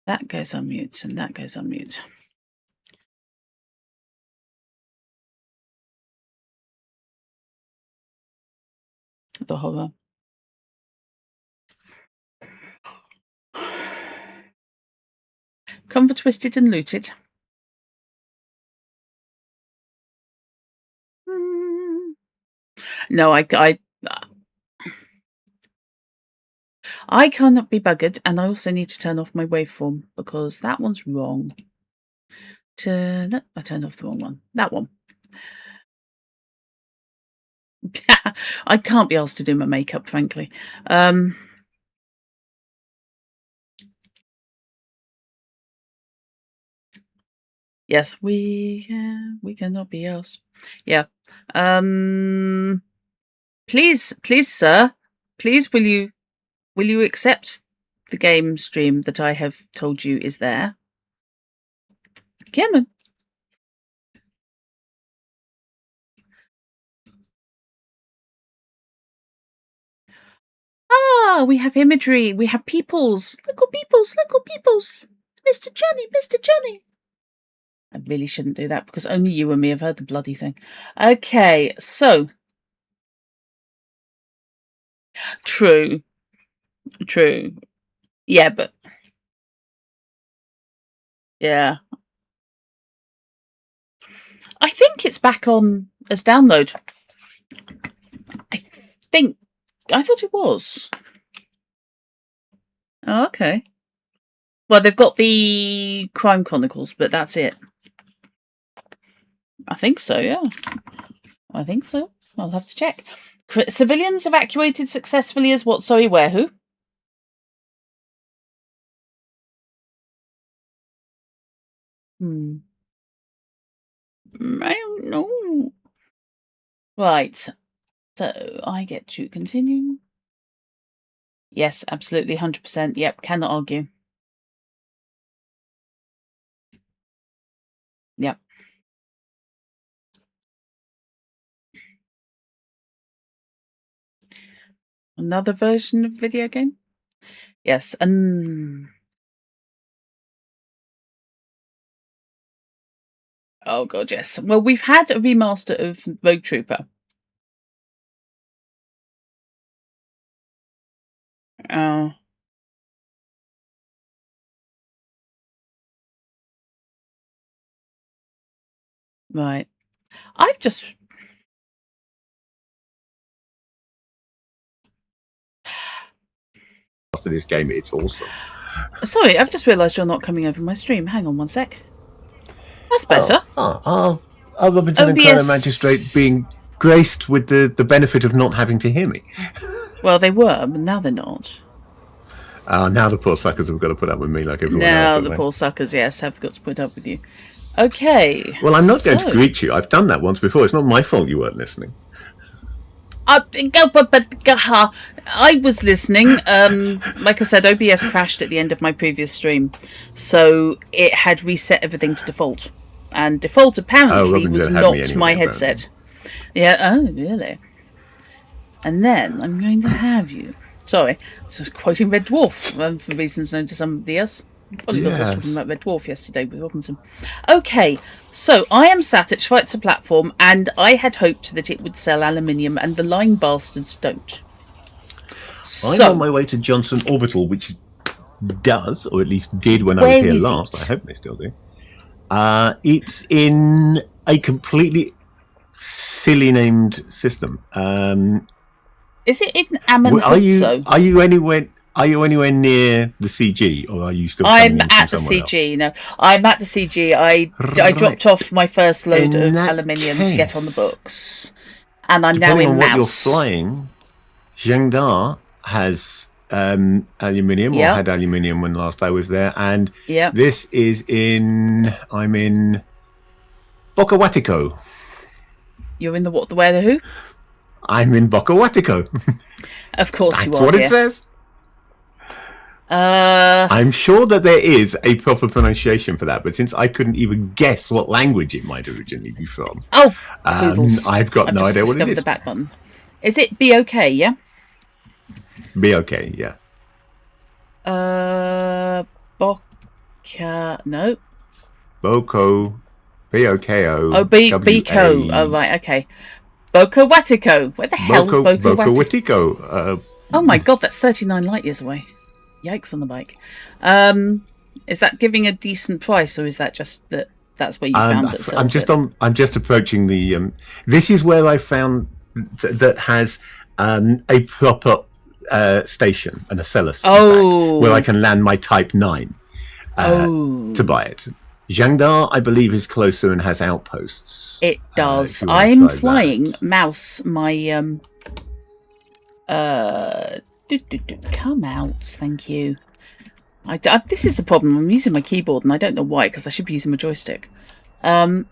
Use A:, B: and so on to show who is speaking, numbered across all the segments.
A: That goes on mute, and that goes on mute. The horror. Comfort twisted and looted. No, I cannot be buggered, and I also need to turn off my waveform because that one's wrong. No, I turned off the wrong one. That one. I can't be asked to do my makeup, frankly. Yes, we cannot be asked. Yeah. Please, sir, please, will you accept the game stream that I have told you is there? Cameron. Ah, we have imagery. We have peoples. Little peoples. Mr. Johnny. I really shouldn't do that because only you and me have heard the bloody thing. Okay, so. True. Yeah, but. Yeah. I think it's back on as download. I thought it was. Oh, okay. Well, they've got the Crime Chronicles, but that's it. I think so, yeah. I think so. I'll have to check. Civilians evacuated successfully as what? Sorry, where? Who? I don't know. Right. So I get to continue. Yes, absolutely, 100%. Yep, cannot argue. Yep. Another version of video game? Yes, and oh god, yes. Well, we've had a remaster of Rogue Trooper. Oh. Right. I've just
B: after this game, it's awesome.
A: Sorry, I've just realised you're not coming over my stream. Hang on one sec. That's better.
B: Lieutenant Colonel Magistrate being graced with the benefit of not having to hear me.
A: Well, they were, but now they're not.
B: Now the poor suckers have got to put up with me like everyone else.
A: Now the poor suckers, yes, have got to put up with you. Okay.
B: Well, I'm not going to greet you. I've done that once before. It's not my fault you weren't listening.
A: I was listening. Like I said, OBS crashed at the end of my previous stream, so it had reset everything to default, and default apparently was not my headset. Yeah. Oh, really? And then I'm going to have you. Sorry, this was quoting Red Dwarf for reasons known to somebody else. Probably because I was talking about Red Dwarf yesterday with Robinson. Okay, so I am sat at Schweitzer Platform, and I had hoped that it would sell aluminium, and the lying bastards don't.
B: I'm on my way to Johnson Orbital, which does, or at least did when I was here last. I hope they still do. It's in a completely silly named system.
A: Is it in Ammanhotso?
B: Are you anywhere near the CG, or are you still?
A: I'm at the CG. No, I'm at the CG. I dropped off my first load of aluminium to get on the books, and I'm now in
B: on
A: Mouse.
B: What you're flying, Zhengda has aluminium, or had aluminium when last I was there, and this is I'm in Bokawatiko.
A: You're in the what? The where? The who?
B: I'm in Bokawatiko.
A: Of course you are.
B: That's what it says. I'm sure that there is a proper pronunciation for that, but since I couldn't even guess what language it might originally be from, I've got no idea what it is.
A: The back button. Is it BOK? Yeah.
B: BOK, yeah.
A: No.
B: Boko. B-O-K-O.
A: Oh, Biko. Oh, right, okay. Boko Watiko. Where the hell is Boko
B: Watiko?
A: Oh my god, that's 39 light years away. Yikes on the bike. Is that giving a decent price, or is that just that's where you found that?
B: I'm just approaching the. This is where I found that has a proper station and a cellar, where I can land my Type 9 to buy it. Jiangda, I believe, is closer and has outposts.
A: It does. I'm flying mouse. My come out, thank you. This is the problem. I'm using my keyboard and I don't know why, because I should be using my joystick.
B: Probably.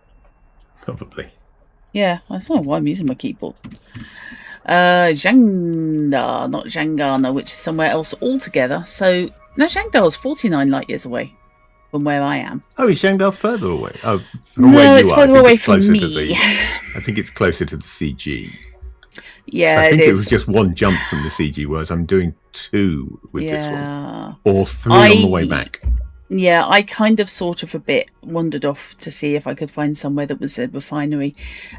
A: Yeah, I don't know why I'm using my keyboard. Jiangda, not Jiangana, which is somewhere else altogether. So no, Jiangda is 49 light years away from where I am.
B: Oh, is Jiangda further away? Oh,
A: from where you are. Further away from me.
B: I think it's closer to the CG.
A: Yeah,
B: so I think it was just one jump from the CG, whereas I'm doing 2 with this one. Or 3 on the way back.
A: Yeah, I kind of sort of a bit wandered off to see if I could find somewhere that was a refinery.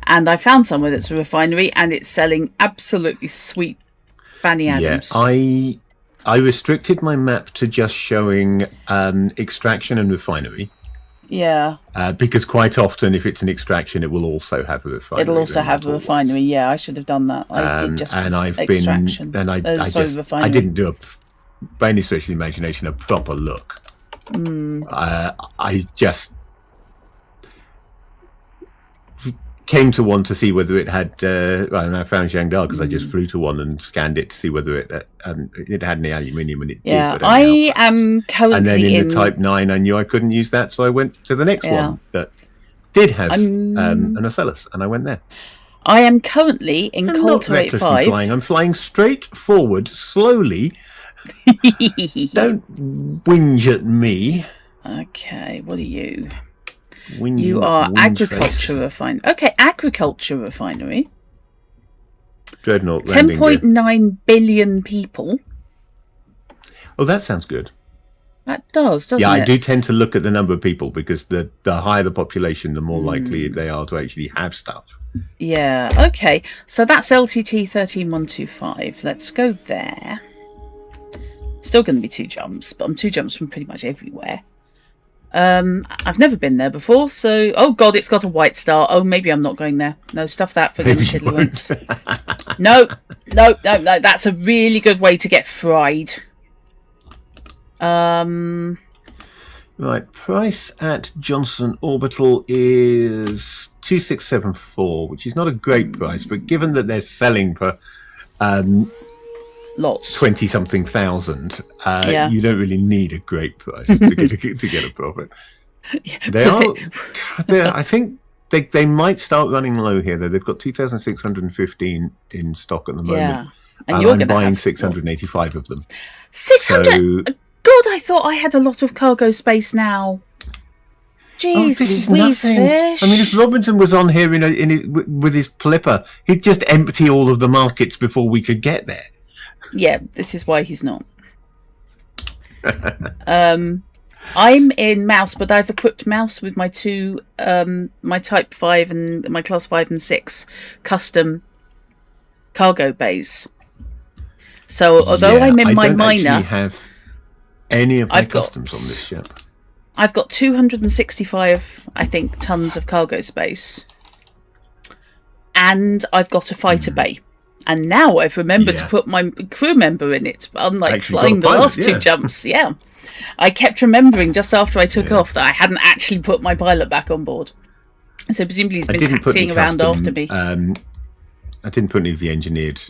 A: And I found somewhere that's a refinery, and it's selling absolutely sweet Fanny Adams.
B: Yeah, I restricted my map to just showing extraction and refinery.
A: Yeah.
B: Because quite often, if it's an extraction, it will also have a refinery.
A: It'll also have a refinery. Yeah, I should have done that. I did just extraction.
B: I didn't do by any stretch of the imagination a proper look. I just came to one to see whether it had. And I found Jiangda because I just flew to one and scanned it to see whether it had any aluminium, and it did.
A: Yeah, I am currently
B: and then in the Type 9, I knew I couldn't use that, so I went to the next one that did have an Ocellus, and I went there.
A: I am currently in Cultivate 5.
B: I'm flying straight forward, slowly. Don't whinge at me.
A: Okay, what are you? You are agriculture refinery. Okay, agriculture refinery.
B: Dreadnought
A: 10.9 billion people.
B: Oh, that sounds good.
A: That does, doesn't it?
B: Yeah, I do tend to look at the number of people, because the higher the population, the more likely they are to actually have stuff.
A: Yeah, okay. So that's LTT 13125. Let's go there. Still going to be 2 jumps, but I'm 2 jumps from pretty much everywhere. I've never been there before, so... Oh, God, it's got a white star. Oh, maybe I'm not going there. No, stuff that for the tiddlywinks. No. That's a really good way to get fried.
B: Right, price at Johnson Orbital is 2674, which is not a great price, but given that they're selling for...
A: lots
B: 20-something thousand. You don't really need a great price to get a profit. I think they might start running low here, though. They've got 2,615 in stock at the moment. And I'm buying 685 of them.
A: 600. God, I thought I had a lot of cargo space now. Jeez,
B: this is nothing.
A: Fish.
B: I mean, if Robinson was on here with his Plipper, he'd just empty all of the markets before we could get there.
A: Yeah, this is why he's not. I'm in Mouse, but I've equipped Mouse with my 2, my Type 5 and my Class 5 and 6 custom cargo bays. So although I'm in my minor,
B: I don't have any of my customs on this ship.
A: I've got 265, I think, tons of cargo space, and I've got a fighter bay. And now I've remembered to put my crew member in it, unlike flying the last 2 jumps. Yeah. I kept remembering just after I took off that I hadn't actually put my pilot back on board. So presumably he's been taxiing around after me.
B: I didn't put any of the engineered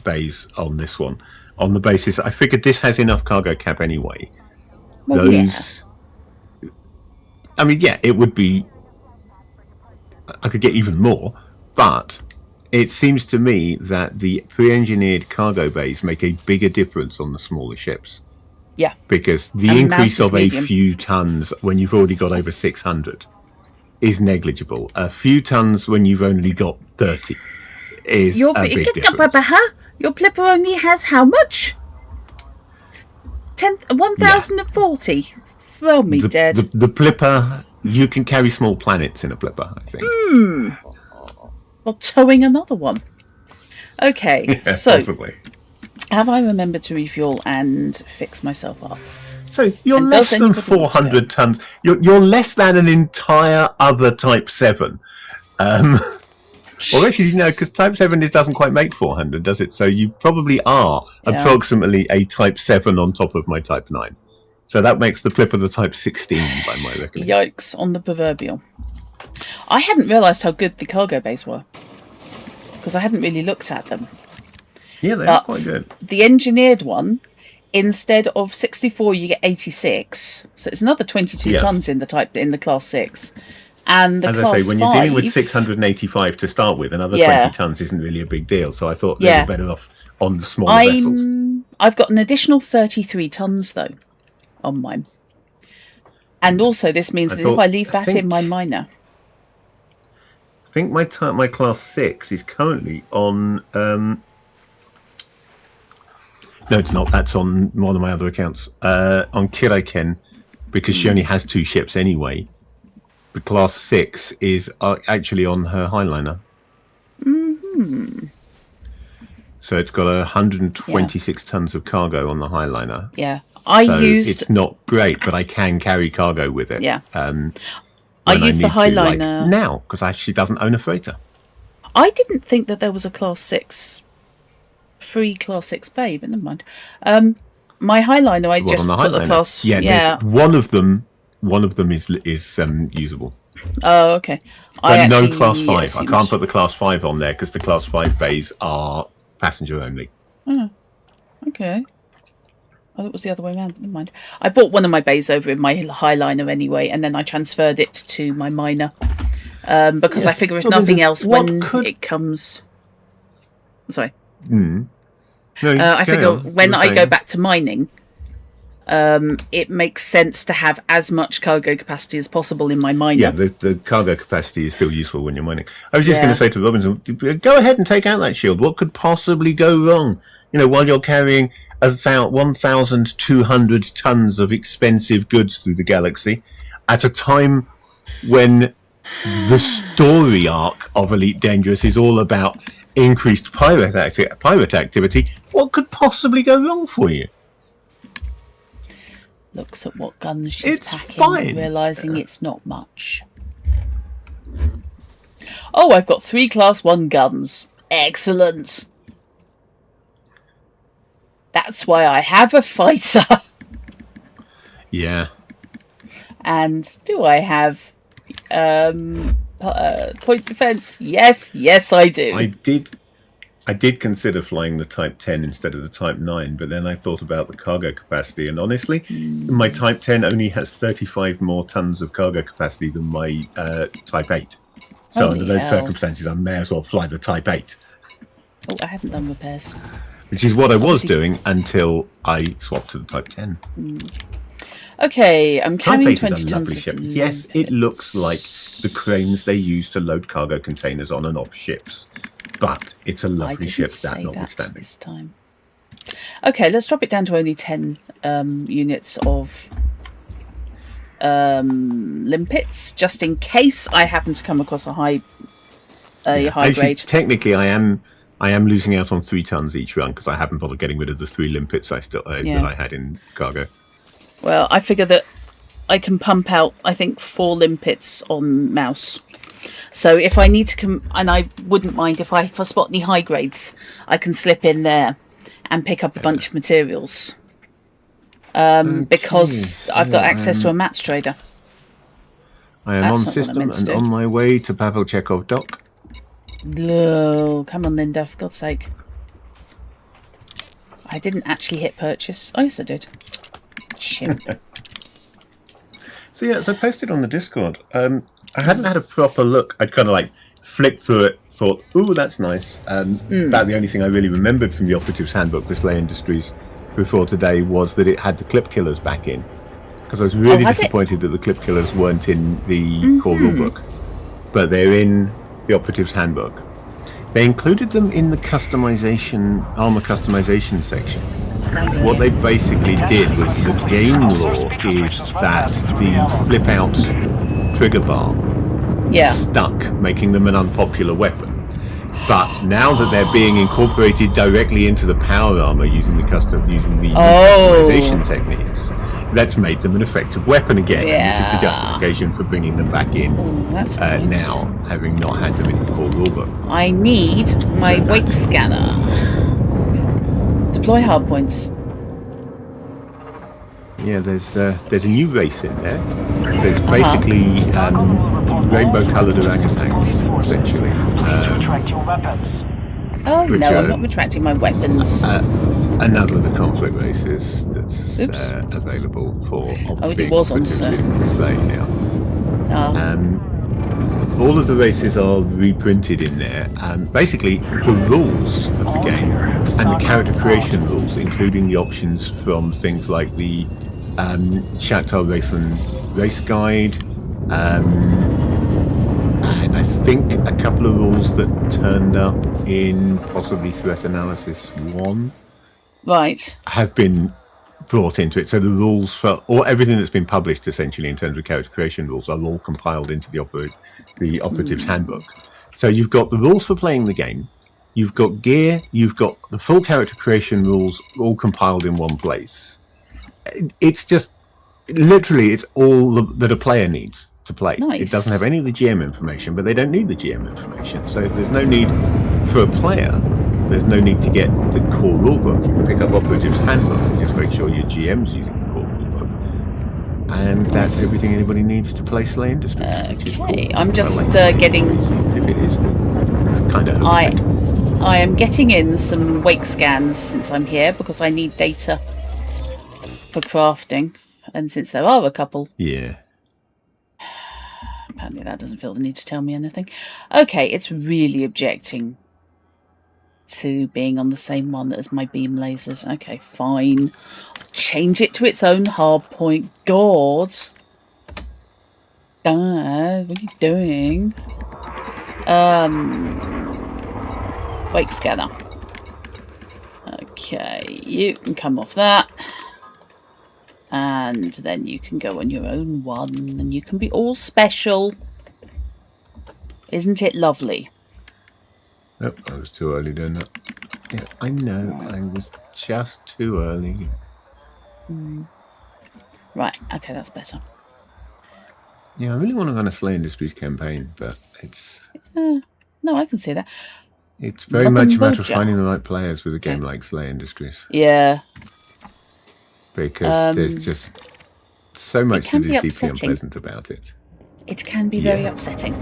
B: bays on this one, on the basis I figured this has enough cargo cap anyway.
A: Well,
B: I mean, it would be... I could get even more, but... It seems to me that the pre-engineered cargo bays make a bigger difference on the smaller ships.
A: Yeah.
B: Because the increase of a few tons when you've already got over 600 is negligible. A few tons when you've only got 30 is a big difference.
A: Your Plipper only has how much? 1,040. Throw me dead.
B: The blipper, you can carry small planets in a blipper, I think.
A: Or towing another one. Okay,
B: yeah,
A: so
B: possibly.
A: Have I remembered to refuel and fix myself up?
B: So you're less than 400 tons. You're less than an entire other Type 7. Or actually, no, because Type 7 doesn't quite make 400, does it? So you probably are approximately a Type 7 on top of my Type 9. So that makes the Blipper the Type 16 by my reckoning.
A: Yikes on the proverbial. I hadn't realised how good the cargo bays were, because I hadn't really looked at them.
B: Yeah, they are quite good.
A: The engineered one, instead of 64, you get 86. So it's another 22 tons in the Class 6. And the
B: As
A: Class
B: I say, when
A: 5,
B: you're dealing with 685 to start with, another 20 tons isn't really a big deal. So I thought they were better off on the smaller vessels.
A: I've got an additional 33 tons, though, on mine. And also, this means that if I leave that in my minor...
B: I think my Class 6 is currently on... no, it's not. That's on one of my other accounts. On Kiraiken, because she only has 2 ships anyway. The Class 6 is actually on her Highliner. So it's got 126 tons of cargo on the Highliner.
A: Yeah.
B: It's not great, but I can carry cargo with it.
A: Yeah. I used the Highliner...
B: now, because she doesn't own a freighter.
A: I didn't think that there was a Class 6... free Class 6 bay, but never mind. My Highliner, I just put the Class...
B: Yeah. One of them is usable.
A: Oh, okay.
B: But no Class 5. I can't put the Class 5 on there because the Class 5 bays are passenger only.
A: Oh, okay. Oh, it was the other way around. Never mind. I bought one of my bays over in my Highliner anyway, and then I transferred it to my minor. Because I figure if nothing else, when it comes... Sorry.
B: No,
A: I figure when I go back to mining... it makes sense to have as much cargo capacity as possible in my minor.
B: Yeah, the cargo capacity is still useful when you're mining. I was just going to say to Robinson, go ahead and take out that shield. What could possibly go wrong? While you're carrying 1,200 tons of expensive goods through the galaxy at a time when the story arc of Elite Dangerous is all about increased pirate activity. What could possibly go wrong for you?
A: Looks at what guns she's packing, realising it's not much. Oh, I've got 3 Class 1 guns. Excellent. That's why I have a fighter.
B: Yeah.
A: And do I have point defence? Yes, I do.
B: I did consider flying the Type 10 instead of the Type 9, but then I thought about the cargo capacity, and honestly, my Type 10 only has 35 more tons of cargo capacity than my Type 8. So under those circumstances, I may as well fly the Type 8.
A: Oh, I hadn't done repairs.
B: Which is what I was doing until I swapped to the Type 10.
A: Okay, I'm carrying 20
B: tons of
A: lovely
B: ship. Yes, it looks like the cranes they use to load cargo containers on and off ships. But it's a lovely ship, that notwithstanding.
A: This time. Okay, let's drop it down to only 10 units of limpets, just in case I happen to come across a high grade.
B: Technically, I am losing out on 3 tons each run because I haven't bothered getting rid of the 3 limpets that I had in cargo.
A: Well, I figure that I can pump out, I think, 4 limpets on mouse. So if I need to and I wouldn't mind if I spot any high grades, I can slip in there and pick up a bunch of materials. Because I've got access to a mats trader.
B: I am on system and on my way to Pavel Chekhov dock.
A: No, come on, Linda, for God's sake. I didn't actually hit purchase. Oh, yes, I did. Shit.
B: So I posted on the Discord. I hadn't had a proper look. I'd kind of flicked through it, thought, ooh, that's nice. About the only thing I really remembered from the Operative's Handbook with Slay Industries before today was that it had the clip killers back in. Because I was really disappointed that the clip killers weren't in the core rulebook. But they're in the Operative's Handbook. They included them in the armor customization section. what they basically did was the game law is that the flip out trigger bar stuck, making them an unpopular weapon. But now that they're being incorporated directly into the power armor using the customization techniques, that's made them an effective weapon again. And this is the justification for bringing them back in now, having not had them in the core rulebook.
A: I need my weight scanner. Deploy hardpoints.
B: Yeah, there's a new race in there. There's basically rainbow-coloured orangutans, essentially.
A: Oh no, I'm not retracting my weapons.
B: Another of the conflict races that's available for being operatives in Slay now. All of the races are reprinted in there. Basically, the rules of the game and the character creation rules, including the options from things like the Shakhtar race guide, and I think a couple of rules that turned up in possibly Threat Analysis 1 have been brought into it. So the rules for everything that's been published essentially in terms of character creation rules are all compiled into the operative's handbook. So you've got the rules for playing the game, you've got gear, you've got the full character creation rules all compiled in one place. It's just literally it's all that a player needs to play.
A: Nice.
B: It doesn't have any of the GM information, but they don't need the GM information. So there's no need for a player. There's no need to get the core rulebook. You can pick up Operative's handbook and just make sure your GM's using the core rulebook. And that's everything anybody needs to play Slay Industries.
A: Okay, cool. I'm just getting...
B: If it is, it's kind of
A: I am getting in some wake scans since I'm here, because I need data for crafting. And since there are a couple...
B: Yeah.
A: Apparently that doesn't feel the need to tell me anything. Okay, it's really objecting to being on the same one as my beam lasers. Okay, fine. Change it to its own hardpoint. God. Dad, what are you doing? Wake scanner. Okay, you can come off that. And then you can go on your own one, and you can be all special. Isn't it lovely?
B: Oh, I was too early doing that. Yeah, I know. I was just too early.
A: Right, okay, that's better.
B: Yeah, I really want to run a Slay Industries campaign, but it's...
A: no, I can see that.
B: It's very much a matter of finding the right players with a game like Slay Industries.
A: Yeah.
B: Because there's just so much that is deeply unpleasant about it.
A: It can be very upsetting.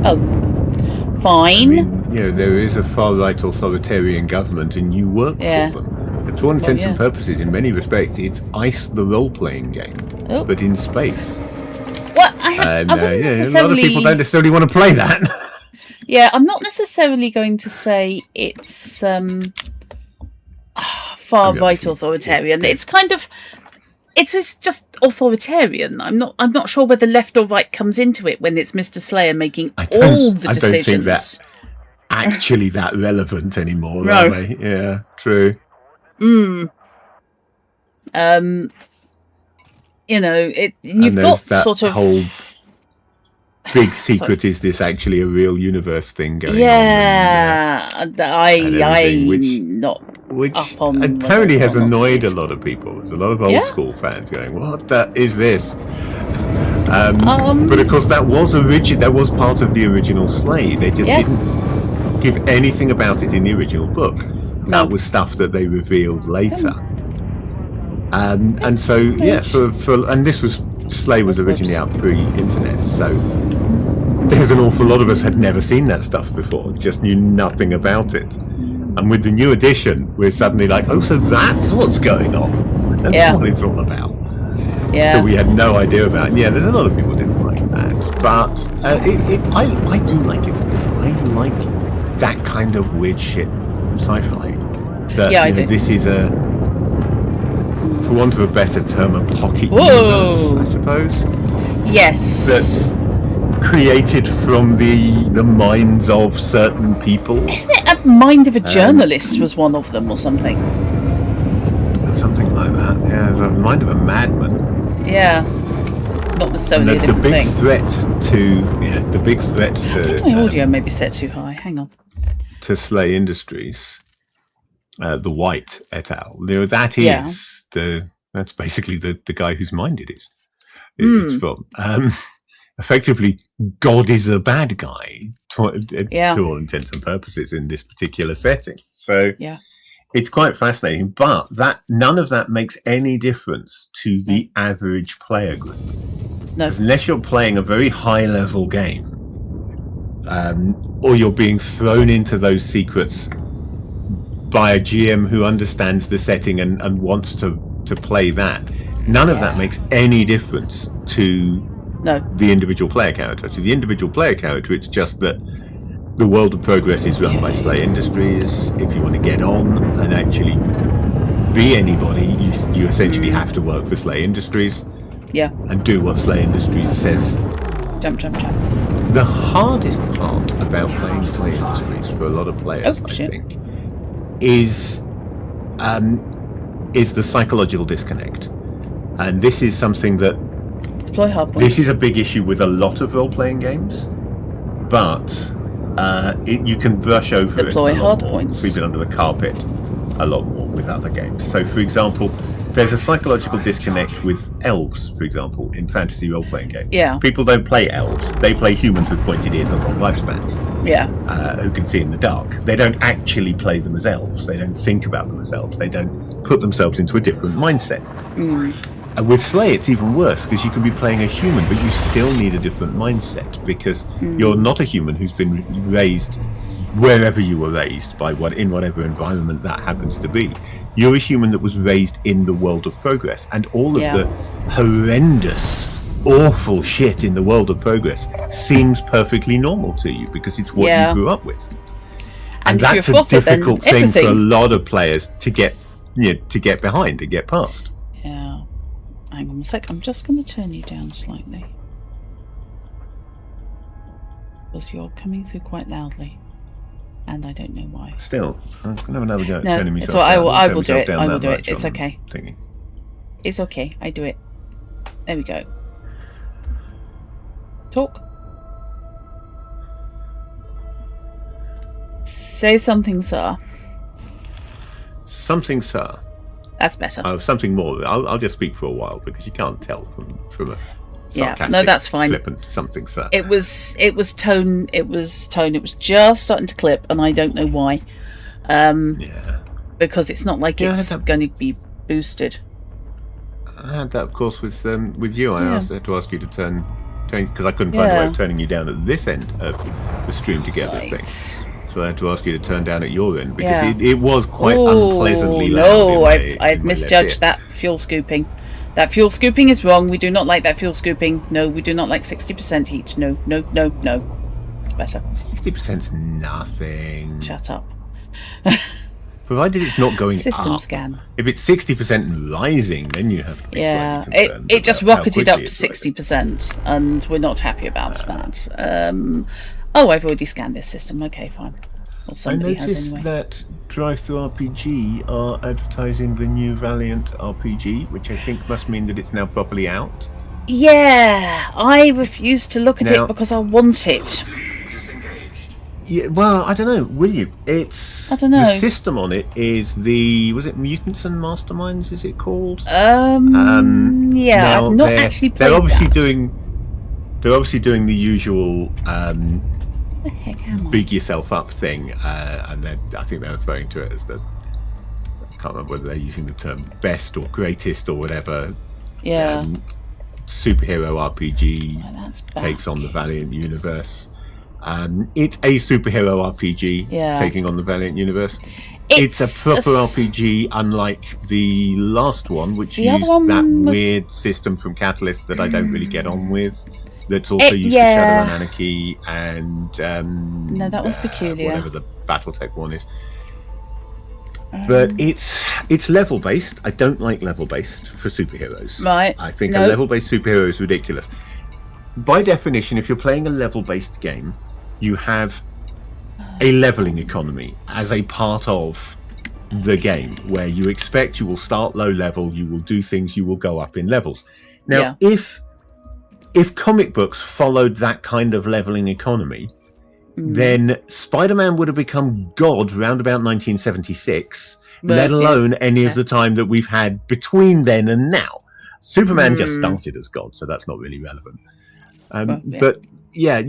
A: Oh, fine.
B: I mean, there is a far-right authoritarian government and you work for them. To all intents and purposes, in many respects, it's ICE the role-playing game, but in space.
A: Well, I wouldn't necessarily...
B: a lot of people don't necessarily want to play that.
A: Yeah, I'm not necessarily going to say it's... far-right authoritarian. It's kind of, it's just authoritarian. I'm not sure whether left or right comes into it when it's Mr. Slayer making all the decisions. I don't think that's
B: actually that relevant anymore, are they? Yeah, true.
A: You've got
B: that
A: sort of
B: whole big secret. Is this actually a real universe thing going on?
A: Yeah,
B: which
A: up on
B: apparently has annoyed a lot of people. There's a lot of old school fans going, "What is this?" But of course, that was part of the original Slay. They just didn't give anything about it in the original book. That was stuff that they revealed later. And so and this was Slay was originally out pre-internet, so there's an awful lot of us had never seen that stuff before, just knew nothing about it. And with the new edition, we're suddenly like, oh, so that's what's going on. That's what it's all about.
A: Yeah.
B: That we had no idea about. And there's a lot of people who didn't like that. But I do like it because I like that kind of weird shit sci-fi.
A: I do.
B: This is for want of a better term, a pocket universe, I suppose.
A: Yes.
B: That's created from the minds of certain people.
A: Isn't it a mind of a journalist was one of them or something?
B: Something like that. Yeah, it's a mind of a madman.
A: Yeah. Not necessarily
B: the big threat to
A: I think my audio may be set too high. Hang on.
B: To Slay Industries, the White et al. That's basically the guy whose mind it is. It's from. Effectively, God is a bad guy to all intents and purposes in this particular setting. So it's quite fascinating, but none of that makes any difference to the average player group. No. Unless you're playing a very high-level game, or you're being thrown into those secrets by a GM who understands the setting and wants to play that, none of that makes any difference to the individual player character. To the individual player character, it's just that the World of Progress is run by Slay Industries. If you want to get on and actually be anybody, you essentially have to work for Slay Industries.
A: Yeah.
B: And do what Slay Industries says.
A: Jump.
B: The hardest part about playing Slay Industries for a lot of players, I think, is the psychological disconnect. And this is something that this is a big issue with a lot of role-playing games, but you can brush over
A: deploy hard points,
B: sweep it under the carpet a lot more with other games. So, for example, there's a psychological disconnect with elves, for example, in fantasy role-playing games.
A: Yeah.
B: People don't play elves; they play humans with pointed ears and long lifespans.
A: Yeah.
B: Who can see in the dark. They don't actually play them as elves. They don't think about them as elves. They don't put themselves into a different mindset. And with Slay, it's even worse because you can be playing a human, but you still need a different mindset because you're not a human who's been raised wherever you were raised in whatever environment that happens to be. You're a human that was raised in the World of Progress, and all of the horrendous, awful shit in the World of Progress seems perfectly normal to you because it's what you grew up with. And that's a difficult thing for a lot of players to get behind and get past.
A: Yeah. Hang on a sec, I'm just going to turn you down slightly. Because you're coming through quite loudly. And I don't know why.
B: Still, I'm going to have another go at turning myself
A: down.
B: I
A: will do it. I will do it. It's okay.
B: Thinking.
A: It's okay. I do it. There we go. Talk. Say something, sir.
B: Something, sir.
A: That's better.
B: Something more. I'll just speak for a while because you can't tell from a sarcastic,
A: that's fine.
B: flippant something, sir.
A: It was tone. It was just starting to clip, and I don't know why. Because it's not like it's going to be boosted.
B: I had that, of course, with you. I had to ask you to turn because I couldn't find a way of turning you down at this end of the stream together thing. So I had to ask you to turn down at your end because it was quite unpleasantly loud.
A: No, I've misjudged that fuel scooping. That fuel scooping is wrong. We do not like that fuel scooping. No, we do not like 60% heat. No. It's better.
B: 60%'s nothing.
A: Shut up.
B: Provided it's not going
A: System
B: up.
A: Scan.
B: If it's 60% and rising, then you have to be slightly concerned.
A: It just rocketed up to 60%, and we're not happy about that. I've already scanned this system. Okay, fine. Or somebody has anyway.
B: I noticed that Drive-Thru RPG are advertising the new Valiant RPG, which I think must mean that it's now properly out.
A: Yeah, I refuse to look at it because I want it.
B: Yeah, well, I don't know. Will you? I don't know. The system on it is was it Mutants and Masterminds? Is it called?
A: Yeah, I've not actually played
B: They're obviously doing the usual.
A: The heck am I?
B: Big yourself up thing, and I think they're referring to it as I can't remember whether they're using the term best or greatest or whatever.
A: Yeah.
B: Superhero RPG takes on the Valiant universe. It's a superhero RPG taking on the Valiant universe. It's a proper RPG, unlike the last one, which used that weird system from Catalyst that I don't really get on with. That's also used for Shadowrun Anarchy and
A: no, that was peculiar.
B: Whatever the BattleTech one is. But it's level based. I don't like level based for superheroes.
A: Right.
B: I think a level based superhero is ridiculous. by definition, if you're playing a level-based game, you have a leveling economy as a part of the game, where you expect you will start low level, you will do things, you will go up in levels. Now, if comic books followed that kind of leveling economy, then Spider-Man would have become God round about 1976, let alone any of the time that we've had between then and now. Superman just started as God, so that's not really relevant. But yeah,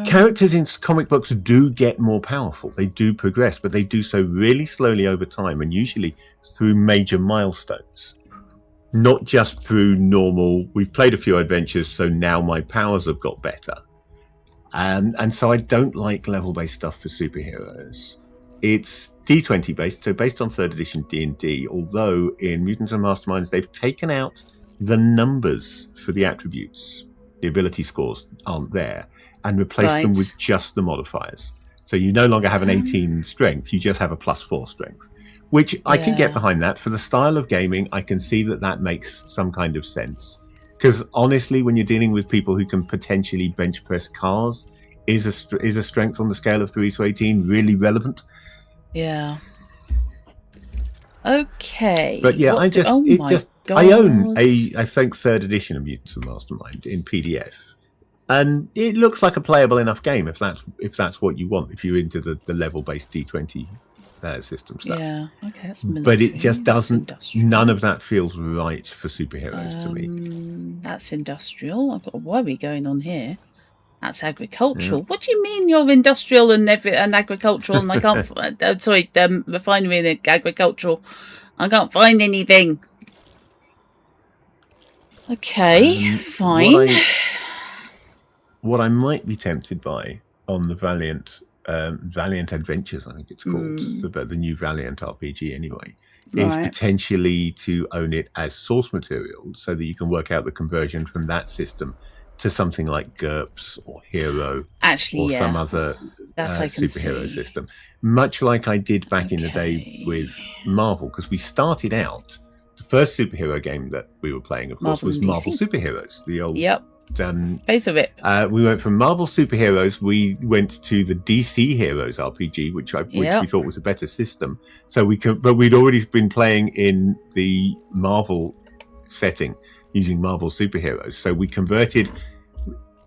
B: characters in comic books do get more powerful. They do progress, but they do so really slowly over time, and usually through major milestones. Not just through normal, we've played a few adventures, so now my powers have got better. And so I don't like level-based stuff for superheroes. It's D20 based, so based on 3rd edition D&D, although in Mutants and Masterminds they've taken out the numbers for the attributes. The ability scores aren't there, and replaced them with just the modifiers. So you no longer have an 18 strength, you just have a +4 strength. Which I can get behind that. For the style of gaming, I can see that makes some kind of sense. Because honestly, when you're dealing with people who can potentially bench press cars, is a strength on the scale of 3 to 18 really relevant?
A: Yeah. Okay.
B: But yeah, I own I think 3rd edition of Mutants and Mastermind in PDF. And it looks like a playable enough game if that's what you want, if you're into the level-based D20 system stuff.
A: Yeah, okay, that's
B: but it just doesn't. None of that feels right for superheroes to me.
A: That's industrial. I've got a worry going on here. That's agricultural. Yeah. What do you mean you're industrial and agricultural? And I can't. Refinery and agricultural. I can't find anything. Okay, fine.
B: What I might be tempted by on the Valiant Adventures, I think it's called, the new Valiant RPG anyway, is potentially to own it as source material so that you can work out the conversion from that system to something like GURPS or Hero or some other superhero system. Much like I did back in the day with Marvel, because we started out, the first superhero game that we were playing, of course, was Marvel Superheroes, the old...
A: Face of it.
B: We went from Marvel Superheroes, we went to the DC Heroes RPG, which we thought was a better system. So but we'd already been playing in the Marvel setting using Marvel Superheroes. So we converted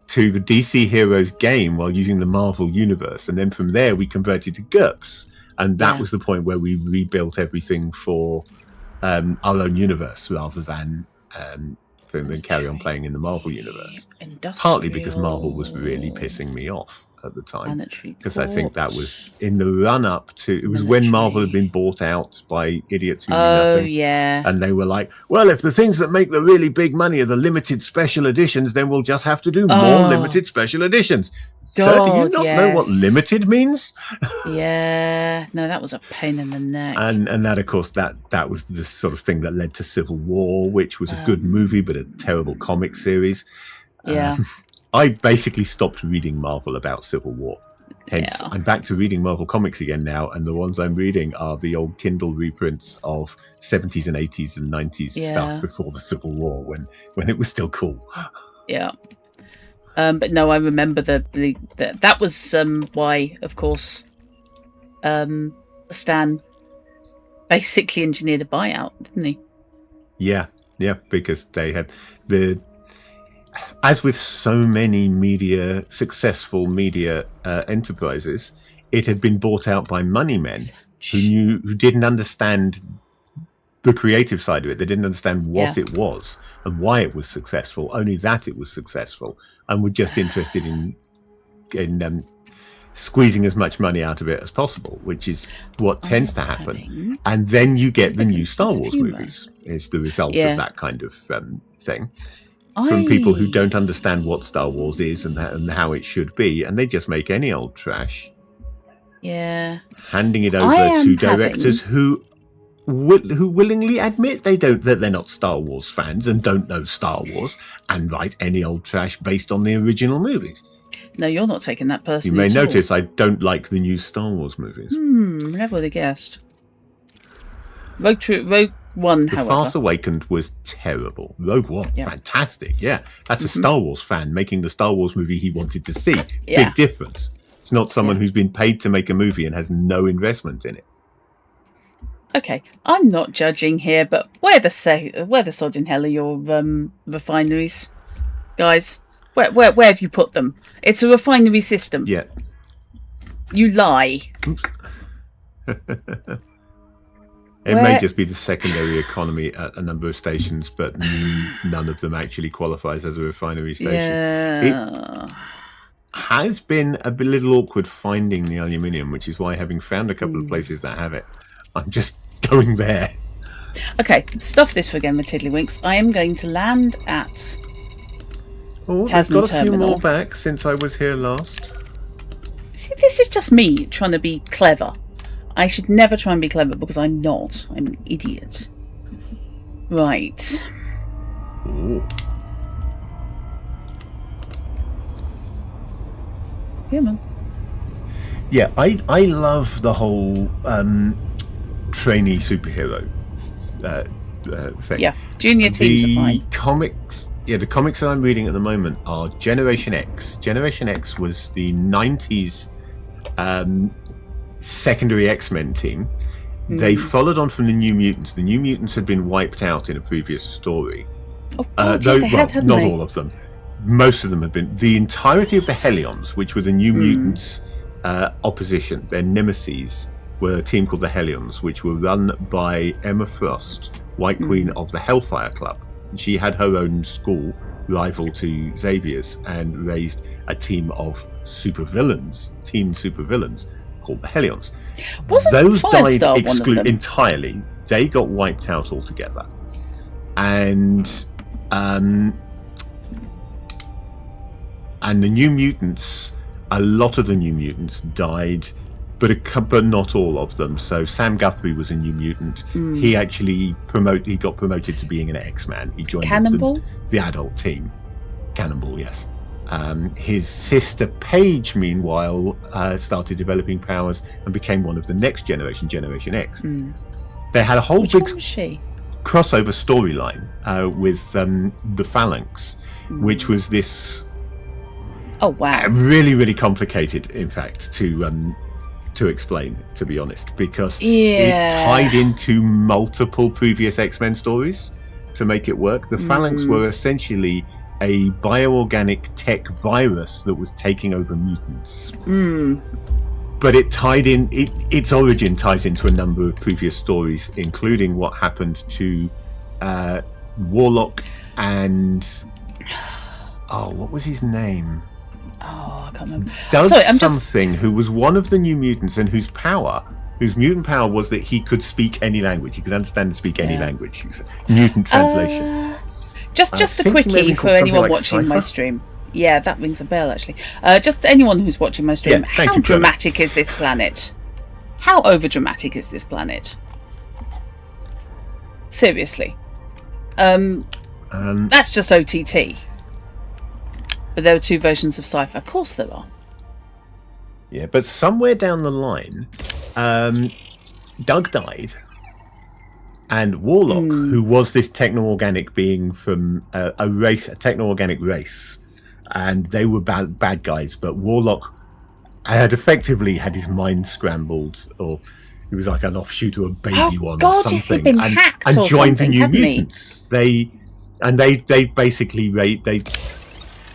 B: to the DC Heroes game while using the Marvel universe, and then from there we converted to GURPS, and that was the point where we rebuilt everything for our own universe rather than carry on playing in the Marvel universe. Partly because Marvel was really pissing me off at the time, because I think that was in the run-up to... It was when Marvel had been bought out by idiots who knew nothing. And they were like, well, if the things that make the really big money are the limited special editions, then we'll just have to do more limited special editions. Sir, do you not know what limited means?
A: No, that was a pain in the neck.
B: And that, of course, that was the sort of thing that led to Civil War, which was a good movie, but a terrible comic series. I basically stopped reading Marvel about Civil War. Hence, I'm back to reading Marvel comics again now, and the ones I'm reading are the old Kindle reprints of 70s and 80s and 90s stuff before the Civil War, when it was still cool.
A: But no, I remember that was why, of course, Stan basically engineered a buyout, didn't he? Yeah,
B: because they had as with so many successful media enterprises, it had been bought out by money men who didn't understand the creative side of it. They didn't understand what it was and why it was successful, only that it was successful, and were just interested in squeezing as much money out of it as possible, which is what tends to happen. And then you get the new Star Wars movies, is the result of that kind of thing. From people who don't understand what Star Wars is and how it should be, and they just make any old trash. Handing it over to directors who willingly admit that they're not Star Wars fans and don't know Star Wars, and write any old trash based on the original movies.
A: No, you're not taking that personally.
B: You may notice I don't like the new Star Wars movies.
A: Never would have guessed. Rogue 1,
B: The
A: however.
B: Force Awakens was terrible. Rogue One, fantastic. Yeah, that's a Star Wars fan making the Star Wars movie he wanted to see. Big difference. It's not someone who's been paid to make a movie and has no investment in it.
A: Okay, I'm not judging here, but where the sod in hell are your refineries, guys? Where have you put them? It's a refinery system.
B: Yeah.
A: You lie.
B: It may just be the secondary economy at a number of stations, but none of them actually qualifies as a refinery station.
A: Yeah.
B: It has been a little awkward finding the aluminium, which is why, having found a couple of places that have it, I'm just going there.
A: Okay, stuff this for again with Tiddlywinks. I am going to land at Tasman
B: got a
A: Terminal.
B: few more back since I was here last.
A: See, this is just me trying to be clever. I should never try and be clever because I'm not. I'm an idiot. Right.
B: Ooh.
A: Yeah, man.
B: Yeah, I love the whole trainee superhero thing.
A: Yeah, junior teams are fine.
B: The comics that I'm reading at the moment are Generation X. Generation X was the 90s secondary X-Men team. They followed on from the New Mutants. The New Mutants had been wiped out in a previous story.
A: Oh, God, hadn't
B: not
A: they?
B: all of them. Most of them have been. The entirety of the Hellions, which were the New Mutants' opposition, their nemesis, were a team called the Hellions, which were run by Emma Frost, White Queen of the Hellfire Club. She had her own school, rival to Xavier's, and raised a team of teen supervillains, called the Hellions. Those died entirely. They got wiped out altogether. And the New Mutants, a lot of the New Mutants died, but not all of them. So Sam Guthrie was a New Mutant. He actually got promoted to being an X-Man. He joined the adult team. Cannonball, yes. His sister Paige, meanwhile, started developing powers and became one of the next generation, Generation X. They had a whole big crossover storyline with the Phalanx, which was this really, really complicated, in fact, to explain, to be honest, because it tied into multiple previous X-Men stories to make it work. The Phalanx were essentially a bioorganic tech virus that was taking over mutants. But it tied in, its origin ties into a number of previous stories, including what happened to Warlock and what was his name?
A: Oh, I can't remember.
B: Who was one of the New Mutants and whose mutant power was that he could speak any language. He could understand and speak any language. Mutant translation.
A: Just a quickie for anyone watching my stream. Yeah, that rings a bell, actually. Just anyone who's watching my stream, how dramatic is this planet? How over-dramatic is this planet? Seriously. That's just OTT. But there were 2 versions of Cypher. Of course there are.
B: Yeah, but somewhere down the line, Doug died. And Warlock, who was this techno-organic being from a techno-organic race, and they were bad guys, but Warlock had effectively had his mind scrambled, or he was like an offshoot of a baby or something, and joined the New Mutants. They basically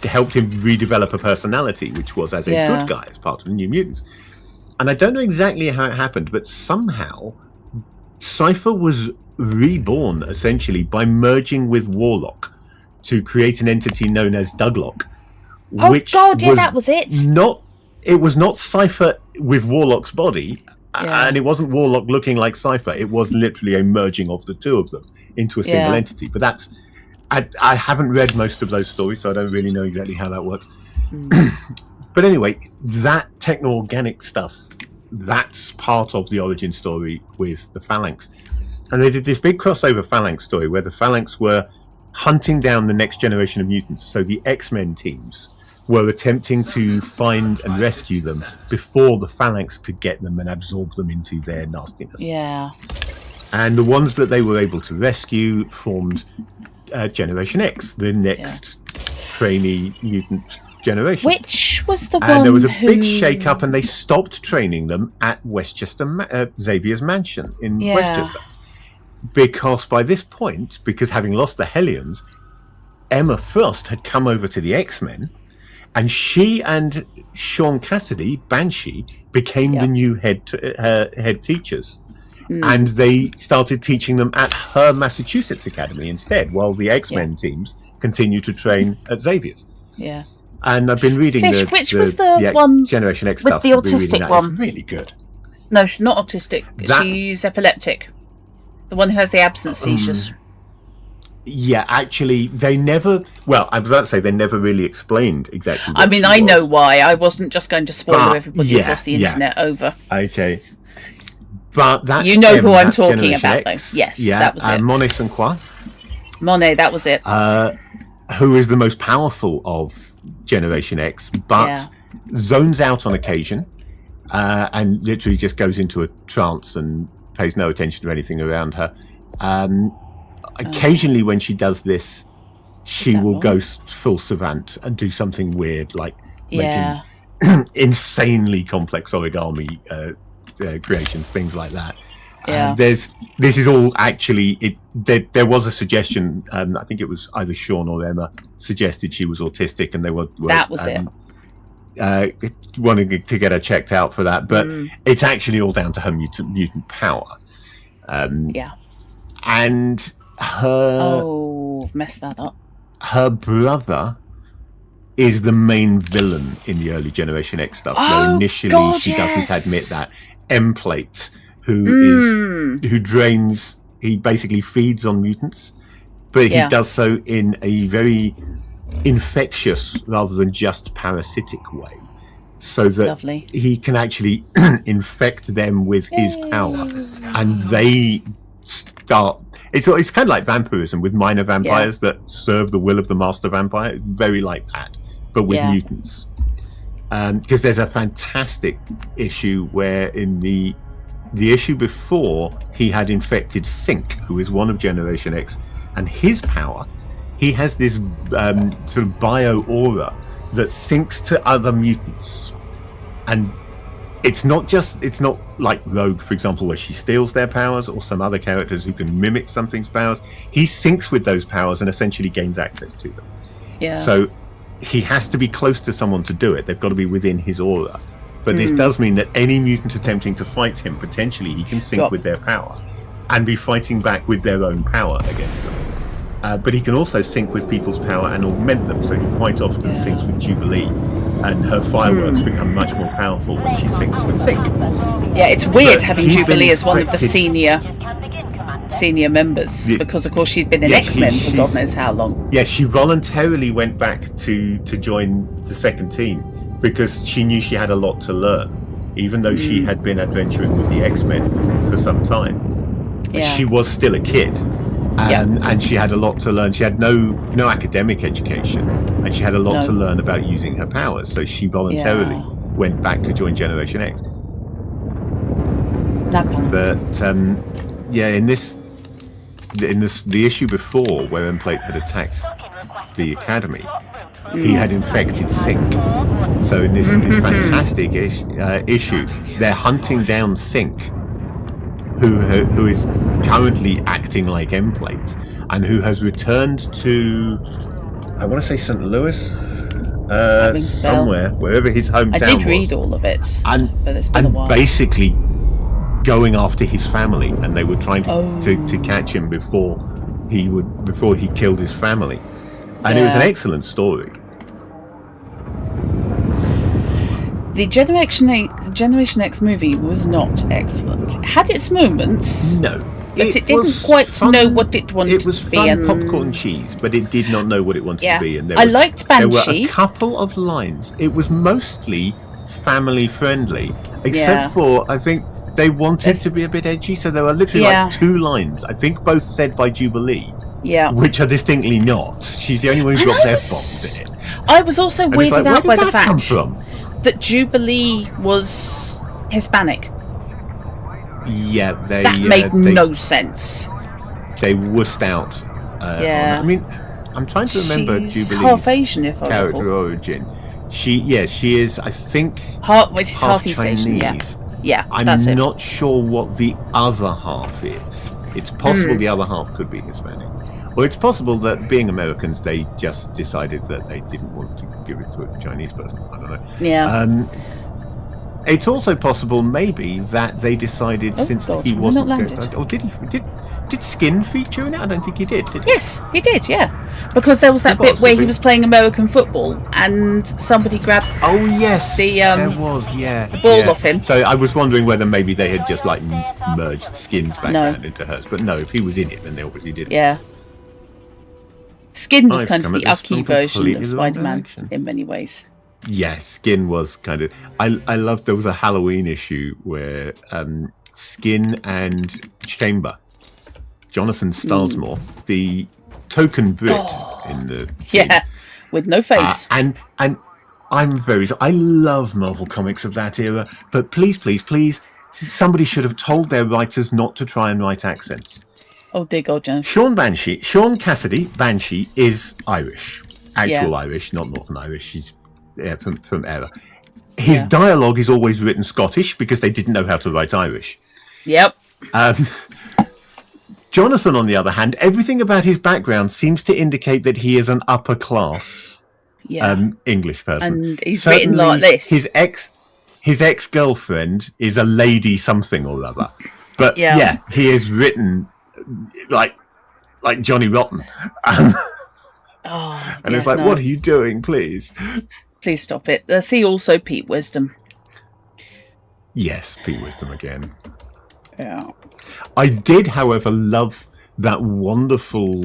B: helped him redevelop a personality, which was as a good guy, as part of the New Mutants. And I don't know exactly how it happened, but somehow Cypher was reborn essentially by merging with Warlock to create an entity known as Douglock.
A: That was it.
B: It was not Cypher with Warlock's body, and it wasn't Warlock looking like Cypher. It was literally a merging of the two of them into a single entity. But that's I haven't read most of those stories, so I don't really know exactly how that works. But anyway, that techno-organic stuff, that's part of the origin story with the Phalanx. And they did this big crossover Phalanx story where the Phalanx were hunting down the next generation of mutants. So the X-Men teams were attempting to find and rescue them before the Phalanx could get them and absorb them into their nastiness.
A: Yeah.
B: And the ones that they were able to rescue formed Generation X, the next trainee mutant generation.
A: Which was the one
B: And there was a big shake-up, and they stopped training them at Westchester, Xavier's mansion in Westchester. Because by this point, having lost the Hellions, Emma Frost had come over to the X-Men, and she and Sean Cassidy, Banshee, became the new head teachers. And they started teaching them at her Massachusetts Academy instead, while the X-Men teams continue to train at Xavier's.
A: Yeah.
B: And I've been reading
A: which was the one
B: Generation X
A: with
B: stuff.
A: the autistic one.
B: It's really good.
A: No, she's not autistic. She's epileptic. The one who has the absence seizures.
B: Yeah, actually, they never... Well, I was about to say they never really explained exactly what
A: I know why. I wasn't just going to spoil everybody across the internet over.
B: Okay. But that's
A: you know who I'm talking
B: Generation
A: about,
B: X.
A: though. Yes, that was it.
B: Monet St. Croix.
A: Monet, that was it.
B: Who is the most powerful of Generation X, but zones out on occasion and literally just goes into a trance and pays no attention to anything around her. Occasionally when she does this, she will go full savant and do something weird, like making insanely complex origami creations, things like that. This is all actually there was a suggestion, I think it was either Sean or Emma suggested she was autistic, and they were
A: that was it,
B: wanting to get her checked out for that, but it's actually all down to her mutant power. And her
A: messed that up.
B: Her brother is the main villain in the early Generation X stuff. Though initially she doesn't admit that. Emplate, who drains, he basically feeds on mutants, but he does so in a very infectious rather than just parasitic way, so that he can actually infect them with his power, and they start. It's kind of like vampirism with minor vampires that serve the will of the master vampire, very like that, but with mutants. Because there's a fantastic issue where in the issue before, he had infected Sync, who is one of Generation X, and his power, he has this sort of bio aura that syncs to other mutants, and it's not like Rogue, for example, where she steals their powers, or some other characters who can mimic something's powers. He syncs with those powers and essentially gains access to them. So he has to be close to someone to do it. They've got to be within his aura. But this does mean that any mutant attempting to fight him, potentially he can sync with their power and be fighting back with their own power against them. But he can also sync with people's power and augment them. So he quite often syncs with Jubilee, and her fireworks become much more powerful when she syncs with Sync.
A: Yeah, it's weird having Jubilee as one of the senior members, because of course she'd been in X-Men for God knows how long.
B: Yeah, she voluntarily went back to join the second team because she knew she had a lot to learn, even though she had been adventuring with the X-Men for some time. She was still a kid, and she had a lot to learn. She had no academic education, and she had a lot to learn about using her powers, so she voluntarily went back to join Generation X. But in the issue before, where Emplate had attacked the Academy, he had infected Sync. So in this fantastic issue, they're hunting down Sync, who is currently acting like Emplate, and who has returned to, I want to say St. Louis, somewhere, wherever his hometown was.
A: I did read all of it, but it's been a while.
B: Basically going after his family, and they were trying to catch him before he killed his family, and it was an excellent story.
A: The Generation X movie was not excellent. It had its moments, but it didn't quite know what it wanted to be.
B: It was fun popcorn cheese, but it did not know what it wanted to be. And
A: I liked Banshee.
B: There were a couple of lines. It was mostly family friendly, except for, I think, they wanted to be a bit edgy, so there were literally like 2 lines, I think both said by Jubilee, which are distinctly not. She's the only one who drops F-bombs in it.
A: I was also weirded out by the fact
B: come from?
A: That Jubilee was Hispanic.
B: Yeah,
A: that made no sense.
B: They wussed out. I mean, I'm trying to remember
A: She's
B: Jubilee's
A: half Asian, if I
B: character
A: recall.
B: origin. She is, I think,
A: she's half East
B: Chinese.
A: Asian. Yeah,
B: I'm not sure what the other half is. It's possible the other half could be Hispanic. Or it's possible that being Americans, they just decided that they didn't want to give it to a Chinese person. I don't know.
A: Yeah.
B: It's also possible, maybe, that they decided he wasn't
A: going.
B: Or did Skin feature in it? I don't think he did he?
A: Yes, he did, yeah. Because there was that bit where he was playing American football and somebody grabbed
B: there was,
A: the ball off him.
B: So I was wondering whether maybe they had just like merged Skin's background into hers. But no, if he was in it, then they obviously did.
A: Yeah. Skin was kind of the Ucky version of Spider-Man in many ways.
B: Yes, Skin was kind of... I loved... There was a Halloween issue where Skin and Chamber, Jonathan Starsmore, the token Brit in the team,
A: with no face.
B: And I'm I love Marvel Comics of that era, but please, somebody should have told their writers not to try and write accents.
A: Oh, dear God, Jen.
B: Sean Cassidy, Banshee, is Irish. Actual Irish, not Northern Irish. He's from Era. His dialogue is always written Scottish because they didn't know how to write Irish.
A: Yep.
B: Jonathan, on the other hand, everything about his background seems to indicate that he is an upper class English person.
A: And he's written like this.
B: His ex-girlfriend is a lady something or other. But he is written like Johnny Rotten. And it's like, what are you doing, please?
A: Please stop it. See also Pete Wisdom.
B: Yes, Pete Wisdom again.
A: Yeah.
B: I did, however, love that wonderful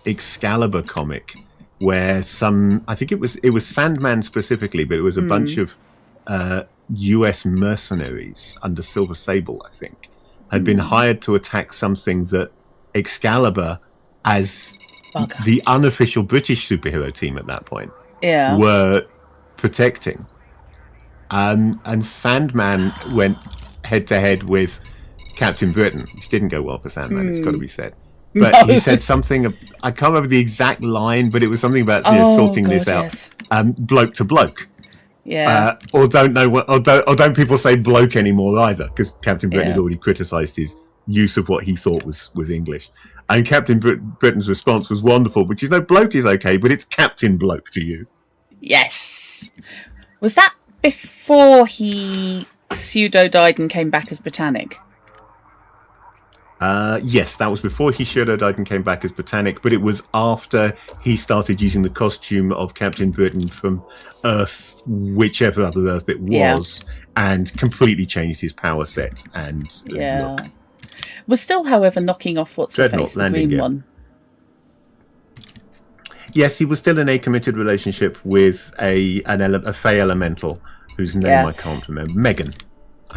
B: Excalibur comic where I think it was Sandman specifically, but it was a bunch of US mercenaries under Silver Sable, I think, had been hired to attack something that Excalibur, as the unofficial British superhero team at that point, were protecting. And Sandman went head to head with Captain Britain, which didn't go well for Sandman, it's got to be said. But he said something, I can't remember the exact line, but it was something about sorting this out. Yes. Bloke to bloke.
A: Yeah.
B: Or don't people say bloke anymore either, because Captain Britain had already criticised his use of what he thought was English. And Captain Britain's response was wonderful, which is, no, bloke is okay, but it's Captain Bloke to you.
A: Yes. Was that before he pseudo-died and came back as Britannic?
B: Yes, that was before he pseudo-died and came back as Britannic, but it was after he started using the costume of Captain Britain from Earth, whichever other Earth it was, and completely changed his power set and look.
A: Was still, however, knocking off what's-her-face, the green one.
B: Yes, he was still in a committed relationship with a Fey Elemental, whose name I can't remember. Megan.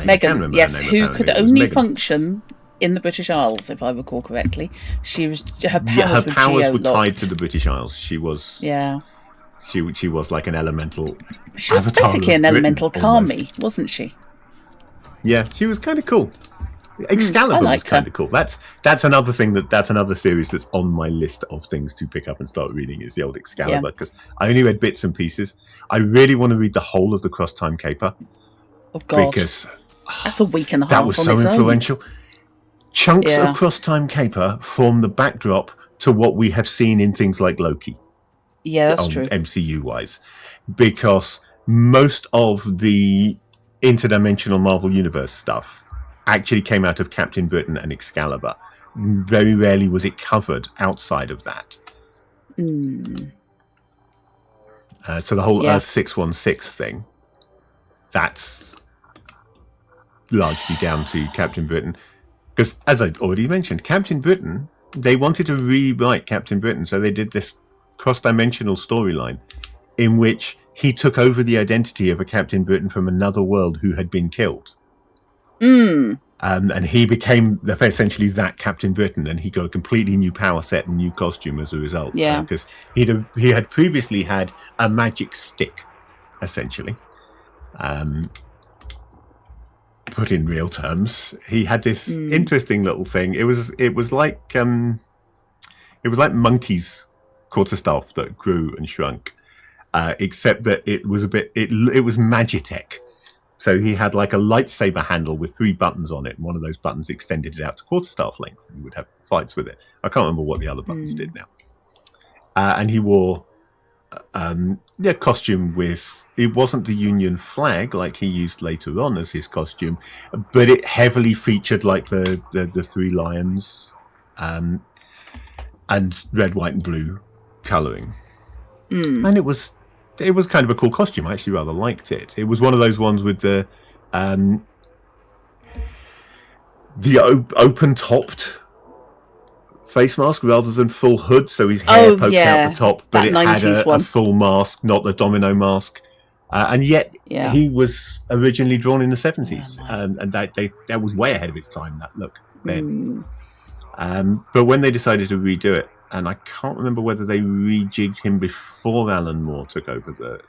A: Megan, yes, who could only function in the British Isles, if I recall correctly. Her powers
B: were tied to the British Isles. She was.
A: Yeah.
B: She was like an elemental.
A: She was basically an elemental Kami, wasn't she?
B: Yeah, she was kind of cool. Excalibur was kind of cool. That's another thing that's another series that's on my list of things to pick up and start reading is the old Excalibur, because I only read bits and pieces. I really want to read the whole of the Cross Time Caper.
A: Oh God,
B: because
A: that's a week and a half.
B: That was so influential. Chunks of Cross Time Caper form the backdrop to what we have seen in things like Loki.
A: Yeah, that's true.
B: MCU wise, because most of the interdimensional Marvel Universe stuff actually came out of Captain Britain and Excalibur. Very rarely was it covered outside of that. So the whole Earth 616 thing, that's largely down to Captain Britain. Because, as I already mentioned, Captain Britain, they wanted to rewrite Captain Britain, so they did this cross-dimensional storyline in which he took over the identity of a Captain Britain from another world who had been killed. And he became essentially that Captain Britain, and he got a completely new power set and new costume as a result.
A: Yeah,
B: because he had previously had a magic stick, essentially, and put in real terms, he had this interesting little thing. It was like monkeys quarterstaff that grew and shrunk, except that it was it was Magitech. So he had like a lightsaber handle with 3 buttons on it, and one of those buttons extended it out to quarterstaff length, and he would have fights with it. I can't remember what the other buttons did now. And he wore a costume with, it wasn't the Union flag like he used later on as his costume, but it heavily featured like the 3 lions and red, white, and blue colouring. And it was kind of a cool costume. I actually rather liked it. It was one of those ones with the open-topped face mask rather than full hood, so his hair poked out the top, but it had a full mask, not the domino mask. And yet he was originally drawn in the 70s, and that was way ahead of its time, that look then. But when they decided to redo it, and I can't remember whether they rejigged him before Alan Moore took over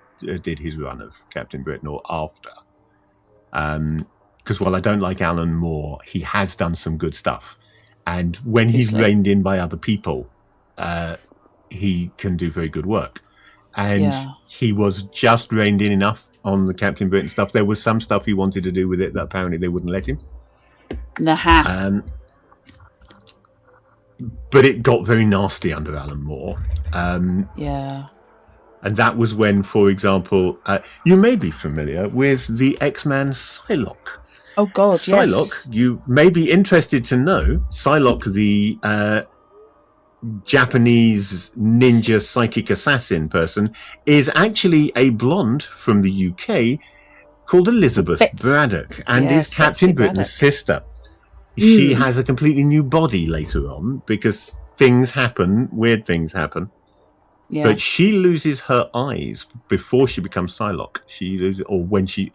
B: did his run of Captain Britain or after. Because while I don't like Alan Moore, he has done some good stuff. And when he's reined in by other people, he can do very good work. And he was just reined in enough on the Captain Britain stuff. There was some stuff he wanted to do with it that apparently they wouldn't let him. But it got very nasty under Alan Moore. And that was when, for example, you may be familiar with the X-Man Psylocke.
A: Oh, God,
B: Psylocke, you may be interested to know, Psylocke, the Japanese ninja psychic assassin person, is actually a blonde from the UK called Elizabeth Braddock, and is Captain Britain's sister. She has a completely new body later on because things happen, weird things happen. But she loses her eyes before she becomes Psylocke. She loses, or when she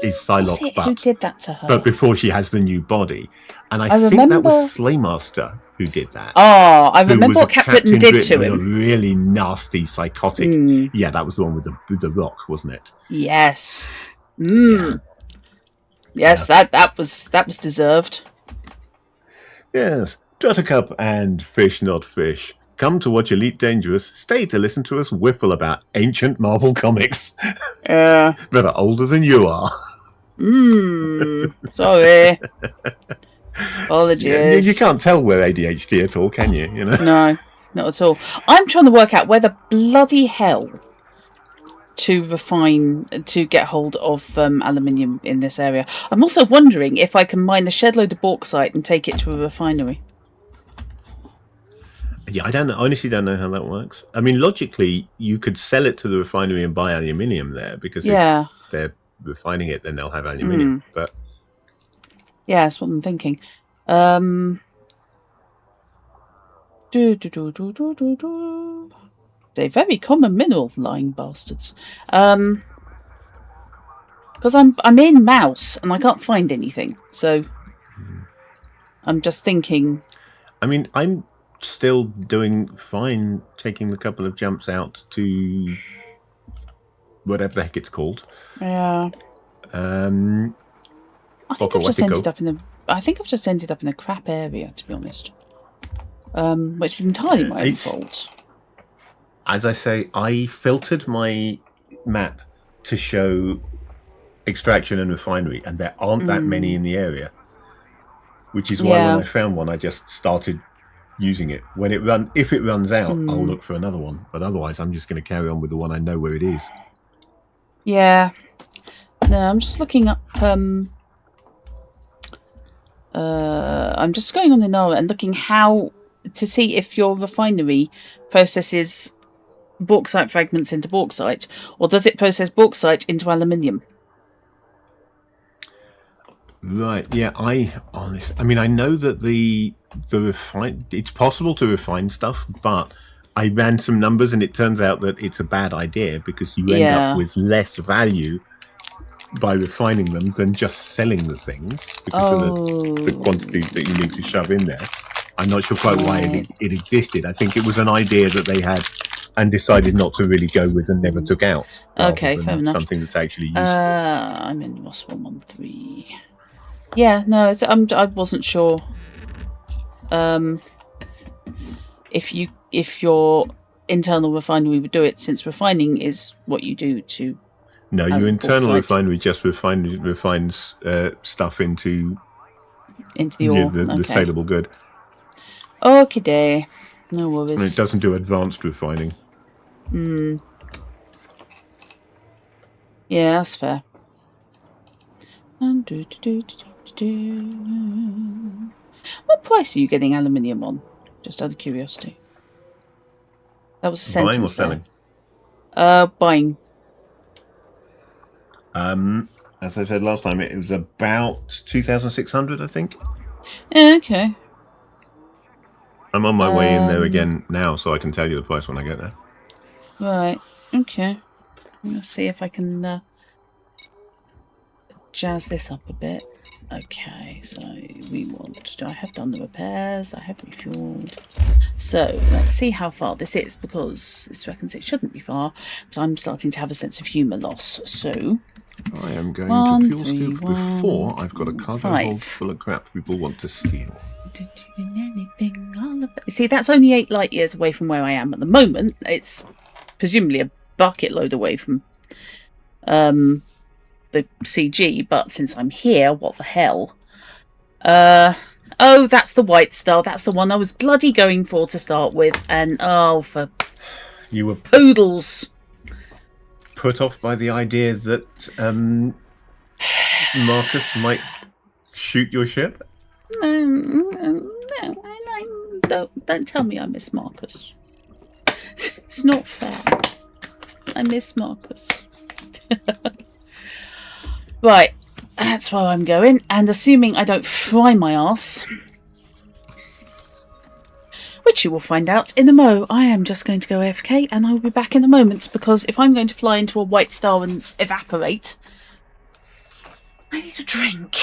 B: is Psylocke,
A: who did that to her?
B: But before she has the new body. And I think that was Slaymaster who did that.
A: Oh, I remember what Captain did to him.
B: A really nasty, psychotic. Yeah, that was the one with the rock, wasn't it?
A: Yes. Yes, that was deserved.
B: Yes, Drutt and Fish Not Fish. Come to watch Elite Dangerous. Stay to listen to us whiffle about ancient Marvel comics that are older than you are.
A: Sorry. Apologies.
B: You can't tell we're ADHD at all, can you?
A: No, not at all. I'm trying to work out where the bloody hell to get hold of aluminium in this area. I'm also wondering if I can mine a shed load of bauxite and take it to a refinery.
B: Yeah, I don't know. Honestly, don't know how that works. I mean, logically, you could sell it to the refinery and buy aluminium there because if they're refining it, then they'll have aluminium. But
A: yeah, that's what I'm thinking. They're very common mineral, lying bastards. Because I'm in Mouse and I can't find anything, so I'm just thinking.
B: I mean, I'm still doing fine taking the couple of jumps out to whatever the heck it's called.
A: I think I've just ended up in a crap area, to be honest. Which is entirely my own fault.
B: As I say, I filtered my map to show extraction and refinery, and there aren't that many in the area. Which is why when I found one, I just started using it. If it runs out, I'll look for another one. But otherwise, I'm just going to carry on with the one I know where it is.
A: Yeah. No, I'm just looking up. I'm just going on Inara and looking how to see if your refinery processes bauxite fragments into bauxite, or does it process bauxite into aluminium?
B: Right. Yeah. I know that it's possible to refine stuff, but I ran some numbers and it turns out that it's a bad idea because you end up with less value by refining them than just selling the things because of the quantity that you need to shove in there. I'm not sure quite why it existed. I think it was an idea that they had and decided not to really go with and never took out.
A: Okay, fair enough.
B: Something that's actually useful.
A: I'm in Ross 113. Yeah, no, I wasn't sure. If your internal refinery would do it, since refining is what you do to.
B: No, your internal refinery just refines stuff into
A: the ore.
B: The saleable good.
A: Okay, no worries.
B: And it doesn't do advanced refining.
A: Yeah, that's fair. What price are you getting aluminium on? Just out of curiosity. That was a sentence.
B: Buying or selling?
A: Buying.
B: As I said last time, it was about 2,600, I think.
A: Okay.
B: I'm on my way in there again now, so I can tell you the price when I get there.
A: Right. Okay. Let's see if I can jazz this up a bit. Okay, so we want. I have done the repairs. I have refueled. So let's see how far this is, because this reckons it shouldn't be far. But I'm starting to have a sense of humour loss. So
B: I am going to fuel steel before I've got a cargo hold full of crap people want to steal.
A: See, that's only 8 light years away from where I am at the moment. It's presumably a bucket load away from the CG, but since I'm here, what the hell? Oh, that's the White Star. That's the one I was bloody going for to start with, and oh, for
B: you were
A: poodles.
B: Put off by the idea that Marcus might shoot your ship?
A: No, don't tell me I miss Marcus. It's not fair. I miss Marcus. Right, that's where I'm going, and assuming I don't fry my arse, which you will find out in a mo, I am just going to go AFK, and I will be back in a moment, because if I'm going to fly into a White Star and evaporate, I need a drink.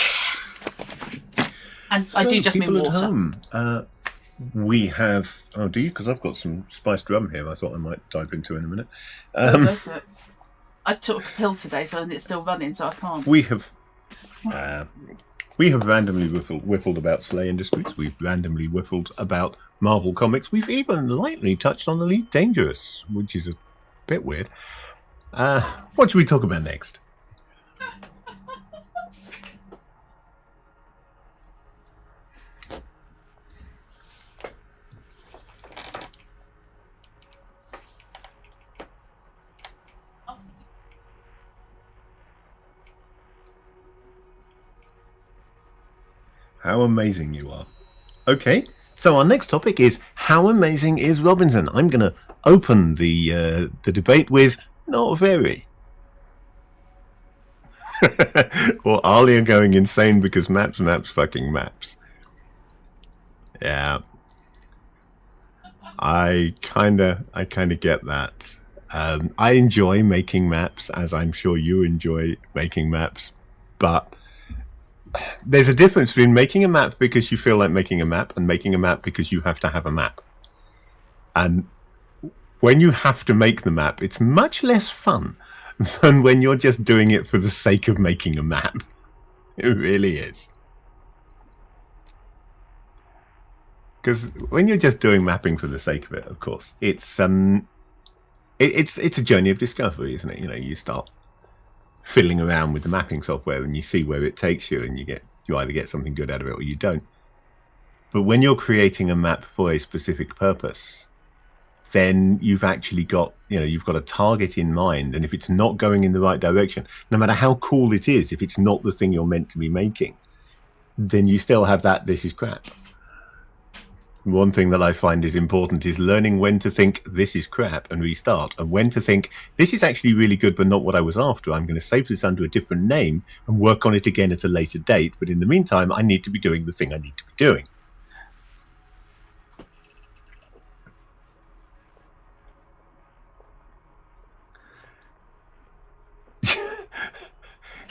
A: And so I do just mean water.
B: People at home, we have... Oh, do you? Because I've got some spiced rum here I thought I might dive into in a minute.
A: I took a pill today, so it's still running, so I can't.
B: We have randomly whiffled about Slay Industries. We've randomly whiffled about Marvel Comics. We've even lightly touched on Elite Dangerous, which is a bit weird. What should we talk about next? How amazing you are. Okay, so our next topic is how amazing is Robinson? I'm going to open the debate with not very. Or Alia going insane because maps, fucking maps. Yeah. I kinda get that. I enjoy making maps, as I'm sure you enjoy making maps, but there's a difference between making a map because you feel like making a map and making a map because you have to have a map. And when you have to make the map, it's much less fun than when you're just doing it for the sake of making a map. It really is. Because when you're just doing mapping for the sake of it, of course, it's a journey of discovery, isn't it? You know, you start fiddling around with the mapping software and you see where it takes you, and you either get something good out of it or you don't. But when you're creating a map for a specific purpose, then you've actually got, you've got a target in mind, and if it's not going in the right direction, no matter how cool it is, if it's not the thing you're meant to be making, then you still have that this is crap. One thing that I find is important is learning when to think this is crap and restart, and when to think this is actually really good but not what I was after. I'm going to save this under a different name and work on it again at a later date, but in the meantime I need to be doing the thing I need to be doing.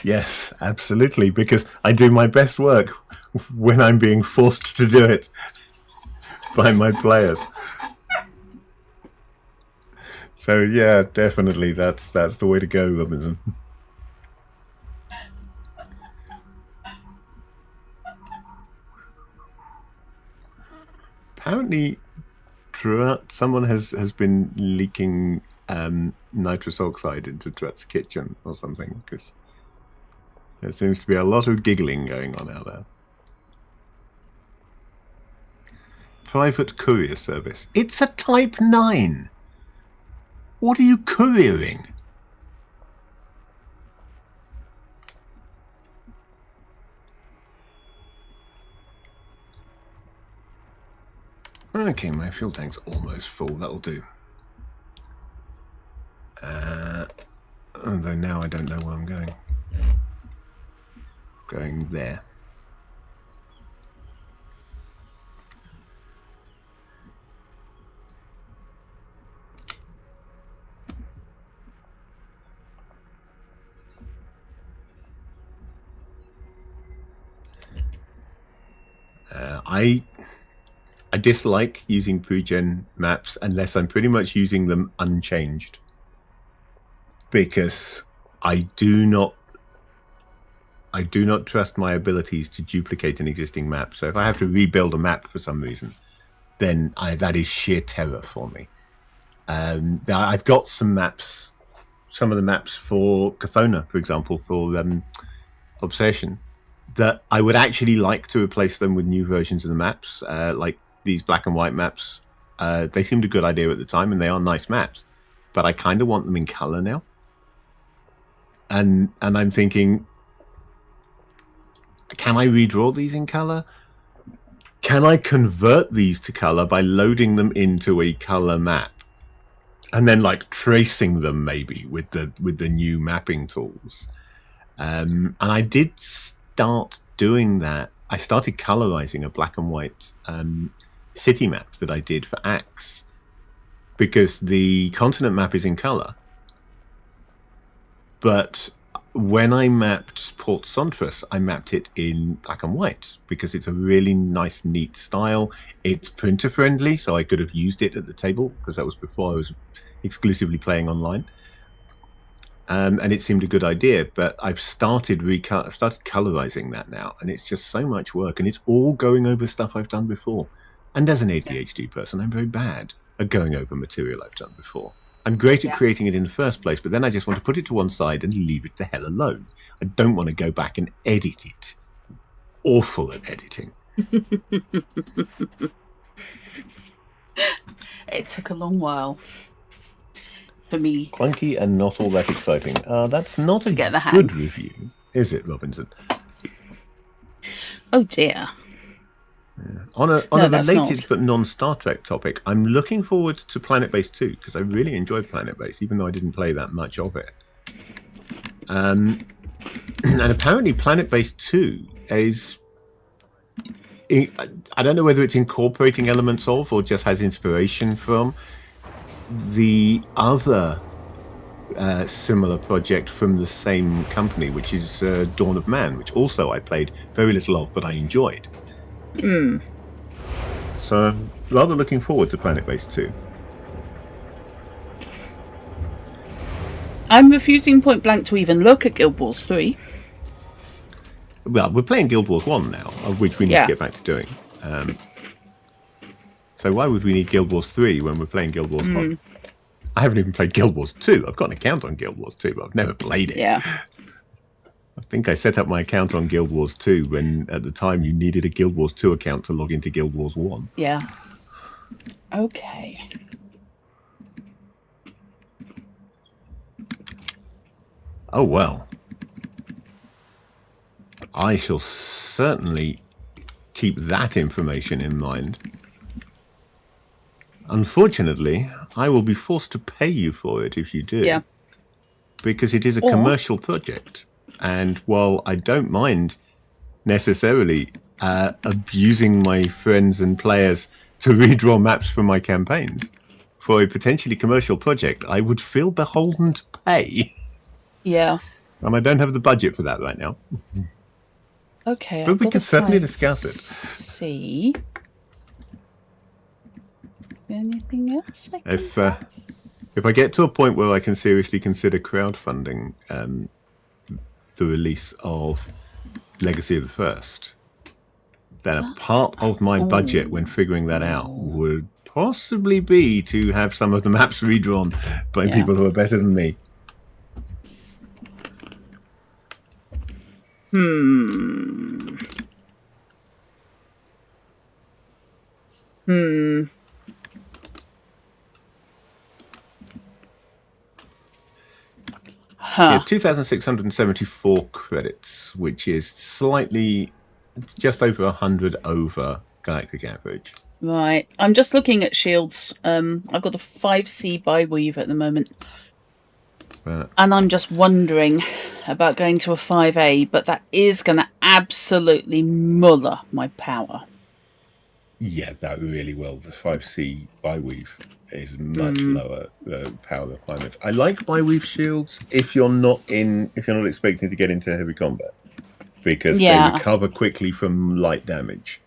B: Yes, absolutely, because I do my best work when I'm being forced to do it by my players. So yeah, definitely that's the way to go, Robinson. apparently Drutt, someone has been leaking nitrous oxide into Drutt's kitchen or something, because there seems to be a lot of giggling going on out there. Private courier service. It's a Type 9. What are you couriering? Okay, my fuel tank's almost full. That'll do. Although now I don't know where I'm going. Going there. I dislike using pre-gen maps unless I'm pretty much using them unchanged, because I do not trust my abilities to duplicate an existing map. So if I have to rebuild a map for some reason, then that is sheer terror for me. I've got some maps, some of the maps for Chthona, for example, for Obsession, that I would actually like to replace them with new versions of the maps, like these black and white maps. They seemed a good idea at the time, and they are nice maps, but I kind of want them in color now. And I'm thinking, can I redraw these in color? Can I convert these to color by loading them into a color map and then like tracing them maybe with the new mapping tools? And I did start doing that. I started colorizing a black and white city map that I did for Axe, because the continent map is in color. But when I mapped Port Sontras, I mapped it in black and white because it's a really nice, neat style. It's printer friendly, so I could have used it at the table, because that was before I was exclusively playing online. And it seemed a good idea, but I've started colorizing that now, and it's just so much work, and it's all going over stuff I've done before. And as an ADHD person, I'm very bad at going over material I've done before. I'm great at creating it in the first place, but then I just want to put it to one side and leave it the hell alone. I don't want to go back and edit it. Awful at editing.
A: It took a long while for me.
B: Clunky and not all that exciting. That's not a good review, is it, Robinson?
A: Oh dear.
B: Yeah. On a related but non-Star Trek topic, I'm looking forward to Planet Base 2, because I really enjoyed Planet Base, even though I didn't play that much of it. And apparently Planet Base 2 is... I don't know whether it's incorporating elements of or just has inspiration from the other similar project from the same company, which is Dawn of Man, which also I played very little of, but I enjoyed. So I'm rather looking forward to Planet Base 2.
A: I'm refusing point blank to even look at Guild Wars 3.
B: Well, we're playing Guild Wars 1 now, of which we need to get back to doing. So why would we need Guild Wars 3 when we're playing Guild Wars 1? I haven't even played Guild Wars 2. I've got an account on Guild Wars 2, but I've never played it.
A: Yeah.
B: I think I set up my account on Guild Wars 2 when, at the time, you needed a Guild Wars 2 account to log into Guild Wars 1.
A: Yeah. Okay.
B: Oh, well. I shall certainly keep that information in mind. Unfortunately, I will be forced to pay you for it if you do.
A: Yeah.
B: Because it is a commercial project. And while I don't mind necessarily abusing my friends and players to redraw maps for my campaigns, for a potentially commercial project, I would feel beholden to pay.
A: Yeah.
B: And I don't have the budget for that right now.
A: Okay.
B: But we could certainly discuss it.
A: See. Anything else?
B: If I get to a point where I can seriously consider crowdfunding the release of Legacy of the First, then a part of my budget when figuring that out would possibly be to have some of the maps redrawn by people who are better than me. Yeah, 2,674 credits, which is slightly, it's just over 100 over galactic average.
A: Right. I'm just looking at shields. I've got the 5C by weave at the moment. And I'm just wondering about going to a 5A, but that is going to absolutely muller my power.
B: Yeah, that really will. The 5C by weave is much lower power requirements. I like by weave shields if you're not expecting to get into heavy combat, because they recover quickly from light damage,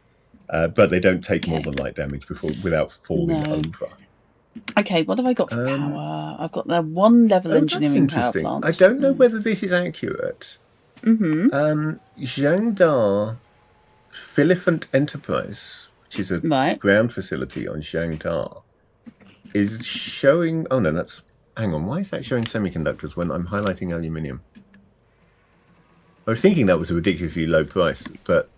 B: but they don't take more than light damage without falling over.
A: Okay, what have I got for power? I've got the 1 level engineering power plant.
B: I don't know whether this is accurate. Zhangda Philippant Enterprise, which is a ground facility on Zhangda, is showing... Oh, no, that's... Hang on, why is that showing semiconductors when I'm highlighting aluminium? I was thinking that was a ridiculously low price, but...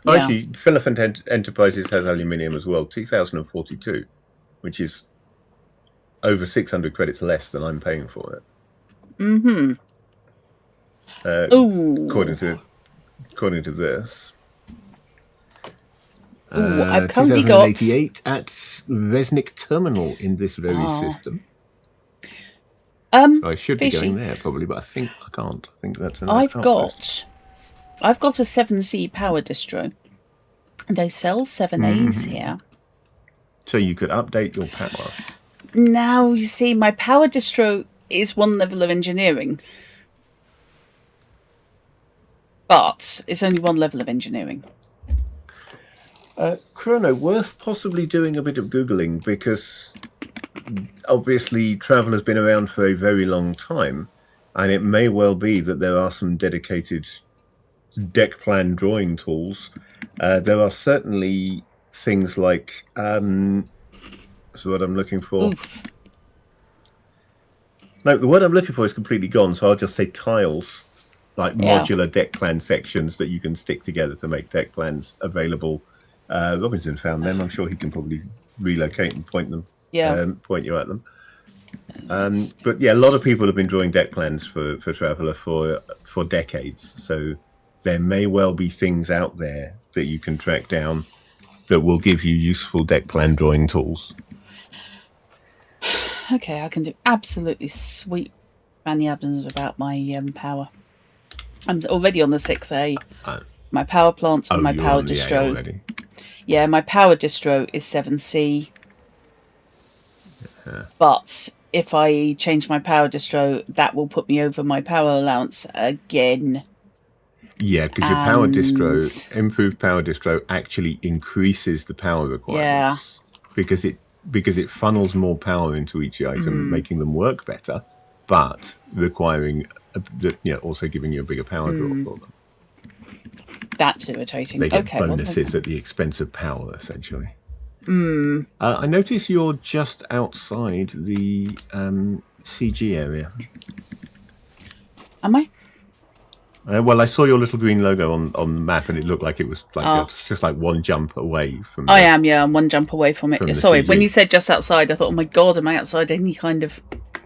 B: Actually, Philippant Enterprises has aluminium as well, 2,042, which is over 600 credits less than I'm paying for it. According to this.
A: I've currently got
B: 2088 at Resnick Terminal in this very system. I should be going there probably, but I think I can't. I think that's an
A: I've got a 7C power distro. They sell 7As here.
B: So you could update your power.
A: Now, you see, my power distro is 1 level of engineering. But it's only 1 level of engineering.
B: Chrono, worth possibly doing a bit of Googling, because obviously travel has been around for a very long time, and it may well be that there are some dedicated deck plan drawing tools. There are certainly things like... That's what I'm looking for. No, the word I'm looking for is completely gone, so I'll just say tiles, like modular deck plan sections that you can stick together to make deck plans available. Robinson found them. I'm sure he can probably relocate and point you at them. But yeah, a lot of people have been drawing deck plans for Traveller for decades, so there may well be things out there that you can track down that will give you useful deck plan drawing tools.
A: Okay, I can do absolutely sweet maniabans about my power. I'm already on the 6A. My power plant and my power distro. Yeah, my power distro is 7C. But if I change my power distro, that will put me over my power allowance again.
B: Yeah, because your power distro, improved power distro, actually increases the power requirements. Yeah. Because it funnels more power into each item, making them work better, but requiring, also giving you a bigger power draw for them.
A: That's irritating.
B: They get bonuses at the expense of power, essentially. I notice you're just outside the CG area.
A: Am I?
B: Well, I saw your little green logo on the map, and it looked like it was just like 1 jump away from.
A: I'm 1 jump away from it. Sorry, when you said just outside, I thought, oh my god, am I outside any kind of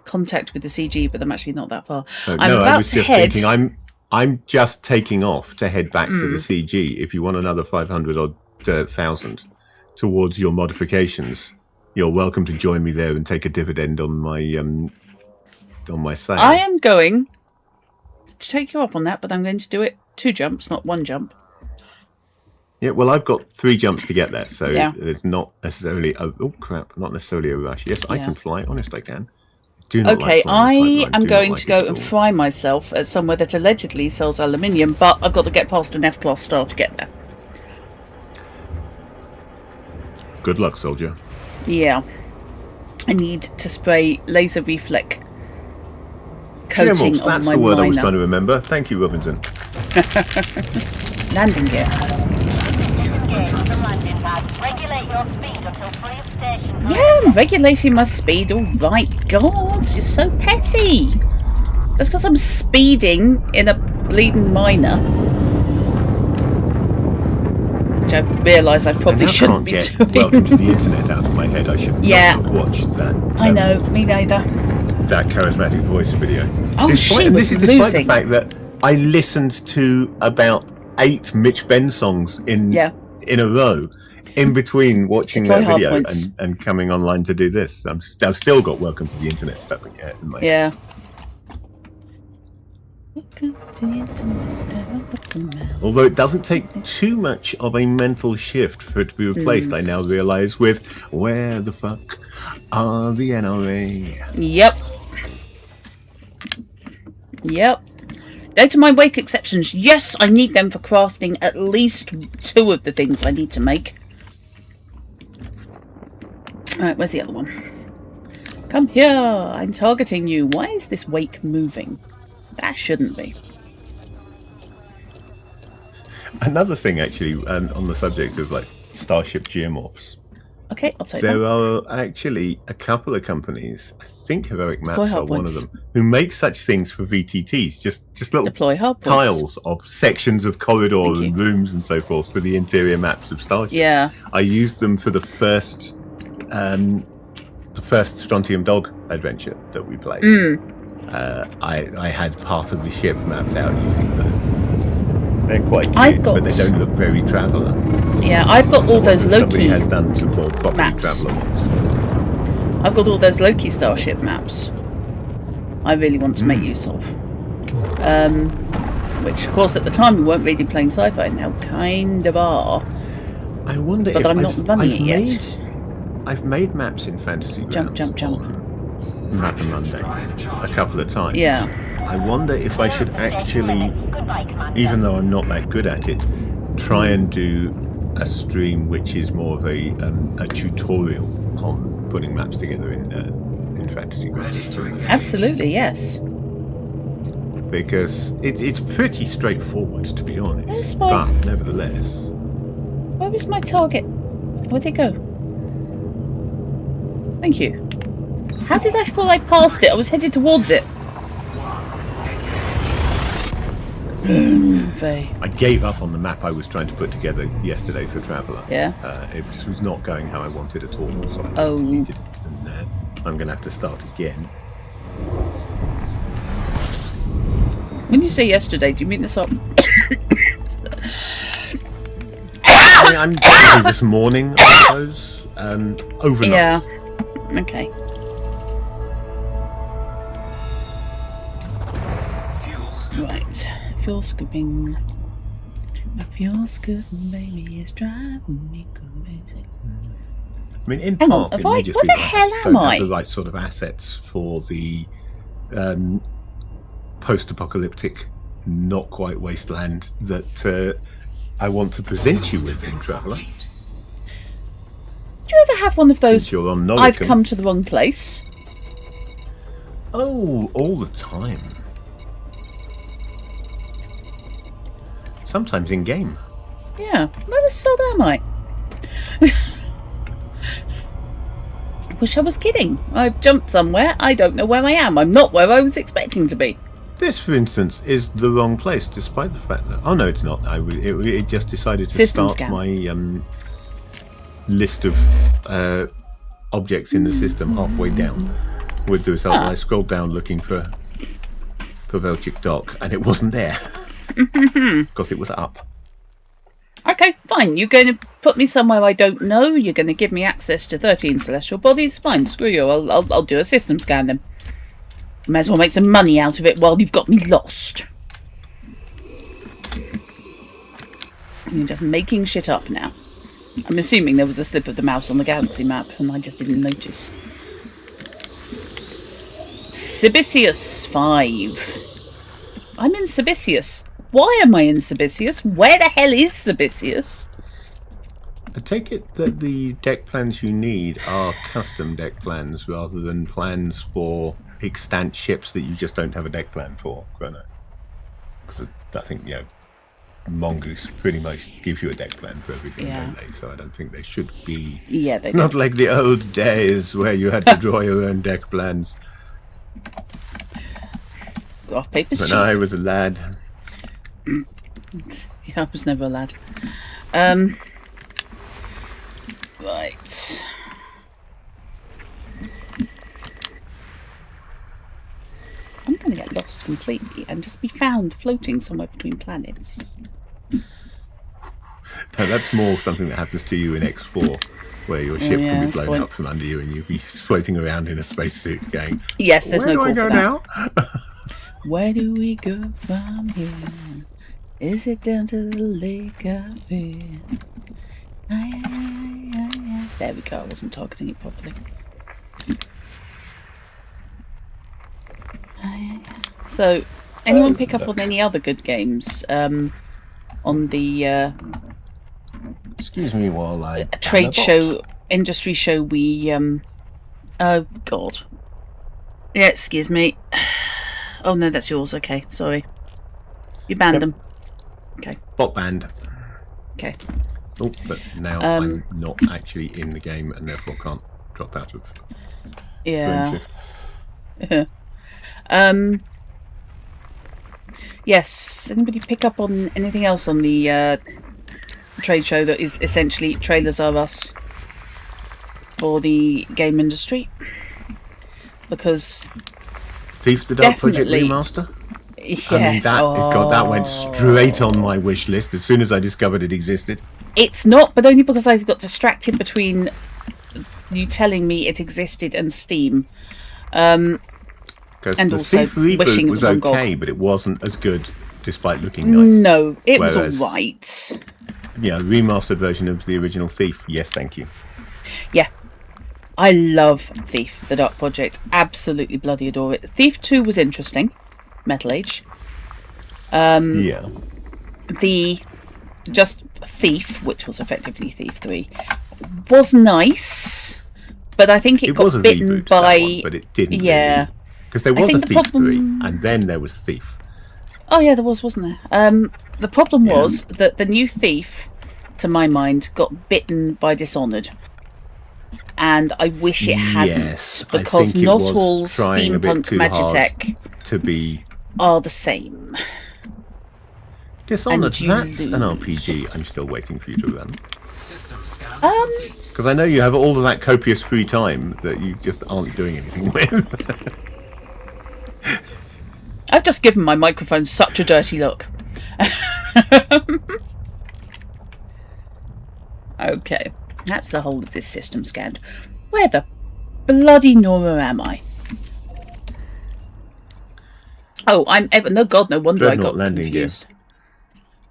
A: contact with the CG? But I'm actually not that far.
B: I was just thinking, I'm just taking off to head back to the CG. If you want another 500 or 1,000 towards your modifications, you're welcome to join me there and take a dividend on my sale.
A: I am going to take you up on that, but I'm going to do it 2 jumps, not 1 jump.
B: Yeah, well, I've got 3 jumps to get there, so there's not necessarily not necessarily a rush. Yes, I can fly. Honest, I can.
A: I am going to go and fry myself at somewhere that allegedly sells aluminium, but I've got to get past an F-class star to get there.
B: Good luck, soldier.
A: Yeah. I need to spray laser reflect coating on
B: that's
A: my
B: the word
A: miner.
B: I was trying to remember. Thank you, Robinson.
A: Landing gear. Yeah, I'm regulating my speed, alright. God, you're so petty. That's because I'm speeding in a bleeding minor. Which I realise I probably shouldn't be doing.
B: Welcome to the Internet out of my head. I should not have watched that.
A: I know, me neither.
B: That charismatic voice video.
A: Oh,
B: this is despite the fact that I listened to about 8 Mitch Benn songs in a row, in between watching that video and coming online to do this. I've still got Welcome to the Internet stuck in my head.
A: Yeah.
B: Although it doesn't take too much of a mental shift for it to be replaced, I now realise, with Where the Fuck Are the NRA?
A: Yep. Data mine wake exceptions. Yes, I need them for crafting at least 2 of the things I need to make. Alright, where's the other one? Come here, I'm targeting you. Why is this wake moving? That shouldn't be.
B: Another thing, actually, on the subject of like Starship geomorphs.
A: Okay, I'll take
B: that. There are actually a couple of companies, I think Heroic Maps are one of them, who make such things for VTTs. Just little tiles of sections of corridor and rooms and so forth for the interior maps of Starship.
A: Yeah.
B: I used them for the first Strontium Dog adventure that we played. I had part of the ship mapped out using those. They're quite cute, but they don't look very Traveller.
A: Yeah, I've got all those Loki
B: somebody has done some more properly Traveller ones.
A: I've got all those Loki Starship maps I really want to make use of. Which, of course, at the time we weren't really playing sci-fi. Now kind of are.
B: I wonder
A: if I'm not running it yet.
B: I've made maps in Fantasy Grounds
A: jump.
B: Map and Monday a couple of times.
A: Yeah.
B: I wonder if I should actually, even though I'm not that good at it, try and do a stream which is more of a tutorial on putting maps together in Fantasy Grounds.
A: Absolutely, yes.
B: Because it's pretty straightforward, to be honest. But nevertheless.
A: Where was my target? Where'd it go? Thank you. How did I feel I passed it? I was headed towards it.
B: I gave up on the map I was trying to put together yesterday for Traveller.
A: Yeah.
B: It just was not going how I wanted at all, so I just deleted it, and I'm going to have to start again.
A: When you say yesterday, do you mean this up?
B: I'm probably this morning, I suppose. Overnight.
A: Yeah. Okay. Right. Fuel scooping. My fuel scooping baby is driving me crazy.
B: I mean, in part, it may just be that I don't have the right sort of assets for the post-apocalyptic, not quite wasteland that I want to present you with in Traveller.
A: Do you ever have one of those I've come to the wrong place?
B: Oh, all the time. Sometimes in game.
A: Yeah, well, so am I. Wish I was kidding. I've jumped somewhere. I don't know where I am. I'm not where I was expecting to be.
B: This, for instance, is the wrong place, despite the fact that... Oh, no, it's not. It just decided to start my list of objects in the system halfway down, with the result that I scrolled down looking for Velchik Dock, and it wasn't there. Because it was up.
A: Okay, fine. You're going to put me somewhere I don't know. You're going to give me access to 13 celestial bodies. Fine, screw you. I'll do a system scan then. May as well make some money out of it while you've got me lost. You're just making shit up now. I'm assuming there was a slip of the mouse on the galaxy map and I just didn't notice. Sibicius 5. I'm in Sibicius. Why am I in Sibicius? Where the hell is Sibicius?
B: I take it that the deck plans you need are custom deck plans rather than plans for extant ships that you just don't have a deck plan for, Chrono. Because I think, Mongoose pretty much gives you a deck plan for everything, don't they? So I don't think they should be.
A: Yeah,
B: it's not like the old days where you had to draw your own deck plans.
A: Graph paper's
B: when
A: cheap.
B: I was a lad.
A: Yeah, I was never a lad. Right. I'm going to get lost completely and just be found floating somewhere between planets.
B: No, that's more something that happens to you in X4, where your ship can be blown out from under you and you'll be floating around in a spacesuit going,
A: yes, there's no call for that.
B: Where do I go now?
A: Where do we go from here? Is it down to the lake of fear? There we go, I wasn't targeting it properly. So, anyone pick up on any other good games on the
B: excuse me while I
A: trade show, industry show we oh god. Yeah, excuse me. Oh no, that's yours. Okay, sorry. You banned them. Okay.
B: Bot banned.
A: Okay.
B: Oh, but now I'm not actually in the game and therefore can't drop out of.
A: Yeah. Yes. Anybody pick up on anything else on the trade show that is essentially Trailers Are Us for the game industry? Because
B: Thief the Dark Project remaster.
A: Yes.
B: I mean, that went straight on my wish list as soon as I discovered it existed.
A: It's not, but only because I got distracted between you telling me it existed and Steam. And
B: the
A: also
B: Thief reboot
A: wishing it
B: was
A: on
B: okay,
A: GOG.
B: but it wasn't as good despite looking nice.
A: No, it was alright.
B: Yeah, remastered version of the original Thief. Yes, thank you.
A: Yeah. I love Thief, the Dark Project. Absolutely bloody adore it. Thief 2 was interesting. Metal Age.
B: Yeah.
A: The just Thief, which was effectively Thief 3, was nice, but I think it got bitten by...
B: One, but it didn't. Yeah. Because there was a Thief 3, and then there was Thief.
A: Oh yeah, there was, wasn't there? The problem was that the new Thief, to my mind, got bitten by Dishonored. And I wish it hadn't, because not all steampunk Magitech
B: to be
A: are the same.
B: Dishonored, that's an RPG I'm still waiting for you to run. Because I know you have all of that copious free time that you just aren't doing anything with.
A: I've just given my microphone such a dirty look. Okay, that's the whole of this system scanned. Where the bloody Nora am I? Oh, I'm ever. No, God, no wonder I got confused.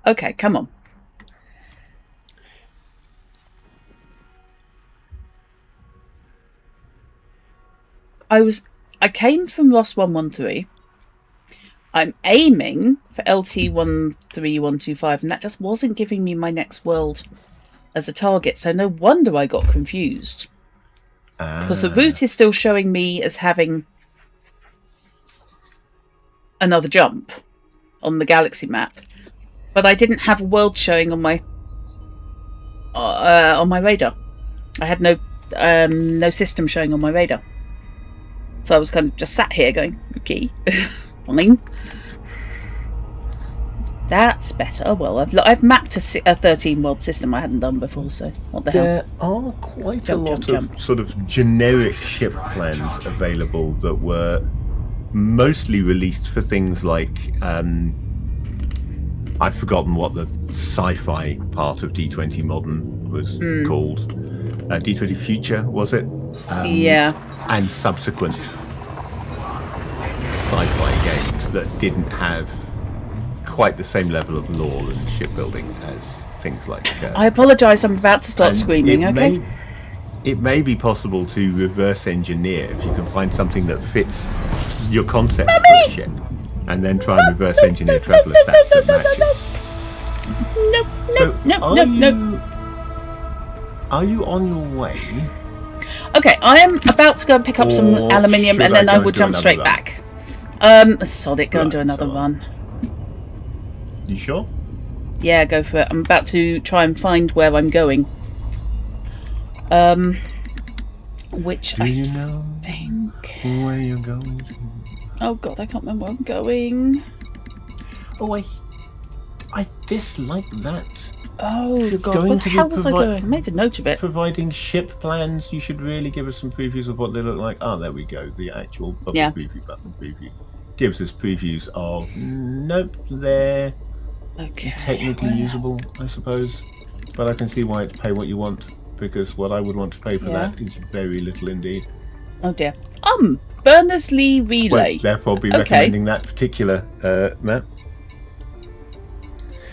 A: Okay, come on. I came from Ross 113. I'm aiming for LT 13125, and that just wasn't giving me my next world as a target, so no wonder I got confused. Because the route is still showing me as having another jump on the galaxy map, but I didn't have a world showing on my radar. I had no system showing on my radar, so I was kind of just sat here going, okay, fine. That's better. Well, I've mapped a 13 world system I hadn't done before, so what the hell?
B: There are quite a lot of sort of generic ship plans available that were mostly released for things like I've forgotten what the sci-fi part of D20 Modern was called. D20 Future, was it?
A: Yeah.
B: And subsequent sci-fi games that didn't have quite the same level of lore and shipbuilding as things like...
A: I apologise, I'm about to start screaming, okay?
B: It may be possible to reverse engineer if you can find something that fits your concept for a ship, and then try and reverse engineer traveller stats that match it.
A: No.
B: Are you on your way?
A: Okay, I am about to go and pick up some aluminium, and then I will jump straight back. Sod it, go and do another run.
B: You sure?
A: Yeah, go for it. I'm about to try and find where I'm going. Which
B: Do you know
A: think...
B: where you're going to?
A: Oh god, I can't remember where I'm going.
B: Oh, I dislike that.
A: Oh god, where the hell was I going? I made a note of it.
B: Providing ship plans, you should really give us some previews of what they look like. Oh, there we go. The actual public preview button preview gives us previews of. Nope, they're technically usable, I suppose. But I can see why it's pay what you want, because what I would want to pay for that is very little indeed.
A: Oh dear. Berners-Lee Relay.
B: Well, they're probably recommending that particular map.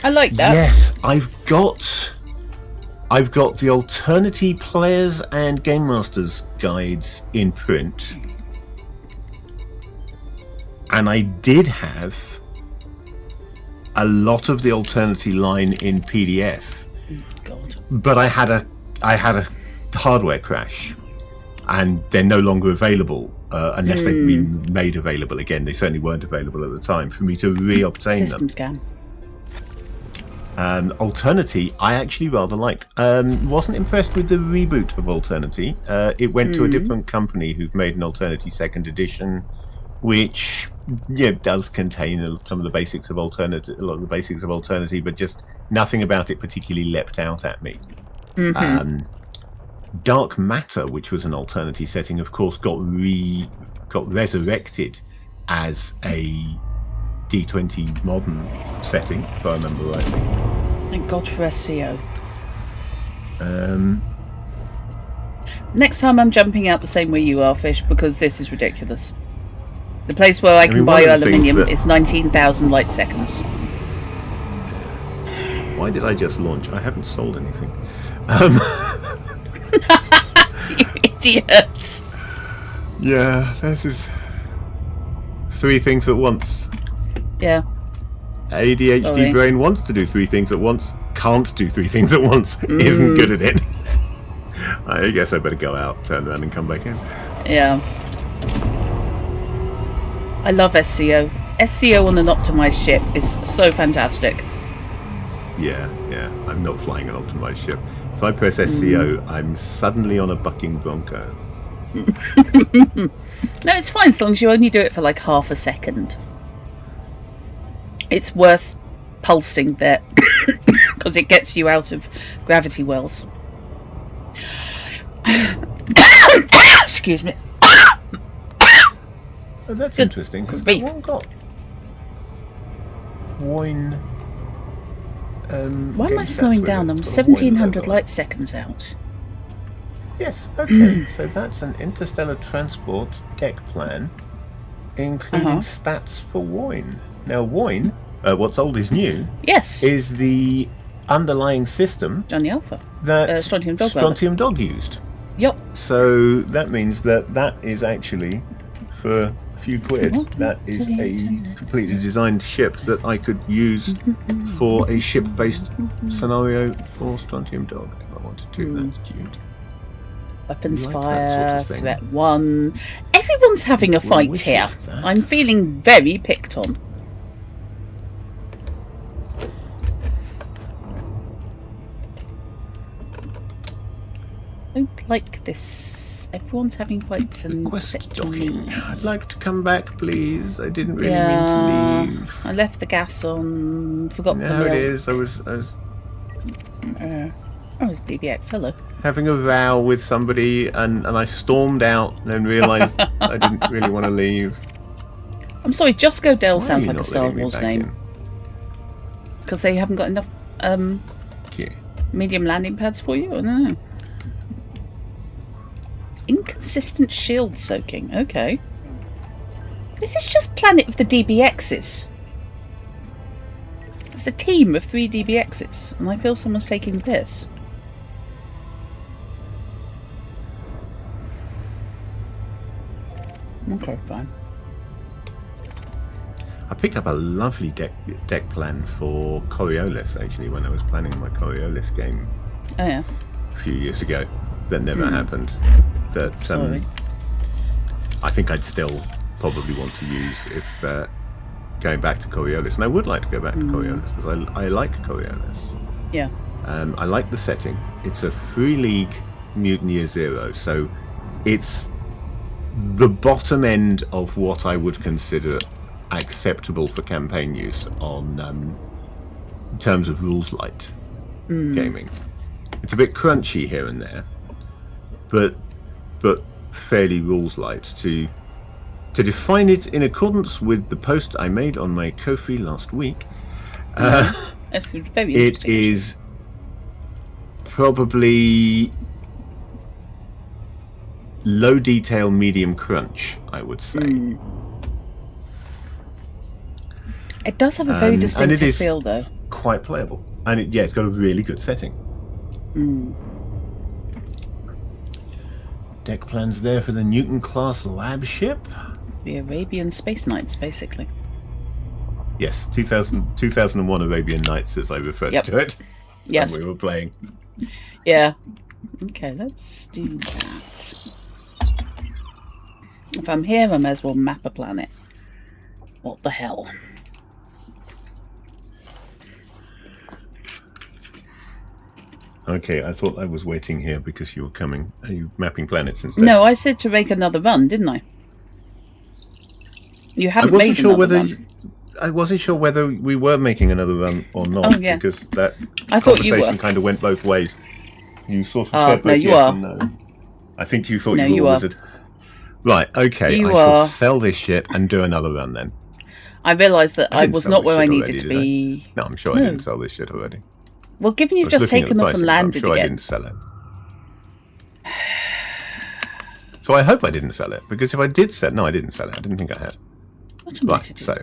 A: I like that.
B: Yes, I've got the Alternity Players and Game Masters guides in print, and I did have a lot of the Alternity line in PDF.
A: God.
B: But I had a hardware crash, and they're no longer available unless they've been made available again. They certainly weren't available at the time for me to re-obtain them.
A: System scam.
B: Alternity, I actually rather liked. Wasn't impressed with the reboot of Alternity. It went to a different company who've made an Alternity second edition, which does contain some of the basics of Alternity, a lot of the basics of Alternity, but just nothing about it particularly leapt out at me. Dark Matter, which was an Alternity setting, of course, got resurrected as a D20 modern setting, if I remember rightly.
A: Thank God for SEO. Next time I'm jumping out the same way you are, Fish, because this is ridiculous. The place where I can buy aluminium is 19,000 light seconds.
B: Why did I just launch? I haven't sold anything.
A: You idiot.
B: Yeah, this is 3 things at once.
A: Yeah.
B: ADHD brain wants to do 3 things at once, can't do 3 things at once, isn't good at it. I guess I better go out, turn around and come back in.
A: Yeah. I love SEO. SEO on an optimized ship is so fantastic.
B: Yeah. I'm not flying an optimized ship. If I press SEO, I'm suddenly on a bucking bronco.
A: No, it's fine as long as you only do it for like half a second. It's worth pulsing there because it gets you out of gravity wells. Excuse me.
B: Oh, that's interesting, because the one got wine.
A: Why am I slowing down? I'm 1,700 light seconds out.
B: Yes, okay. So that's an interstellar transport deck plan, including stats for wine. Now, wine, what's old is new.
A: Yes.
B: Is the underlying system
A: Johnny Alpha
B: that
A: Strontium
B: Dog used.
A: Yep.
B: So that means that is actually, for a few quid, that is a completely designed ship that I could use for a ship-based scenario for Strontium Dog if I wanted to. That's cute.
A: Weapons fire, threat 1. Everyone's having a fight here. I'm feeling very picked on. I don't like this. Everyone's having fights and
B: docking. I'd like to come back, please. I didn't really mean to leave.
A: I left the gas on. Forgot the milk.
B: There it is. I was
A: DBX. Hello.
B: Having a row with somebody, and I stormed out, and then realised I didn't really want to leave.
A: I'm sorry. Josco Dell sounds like a Star Wars name. Because they haven't got enough medium landing pads for you. I don't know. Inconsistent shield soaking. Okay. Is this just Planet of the DBXs? It's a team of 3 DBXs, and I feel someone's taking the piss. Okay, fine.
B: I picked up a lovely deck plan for Coriolis, actually, when I was planning my Coriolis game.
A: Oh, yeah.
B: A few years ago. That never happened. That I think I'd still probably want to use going back to Coriolis, and I would like to go back to Coriolis because I like Coriolis.
A: Yeah.
B: I like the setting. It's a free league Mutineer Zero, so it's the bottom end of what I would consider acceptable for campaign use on in terms of rules light gaming. It's a bit crunchy here and there, but fairly rules light. To define it in accordance with the post I made on my Ko-fi last week,
A: That's very
B: it is probably low detail, medium crunch, I would say.
A: It does have a very distinctive feel, though.
B: Quite playable, and it's got a really good setting. Deck plans there for the Newton class lab ship.
A: The Arabian Space Knights, basically.
B: Yes, 2001 Arabian Nights, as I referred to it.
A: Yes.
B: When we were playing.
A: Yeah. Okay, let's do that. If I'm here, I may as well map a planet. What the hell?
B: Okay, I thought I was waiting here because you were coming. Are you mapping planets instead?
A: No, I said to make another run, didn't I? You haven't made another run.
B: I wasn't sure whether we were making another run or not.
A: Oh, yeah.
B: Because that
A: I thought you
B: conversation
A: were.
B: kind of went both ways. You sort of said both yes and no. I think you thought you were a wizard. Right, okay. I shall sell this ship and do another run then.
A: I realised that I was not where I needed to be.
B: No, I'm sure I didn't sell this shit already.
A: Well, given you've just taken off and landed
B: again. I'm sure I didn't sell it. So I hope I didn't sell it, because if I did sell it... No, I didn't sell it. I didn't think I had. Right, so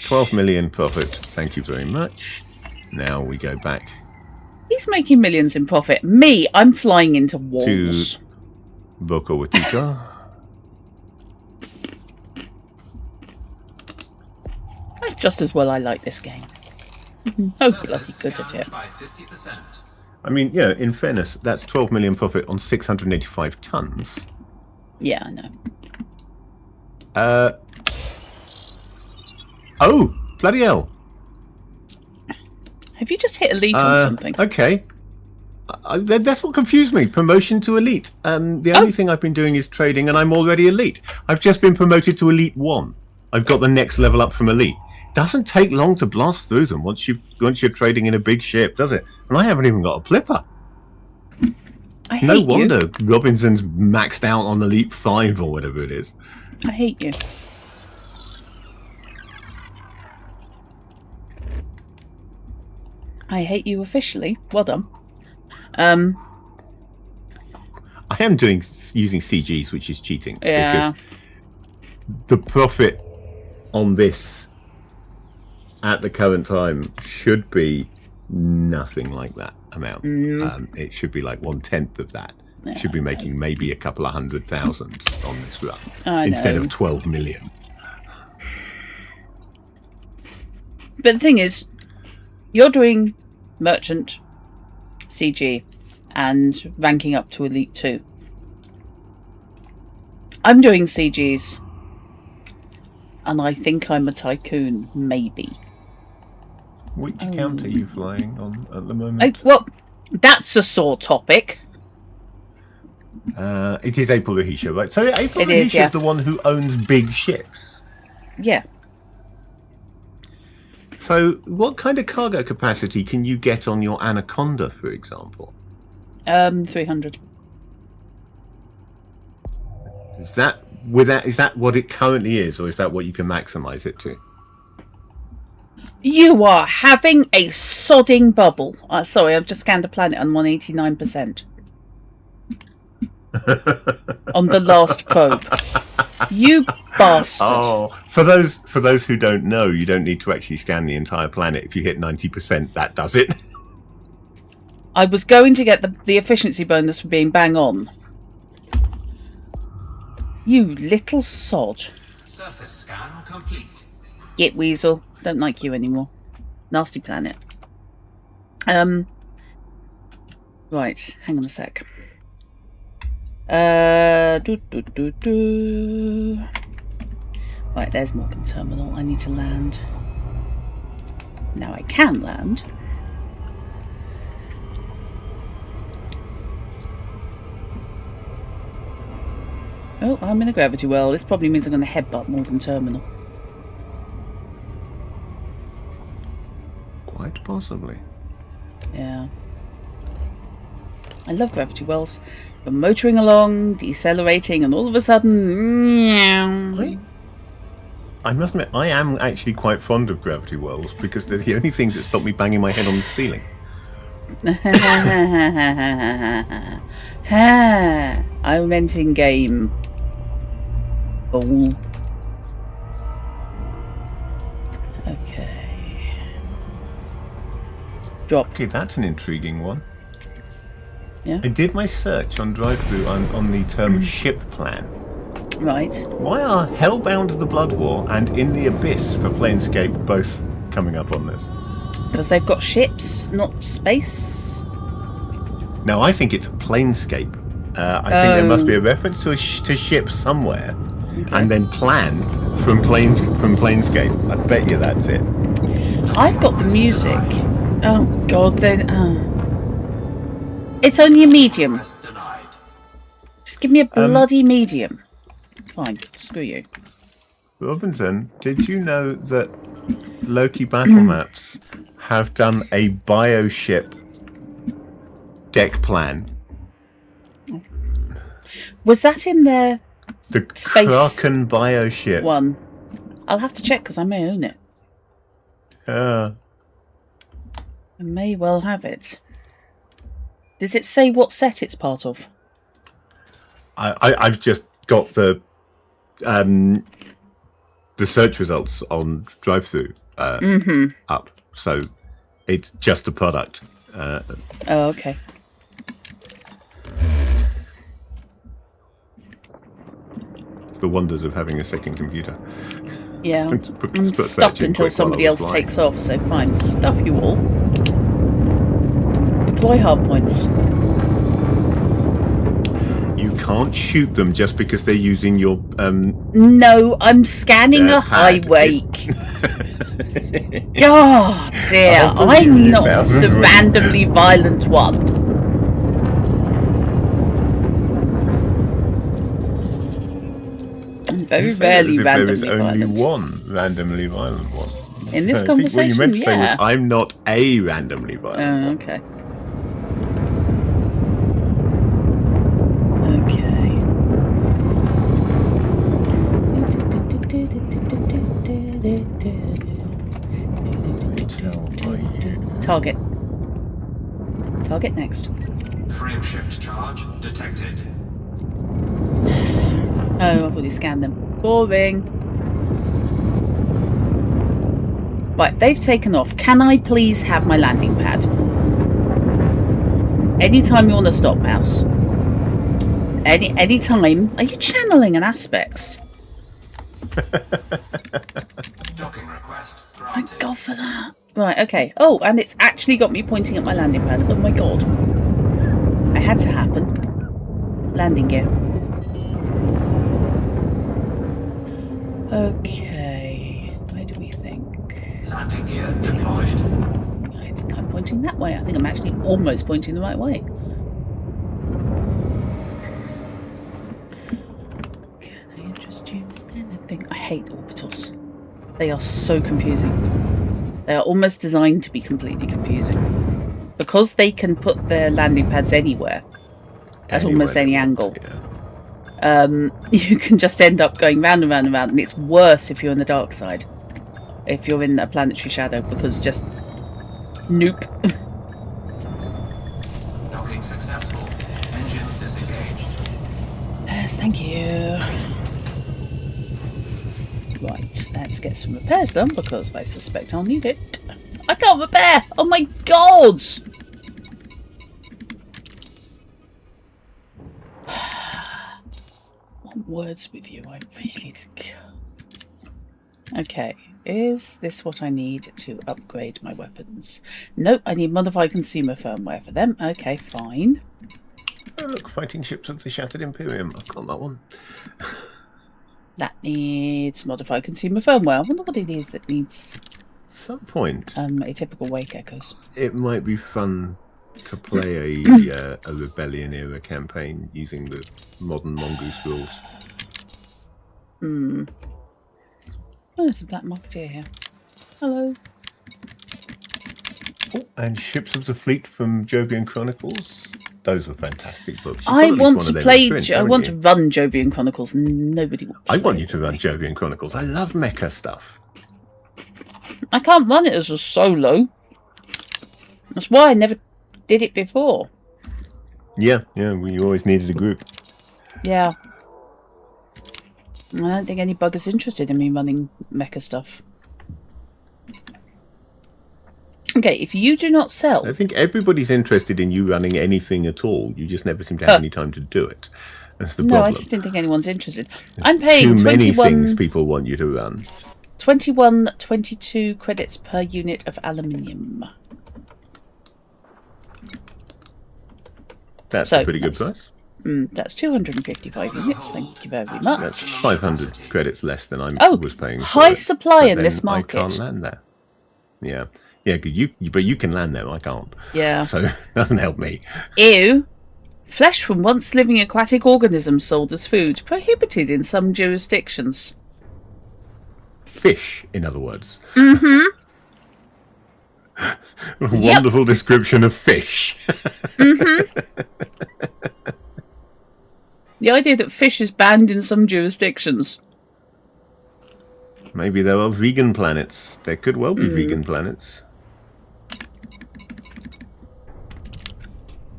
B: 12 million profit. Thank you very much. Now we go back.
A: He's making millions in profit. Me, I'm flying into walls.
B: To Boca Watika.
A: That's just as well I like this game. Hopefully I'll be good at it.
B: I mean, yeah, in fairness, that's 12 million profit on 685 tons.
A: Yeah, I know.
B: Oh, bloody hell.
A: Have you just hit elite on something?
B: Okay. That's what confused me. Promotion to elite. The only thing I've been doing is trading, and I'm already elite. I've just been promoted to elite 1. I've got the next level up from elite. Doesn't take long to blast through them once you're trading in a big ship, does it? And I haven't even got a flipper. No wonder Robinson's maxed out on Elite 5 or whatever it is.
A: I hate you. I hate you officially. Well done.
B: I am using CGs, which is cheating.
A: Yeah.
B: Because the profit on this at the current time should be nothing like that amount. It should be like 1/10 of that. It should be making maybe a couple of 100,000 on this run instead of 12 million.
A: But the thing is, you're doing merchant, CG, and ranking up to Elite 2. I'm doing CGs, and I think I'm a tycoon, maybe.
B: Which account are you flying on at the moment?
A: Well, that's a sore topic.
B: It is April Rahisha, right? So April Rahisha is the one who owns big ships.
A: Yeah.
B: So what kind of cargo capacity can you get on your Anaconda, for example?
A: 300.
B: Is that what it currently is, or is that what you can maximize it to?
A: You are having a sodding bubble. Sorry, I've just scanned a planet on 189%. On the last probe. You bastard.
B: Oh, for those who don't know, you don't need to actually scan the entire planet. If you hit 90%, that does it.
A: I was going to get the efficiency bonus for being bang on. You little sod.
C: Surface scan complete.
A: Get weasel. Don't like you anymore. Nasty planet. Right, hang on a sec. Right, there's Morgan Terminal. I need to land. Now I can land. Oh, I'm in a gravity well. This probably means I'm going to headbutt Morgan Terminal.
B: Quite possibly.
A: Yeah. I love gravity wells. We're motoring along, decelerating, and all of a sudden...
B: I must admit, I am actually quite fond of gravity wells because they're the only things that stop me banging my head on the ceiling.
A: I meant in game. Oh. Okay. Drop.
B: Okay, that's an intriguing one.
A: Yeah.
B: I did my search on drive-through on the term ship plan.
A: Right.
B: Why are Hellbound the Blood War and In the Abyss for Planescape both coming up on this?
A: Because they've got ships, not space.
B: No, I think it's Planescape. I think there must be a reference to to ship somewhere, and then plan from Planescape. I bet you that's it.
A: I've got the music. Oh God, then. It's only a medium. Just give me a bloody medium. Fine, screw you.
B: Robinson, did you know that Loki Battle Maps have done a bioship deck plan?
A: Was that in their
B: The
A: space
B: Kraken bioship
A: one? I'll have to check because I may own it.
B: Yeah.
A: I may well have it. Does it say what set it's part of?
B: I've just got the search results on drive-through up, so it's just a product.
A: Oh, okay.
B: It's the wonders of having a second computer.
A: Yeah, I'm stuffed until somebody else takes off, so fine. Stuff you all. Deploy hardpoints.
B: You can't shoot them just because they're using your...
A: No, I'm scanning a highway. God dear, I'm not the randomly violent one. I'm very rarely randomly violent.
B: There is only one randomly violent one.
A: In this conversation,
B: what you meant to say was, I'm not a randomly violent one.
A: Okay. Target. Target next.
C: Frame shift charge detected.
A: Oh, I've already scanned them. Boring. Right, they've taken off. Can I please have my landing pad? Anytime you want to stop, mouse. Any time. Are you channeling an aspects?
C: Docking request
A: Thank God for that. Right, okay. Oh, and it's actually got me pointing at my landing pad. Oh my God. It had to happen. Landing gear. Okay. Where do we think?
C: Landing gear deployed.
A: I think I'm pointing that way. I think I'm actually almost pointing the right way. Can I interest you in anything? I hate orbitals. They are so confusing. They are almost designed to be completely confusing. Because they can put their landing pads anywhere, at almost any angle. Yeah. You can just end up going round and round and round, and it's worse if you're in the dark side. If you're in a planetary shadow, because just... Nope.
C: Docking successful. Engines disengaged.
A: Yes, thank you. Right, let's get some repairs done because I suspect I'll need it. I can't repair! Oh my God! I want words with you, I really do. Okay, is this what I need to upgrade my weapons? Nope, I need modified consumer firmware for them. Okay, fine.
B: Oh, look, fighting ships of the Shattered Imperium. I've got that one.
A: That needs modified consumer firmware. I wonder what it is that needs...
B: some point,
A: atypical wake echoes.
B: it might be fun to play a rebellion era campaign using the modern mongoose rules.
A: Oh, there's a black marketeer here. Hello.
B: Oh, and Ships of the Fleet from Jovian Chronicles. Those were fantastic books.
A: I want to play. I want to run Jovian Chronicles. Nobody will.
B: I want you to run Jovian Chronicles. I love mecha stuff.
A: I can't run it as a solo. That's why I never did it before.
B: Yeah. We always needed a group.
A: Yeah. I don't think any bugger's interested in me running mecha stuff. Okay, if you do not sell...
B: I think everybody's interested in you running anything at all. You just never seem to have any time to do it. That's the problem.
A: No, I just didn't think anyone's interested. I'm paying
B: too many things people want you to run.
A: 22 credits per unit of aluminium.
B: That's a pretty good price.
A: That's 255 units. Thank you very much.
B: That's 500 credits less than I was paying for
A: high supply in this market.
B: I can't land there. Yeah, but you can land there. I can't.
A: Yeah.
B: So it doesn't help me.
A: Ew. Flesh from once living aquatic organisms sold as food. Prohibited in some jurisdictions.
B: Fish, in other words.
A: Mm-hmm.
B: Wonderful description of fish.
A: Mm-hmm. The idea that fish is banned in some jurisdictions.
B: Maybe there are vegan planets. There could well be vegan planets.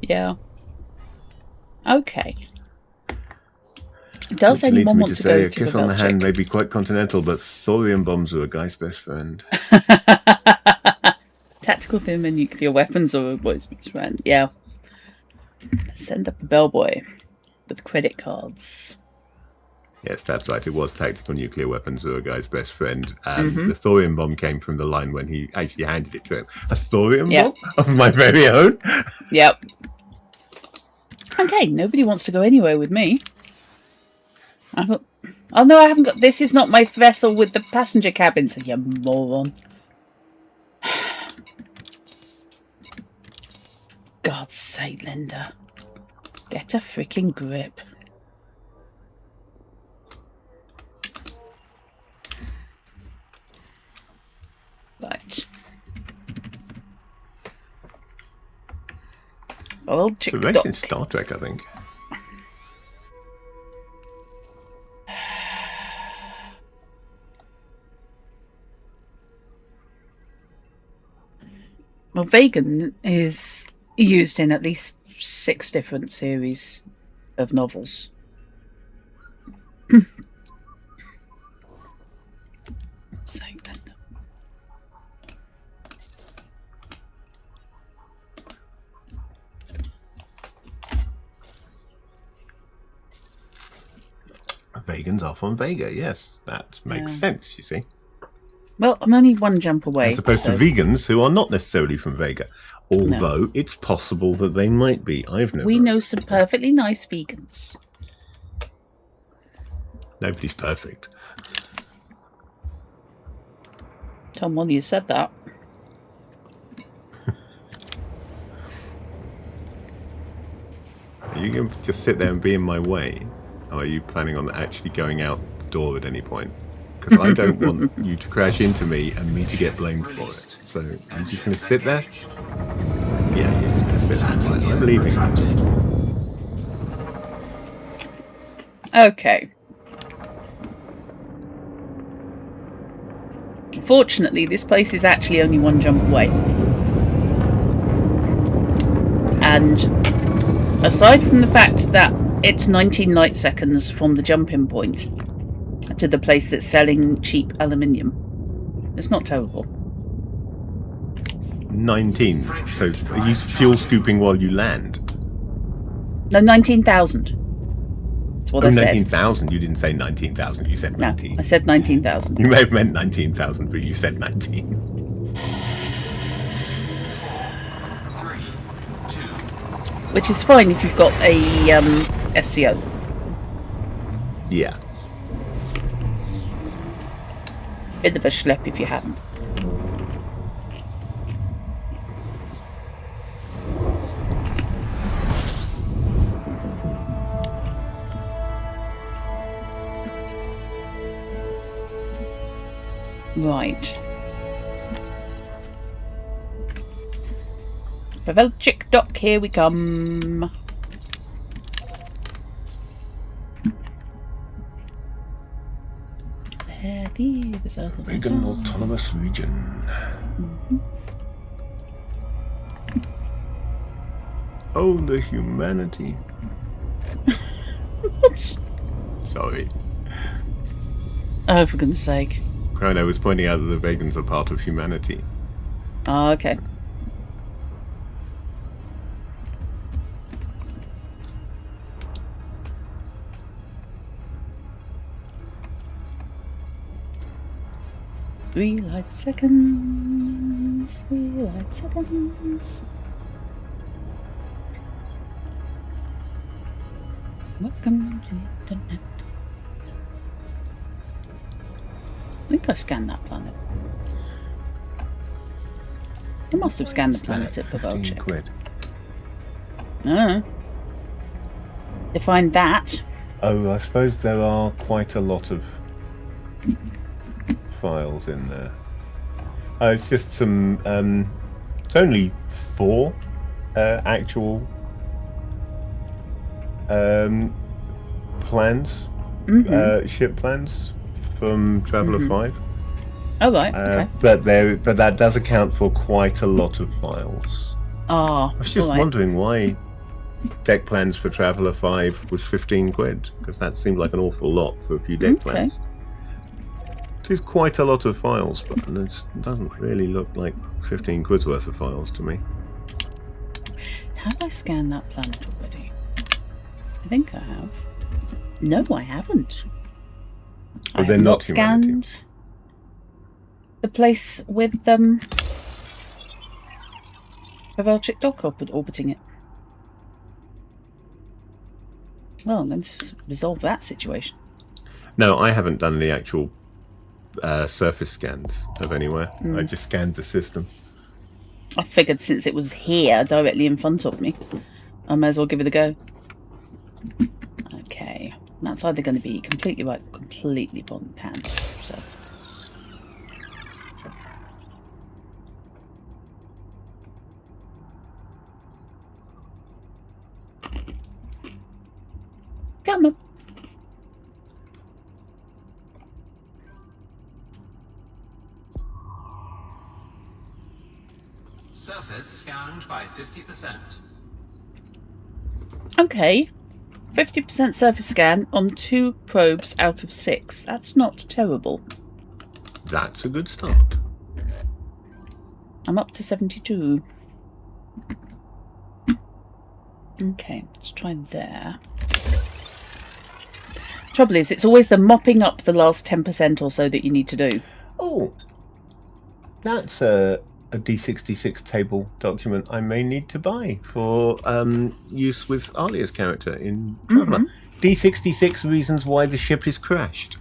A: Yeah. Okay. Does anyone want to go to
B: a kiss on the hand may be quite continental, but thorium bombs are a guy's best friend.
A: Tactical thermonuclear weapons are a boy's best friend. Yeah. Send up a bellboy with credit cards.
B: Yes, that's right. It was tactical nuclear weapons were a guy's best friend. The thorium bomb came from the line when he actually handed it to him. A thorium bomb of my very own?
A: Yep. Okay, nobody wants to go anywhere with me. I thought, oh no, I haven't got. This is not my vessel with the passenger cabin, so you moron. God's sake, Linda. Get a freaking grip. Right. Old chick
B: it's a race in Star Trek, I think.
A: Well, vegan is used in at least 6 different series of novels.
B: Vegans off on Vega, yes. That makes sense, you see.
A: Well, I'm only one jump away.
B: As opposed to vegans who are not necessarily from Vega. Although it's possible that they might be.
A: We know some perfectly nice vegans.
B: Nobody's perfect.
A: Tom, well, you said that.
B: Are you going to just sit there and be in my way? Or are you planning on actually going out the door at any point? Because I don't want you to crash into me and me to get blamed for it. So I'm just going to sit there? Yeah, you're just going to sit there. I'm leaving.
A: Okay. Fortunately, this place is actually only one jump away. And aside from the fact that it's 19 light seconds from the jump-in point to the place that's selling cheap aluminium, it's not terrible.
B: 19. So are you fuel scooping while you land?
A: No, 19,000. That's what I said.
B: 19,000. You didn't say 19,000. You said 19.
A: No, I said 19,000.
B: You may have meant 19,000, but you said 19.
C: 3, 2.
A: Which is fine if you've got a SCO.
B: Yeah.
A: Bit of a schlep if you haven't. Right. Pavelchik dock, here we come.
B: Vegan Autonomous Region. Oh, the humanity.
A: What?
B: Sorry.
A: Oh, for goodness sake.
B: Chrono was pointing out that the vegans are part of humanity.
A: Oh, okay. Three light seconds. 3 light seconds. Welcome to the internet. I think I scanned that planet. I must have scanned the planet at Pavelchik. Oh. Define that.
B: Oh, I suppose there are quite a lot of files in there. It's just some. It's only 4 actual plans, ship plans from Traveller 5.
A: Oh right, okay.
B: But that does account for quite a lot of files.
A: Ah,
B: I was just wondering why deck plans for Traveller 5 was 15 quid, because that seemed like an awful lot for a few deck plans. It is quite a lot of files, but it doesn't really look like 15 quid's worth of files to me.
A: Have I scanned that planet already? I think I have. No, I haven't.
B: Well,
A: I have not scanned the place with Pavelchik dock orbiting it. Well, I'm going to resolve that situation.
B: No, I haven't done the actual surface scans of anywhere. I just scanned the system.
A: I figured since it was here, directly in front of me, I may as well give it a go. Okay, that's either going to be completely right or completely bottom pan. So. Come on.
C: Surface scanned by 50%.
A: Okay. 50% surface scan on 2 probes out of 6. That's not terrible.
B: That's a good start.
A: I'm up to 72. Okay, let's try there. Trouble is, it's always the mopping up the last 10% or so that you need to do.
B: Oh, that's a D66 table document I may need to buy for use with Alia's character in Traveller. D66 reasons why the ship is crashed.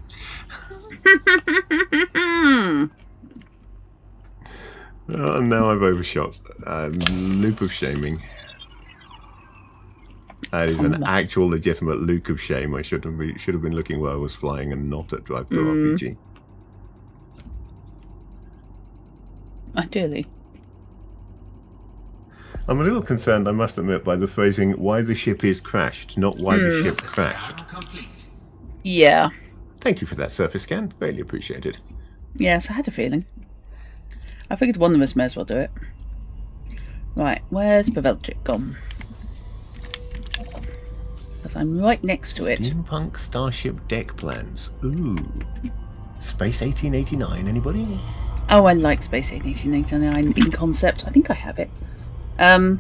B: Now I've overshot. Loop of shaming. That is an actual legitimate loop of shame. I should have been looking where I was flying and not at Drive to RPG.
A: Ideally.
B: I'm a little concerned, I must admit, by the phrasing "why the ship is crashed," not "why the ship crashed."
A: Yeah.
B: Thank you for that surface scan. Greatly appreciated.
A: Yes, I had a feeling. I figured one of us may as well do it. Right, where's Pavelchik gone? Because I'm right next to it.
B: Steampunk Starship deck plans. Ooh. Space 1889, anybody?
A: Oh, I like Space 1889 in concept. I think I have it. I've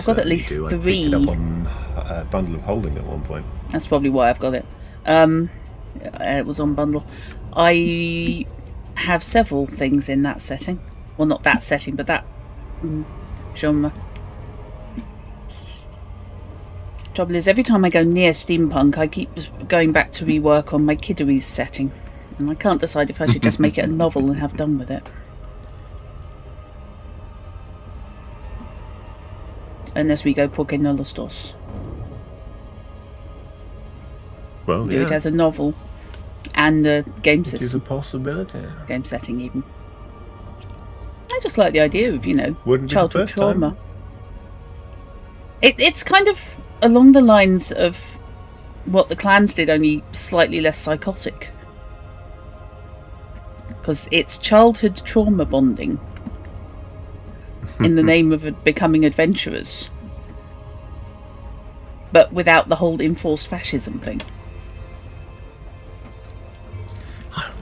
A: got at least 3.
B: I picked it up on a bundle of holding at one point.
A: That's probably why I've got it. It was on bundle. I have several things in that setting. Well, not that setting, but that genre. Trouble is, every time I go near steampunk, I keep going back to rework on my Kidderies setting. And I can't decide if I should just make it a novel and have done with it. Unless we go Porque no los dos.
B: Well,
A: Do it as a novel And the game
B: system. It is a possibility.
A: Game setting, even. I just like the idea of, childhood trauma. It's kind of along the lines of what the clans did, only slightly less psychotic. Because it's childhood trauma bonding in the name of becoming adventurers. But without the whole enforced fascism thing.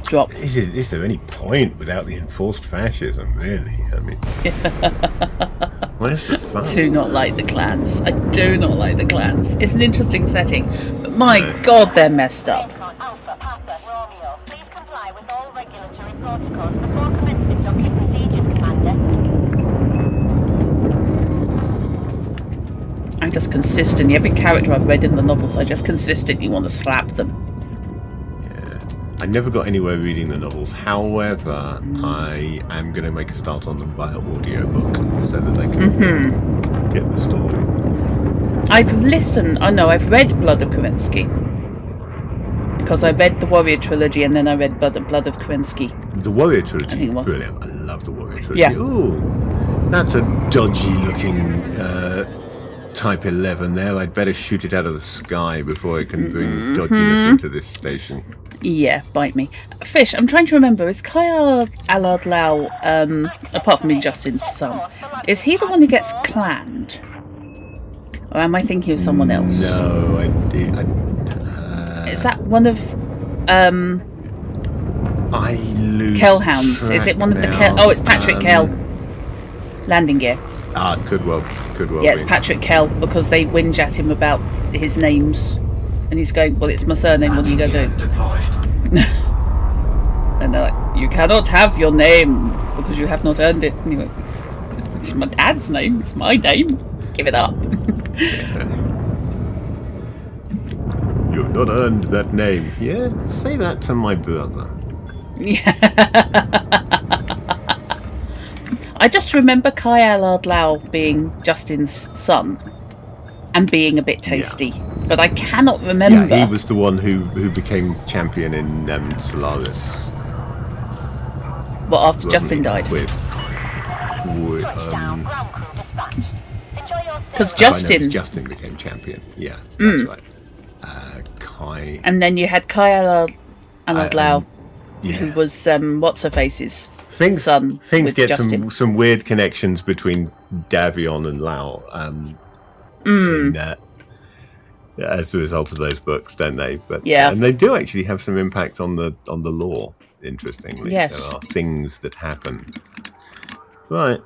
A: Drop.
B: Is there any point without the enforced fascism, really? I mean, where's the fun?
A: I do not like the clans. I do not like the clans. It's an interesting setting, but my God, they're messed up. I just consistently, every character I've read in the novels, I just consistently want to slap them.
B: Yeah, I never got anywhere reading the novels. However, I am going to make a start on them via audiobook so that they can get the story.
A: I've read Blood of Kerensky. Because I read the Warrior Trilogy and then I read Blood of Kerensky.
B: The Warrior Trilogy is brilliant. I love the Warrior Trilogy.
A: Yeah.
B: Ooh, that's a dodgy looking Type 11 there. I'd better shoot it out of the sky before it can bring dodginess into this station.
A: Yeah, bite me. Fish, I'm trying to remember, is Kaya Alard Lau, apart from being Justin's son, is he the one who gets clanned? Or am I thinking of someone else?
B: No,
A: is that one of
B: I lose
A: Kellhounds? Is it one of the Kell? Oh, it's Patrick Kell. Landing gear.
B: Could well.
A: Yeah, it's Patrick Kell, because they whinge at him about his names, and he's going, "Well, it's my surname. What are you going to do?" And they're like, "You cannot have your name because you have not earned it." And he went, "It's my dad's name. It's my name. Give it up."
B: You've not earned that name. Yeah, say that to my brother.
A: Yeah. I just remember Kai Alard Lau being Justin's son and being a bit tasty, but I cannot remember.
B: Yeah, he was the one who became champion in Solaris.
A: Well, after Justin died. Because
B: Justin became champion. Yeah, that's right. Kai.
A: And then you had Kai Alard Lau, who was what's her face's.
B: Things get some weird connections between Davion and Lau as a result of those books, don't they? But and they do actually have some impact on the lore. Interestingly,
A: yes,
B: there are things that happen. Right,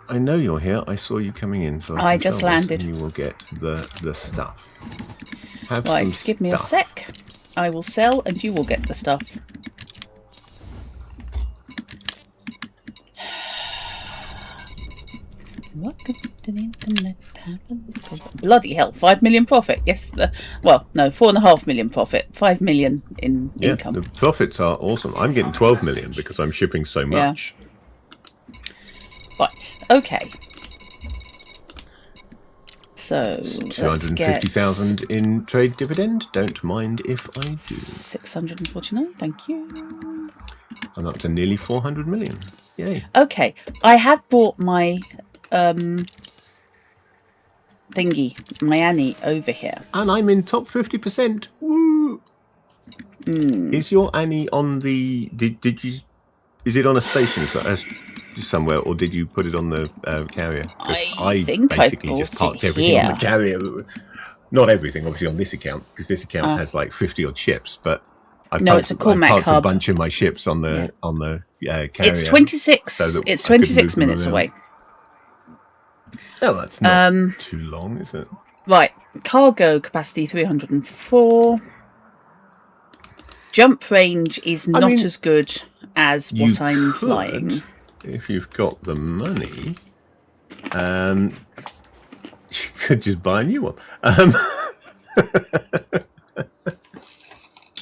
B: I know you're here. I saw you coming in, so
A: I just landed.
B: And you will get the stuff.
A: Right, give me a sec. I will sell, and you will get the stuff. What could the internet happen? Bloody hell, 5 million profit. Yes, 4.5 million profit. 5 million in income.
B: The profits are awesome. I'm getting 12 million because I'm shipping so much.
A: Right, okay. So
B: 250,000 in trade dividend. Don't mind if I do.
A: 649, thank you.
B: I'm up to nearly 400 million. Yay.
A: Okay, I have brought my thingy, my Annie, over here.
B: And I'm in top 50%. Woo! Is your Annie on the... Did you... Is it on a station somewhere, or did you put it on the carrier?
A: I think
B: basically just parked everything on the carrier. Not everything, obviously, on this account, because this account has like 50 odd ships, but I parked a bunch of my ships on the carrier.
A: It's 26. It's 26 minutes away.
B: Oh, that's not too long, is it?
A: Right. Cargo capacity 304. Jump range is not as good as what I'm flying.
B: If you've got the money, you could just buy a new one.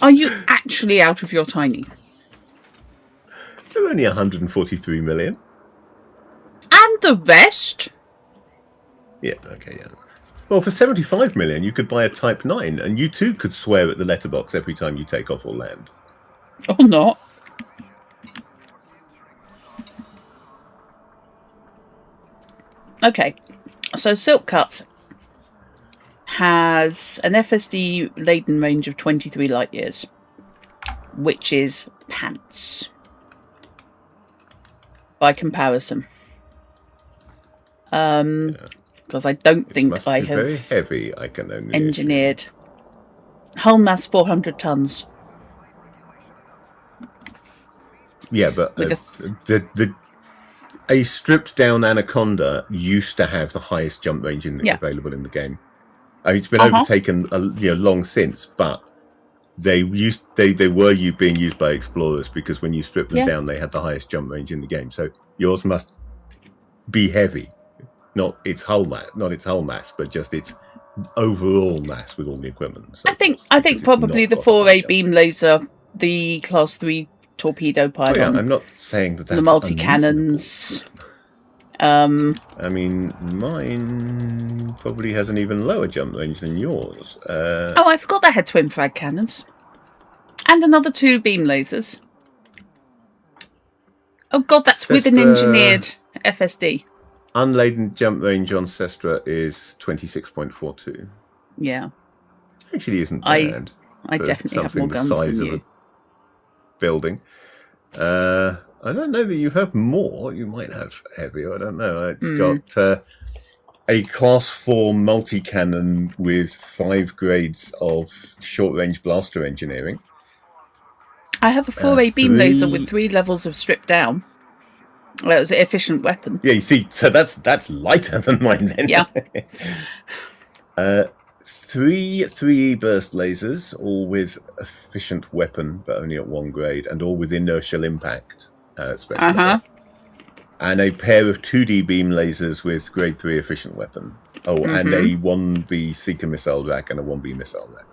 A: Are you actually out of your tiny?
B: They're only 143 million.
A: And the rest?
B: Yeah, okay, yeah. Well, for 75 million, you could buy a Type 9, and you too could swear at the letterbox every time you take off or land.
A: Or not. Okay, so Silk Cut has an FSD laden range of 23 light years, which is pants by comparison. Because I don't think I have
B: very heavy. I can only
A: engineered hull mass 400 tons.
B: Yeah, but a stripped down Anaconda used to have the highest jump range available in the game. It's been overtaken long since, but they were being used by explorers because when you strip them down, they had the highest jump range in the game. So yours must be heavy, not its hull mass, but just its overall mass with all the equipment. So
A: I think probably the 4A beam laser, the Class 3 torpedo pylon.
B: I'm not saying that's
A: the multi-cannons.
B: I mean, mine probably has an even lower jump range than yours.
A: I forgot they had twin frag cannons. And another 2 beam lasers. Oh god, that's with an engineered FSD.
B: Unladen jump range on Sestra is 26.42.
A: Yeah.
B: Actually isn't bad.
A: I definitely have more guns than you.
B: A building. I don't know that you have more. You might have heavier. I don't know. It's got a Class 4 multi-cannon with 5 grades of short-range blaster engineering.
A: I have a 4A beam laser with 3 levels of stripped down. Well, it was an efficient weapon.
B: Yeah, you see, so that's lighter than mine then.
A: Yeah.
B: 3 3E burst lasers, all with efficient weapon, but only at 1 grade, and all with inertial impact special effect. And a pair of 2D beam lasers with grade 3 efficient weapon. Oh, and a 1B seeker missile rack and a 1B missile rack.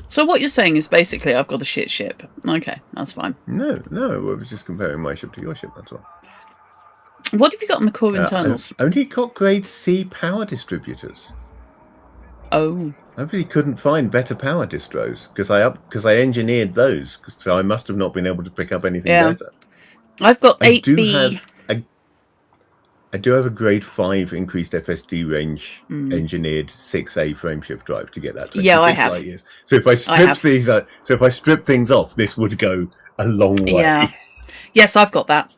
A: So what you're saying is basically I've got a shit ship. Okay, that's fine.
B: No, I was just comparing my ship to your ship, that's all.
A: What have you got on the core internals?
B: Only got grade C power distributors.
A: Oh.
B: I really couldn't find better power distros because I engineered those, so I must have not been able to pick up anything better.
A: I've got 8B.
B: I do have a grade 5 increased FSD range engineered 6A frameshift drive to get that 26 light years. So if I strip things off, this would go a long way.
A: Yeah. Yes, I've got that.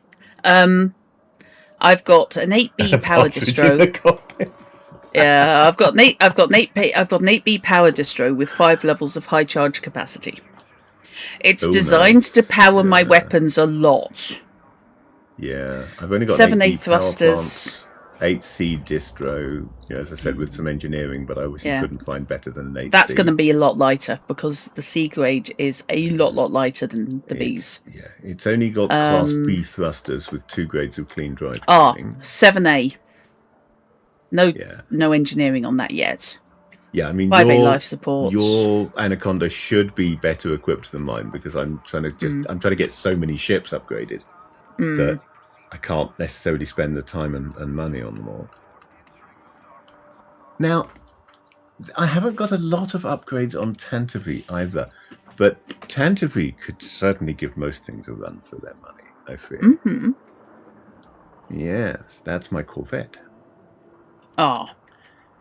A: I've got an 8B power distro. Yeah, I've got an 8B power distro with 5 levels of high charge capacity. It's designed to power my weapons a lot.
B: Yeah, I've only got
A: 7A thrusters,
B: 8C distro. As I said, with some engineering, but I wish I couldn't find better than an 8C.
A: That's going to be a lot lighter because the C grade is a lot lighter than the Bs.
B: Yeah, it's only got Class B thrusters with 2 grades of clean drive.
A: 7A. No engineering on that yet.
B: Yeah, I mean,
A: 5A life support.
B: Your Anaconda should be better equipped than mine because I'm trying to get so many ships upgraded that I can't necessarily spend the time and money on them all. Now, I haven't got a lot of upgrades on Tantivy either, but Tantivy could certainly give most things a run for their money, I feel. Yes, that's my Corvette.
A: Oh,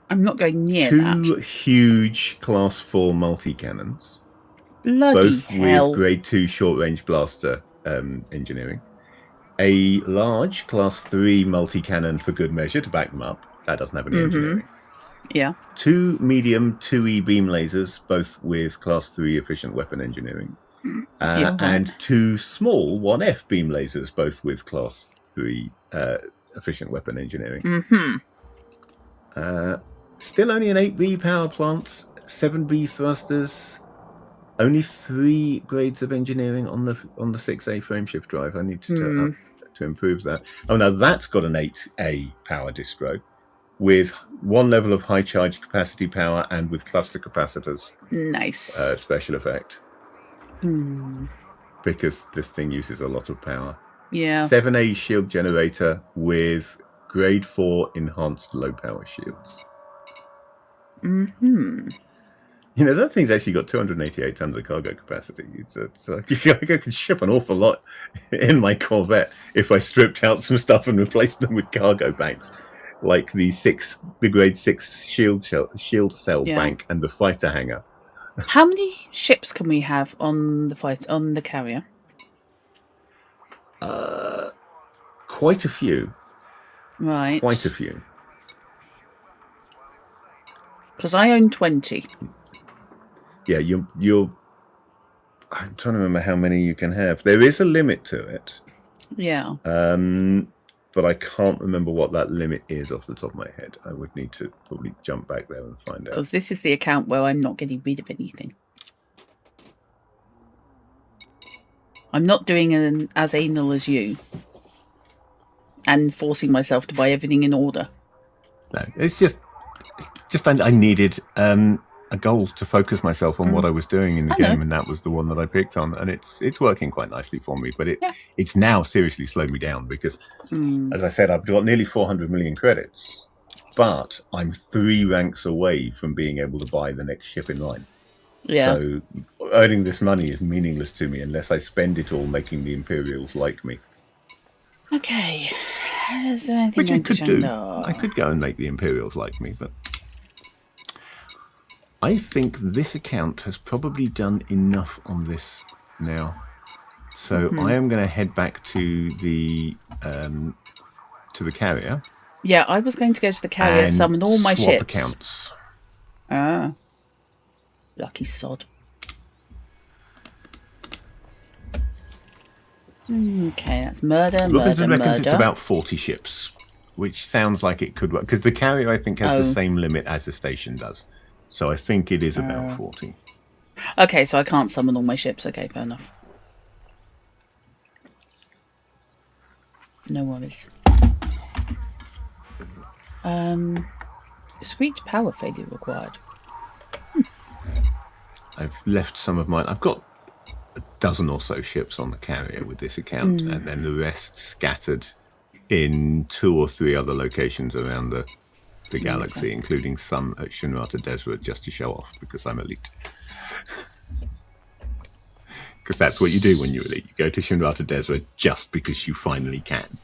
A: I'm not going near that.
B: 2 huge Class 4 multi-cannons.
A: Bloody
B: both
A: hell.
B: with grade 2 short-range blaster engineering. A large Class 3 multi-cannon for good measure to back them up. That doesn't have any engineering.
A: Yeah.
B: 2 medium 2E beam lasers, both with Class 3 efficient weapon engineering. And 2 small 1F beam lasers, both with Class 3 efficient weapon engineering. Still only an 8B power plant, 7B thrusters, only 3 grades of engineering on the 6A frameshift drive. I need to improve that. Oh, now that's got an 8A power distro with 1 level of high charge capacity power and with cluster capacitors.
A: Nice.
B: Special effect. Because this thing uses a lot of power.
A: Yeah.
B: 7A shield generator with grade 4 enhanced low power shields. You know, that thing's actually got 288 tons of cargo capacity. It's I could ship an awful lot in my Corvette if I stripped out some stuff and replaced them with cargo banks, like the grade 6 shield cell bank and the fighter hangar.
A: How many ships can we have on the carrier?
B: Quite a few.
A: Right.
B: Quite a few.
A: Because I own 20.
B: Yeah, you're. I'm trying to remember how many you can have. There is a limit to it.
A: Yeah.
B: But I can't remember what that limit is off the top of my head. I would need to probably jump back there and find out.
A: Because this is the account where I'm not getting rid of anything. I'm not doing as anal as you. And forcing myself to buy everything in order.
B: No, it's just I needed a goal to focus myself on what I was doing in the game, and that was the one that I picked on, and it's working quite nicely for me. But it's now seriously slowed me down because, as I said, I've got nearly 400 million credits, but I'm 3 ranks away from being able to buy the next ship in line. Yeah. So earning this money is meaningless to me unless I spend it all making the Imperials like me.
A: Okay. Is there anything
B: which I could do. I could go and make the Imperials like me, but I think this account has probably done enough on this now. So I am going to head back to the carrier.
A: Yeah, I was going to go to the carrier, summon all my
B: swap
A: ships.
B: Accounts.
A: Ah. Lucky sod. Okay, that's murder.
B: Robinson reckons it's about 40 ships, which sounds like it could work. Because the carrier, I think, has the same limit as the station does. So I think it is about 40.
A: Okay, so I can't summon all my ships. Okay, fair enough. No worries. Discrete power failure required.
B: I've left some of mine. I've got a dozen or so ships on the carrier with this account, and then the rest scattered in 2 or 3 other locations around the galaxy, including some at Shinrata Desra, just to show off because I'm elite. Because that's what you do when you're elite. You go to Shinrata Desra just because you finally can.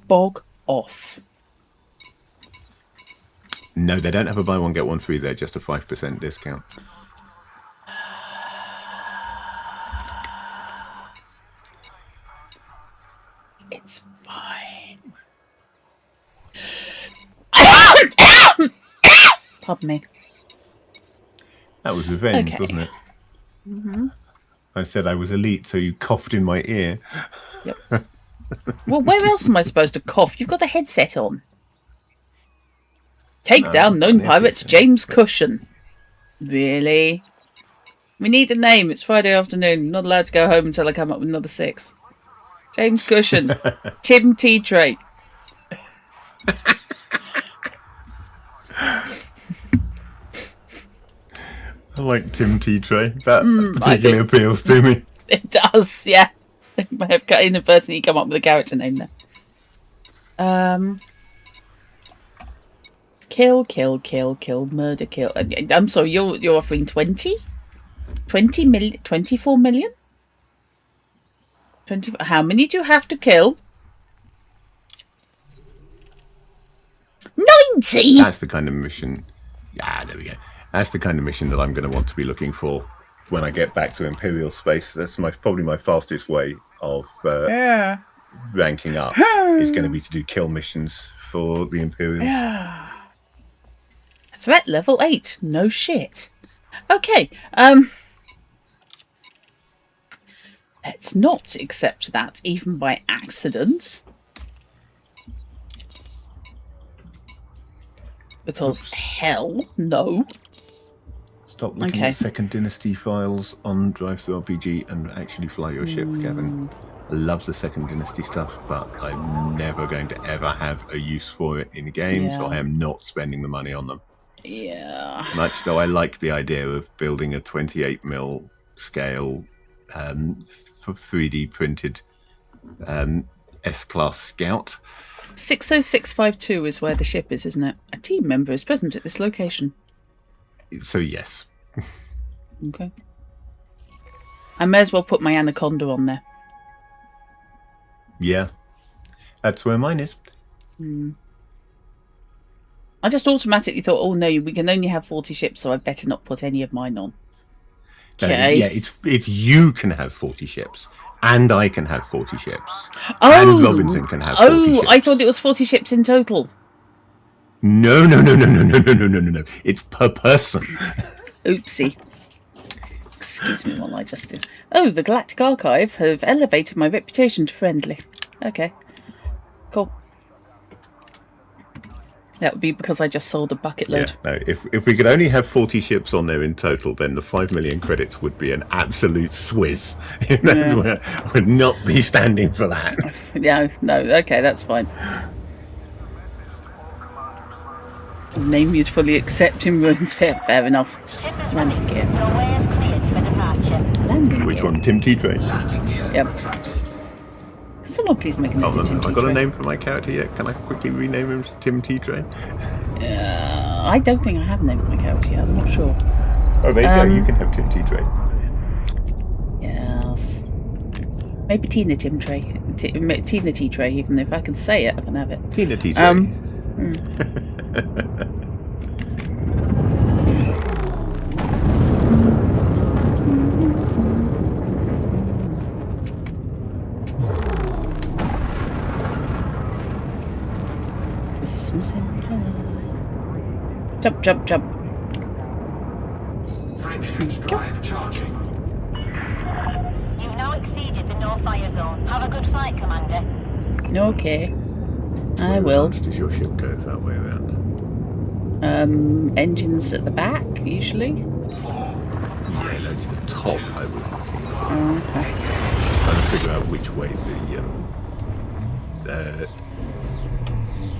A: Bog off.
B: No, they don't have a buy one get one free there, just a 5% discount.
A: It's fine. Pardon me.
B: That was revenge, wasn't it? I said I was elite, so you coughed in my ear.
A: Yep. Well, where else am I supposed to cough? You've got the headset on. Take down known pirates James Cushion. Really? We need a name. It's Friday afternoon. Not allowed to go home until I come up with another 6. James Cushion. Tim Tea Tray.
B: I like Tim Tea Tray. That particularly appeals to me.
A: It does, yeah. I might have inadvertently come up with a character name there. Kill, murder, kill. I'm sorry, you're offering 20? 20 million? 24 million? 20, how many do you have to kill? 90!
B: That's the kind of mission. Yeah, there we go. That's the kind of mission that I'm going to want to be looking for when I get back to Imperial space. That's probably my fastest way of ranking up. Is going to be to do kill missions for the Imperials.
A: Yeah. Threat level 8. No shit. Okay. Let's not accept that, even by accident. Because hell no.
B: Stop looking at Second Dynasty files on Drive-Thru RPG and actually fly your ship, Kevin. I love the Second Dynasty stuff, but I'm never going to ever have a use for it in the game, so I am not spending the money on them.
A: Yeah.
B: Much though I like the idea of building a 28mm scale 3D printed S-Class Scout.
A: 60652 is where the ship is, isn't it? A team member is present at this location.
B: So yes.
A: Okay. I may as well put my anaconda on there.
B: Yeah. That's where mine is.
A: I just automatically thought, oh no, we can only have 40 ships, so I better not put any of mine on. Okay.
B: Yeah, it's you can have 40 ships. And I can have 40 ships.
A: Oh!
B: And Robinson can have 40 ships.
A: Oh, I thought it was 40 ships in total.
B: No. It's per person.
A: Oopsie. Excuse me while I just do. Oh, the Galactic Archive have elevated my reputation to friendly. Okay. Cool. That would be because I just sold a bucket load.
B: Yeah, no, if we could only have 40 ships on there in total, then the 5 million credits would be an absolute swizz. I would not be standing for that.
A: Yeah, no, okay, that's fine. Name you'd fully accept in Ruins. Fair enough. Landing gear. Landing
B: Which
A: gear.
B: one? Tim T Train?
C: Landing gear
A: Yep.
C: retracted.
A: Can someone please make a note of Tim
B: Have I got a name for my character yet? Can I quickly rename him to Tim T Train?
A: I don't think I have a name for my character yet. I'm not sure.
B: Oh, there you go. You can have Tim T Train.
A: Yes. Maybe Tina Tim Tray. Tina T Tray, even if I can say it, I can have it.
B: Tina T Train.
A: Jump, jump, jump.
C: Frameshift drive charging.
D: You've now exceeded the no fire zone. Have a good fight, Commander.
A: Okay. I will.
B: How does your ship go that way then?
A: Engines at the back, usually.
C: 4,
B: Yeah, that's the top I was looking at.
A: Okay.
B: Trying to figure out which way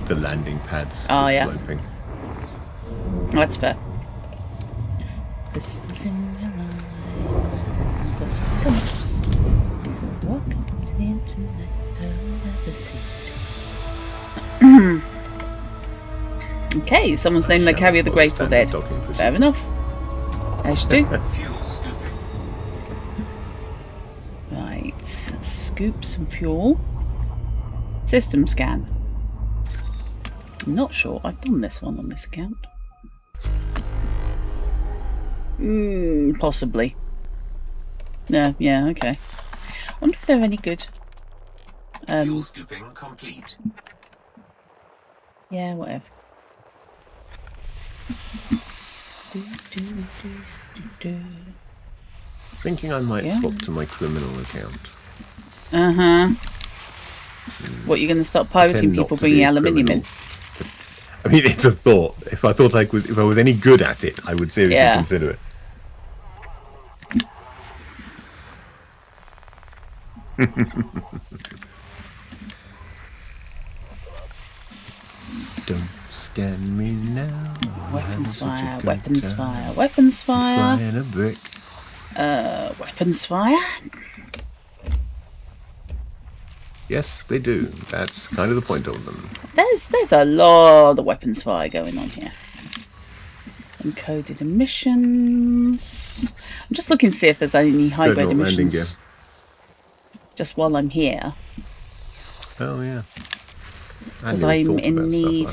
B: the landing pads
A: Oh,
B: were
A: yeah.
B: sloping.
A: That's fair. Christmas in your life. Welcome to the internet. I'll never see. Okay, someone's named the carrier the Grateful Dead. Fair enough. As you do.
C: fuel scooping.
A: Right. Scoop some fuel. System scan. Not sure I've done this one on this account. Possibly. Yeah, okay. Wonder if they're any good.
C: Fuel scooping complete.
A: Yeah, whatever.
B: Thinking I might swap to my criminal account.
A: What, you're going to start pirating people bringing aluminium in?
B: I mean, it's a thought. If I was any good at it, I would seriously consider it. Don't scan me now.
A: Weapons fire, weapons fire, weapons fire.
B: Flying a brick.
A: Weapons fire.
B: Yes, they do. That's kind of the point of them.
A: There's a lot of weapons fire going on here. Encoded emissions. I'm just looking to see if there's any hybrid emissions. Just while I'm here.
B: Oh yeah.
A: Because I'm in need.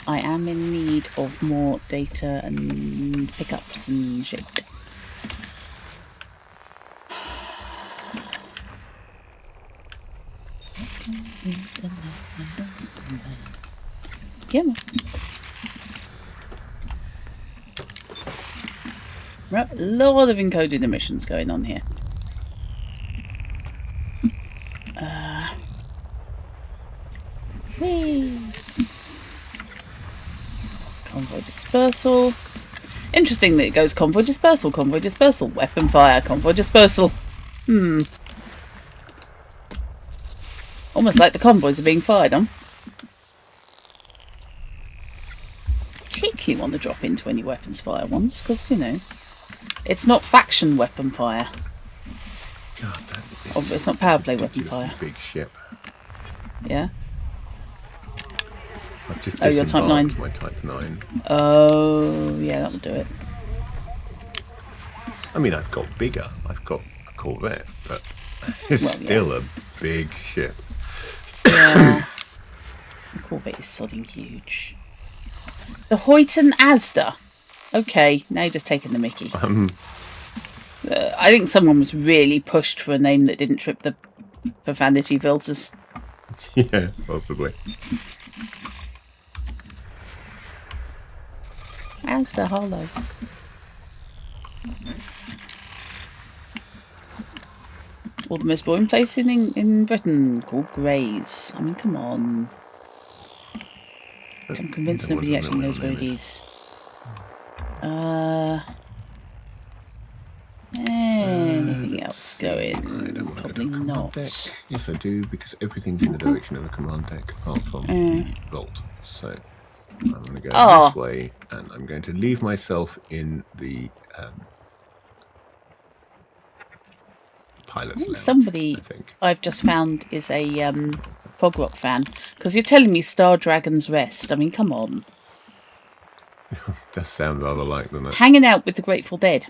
A: I am in need of more data and pickups and shit. Yeah. Right, a lot of encoded emissions going on here. Convoy dispersal. Interesting that it goes convoy dispersal, weapon fire, convoy dispersal. Almost like the convoys are being fired on. Particularly want to drop into any weapons fire ones, because, you know, it's not faction weapon fire.
B: God,
A: it's not power play weapon fire.
B: Big ship.
A: Yeah.
B: I've just
A: you're type 9.
B: My type 9.
A: Oh, yeah, that'll do it.
B: I mean, I've got bigger. I've got a Corvette, but it's still a big ship.
A: Yeah. The Corvette is sodding huge. The Hoyton Asda. Okay, now you're just taking the mickey. I think someone was really pushed for a name that didn't trip the profanity filters.
B: Yeah, possibly.
A: Asda Hollow. Or the most boring place in Britain, called Grays. I mean, come on. I'm convinced nobody actually knows where it is. Anything else going? Probably not.
B: Yes, I do, because everything's in the direction of the command deck, apart from the vault. So I'm going to go this way, and I'm going to leave myself in the pilot's lounge.
A: Somebody I've just found is a prog rock fan, because you're telling me Star Dragon's Rest. I mean, come on.
B: Does sound rather like, doesn't it?
A: Hanging out with the Grateful Dead,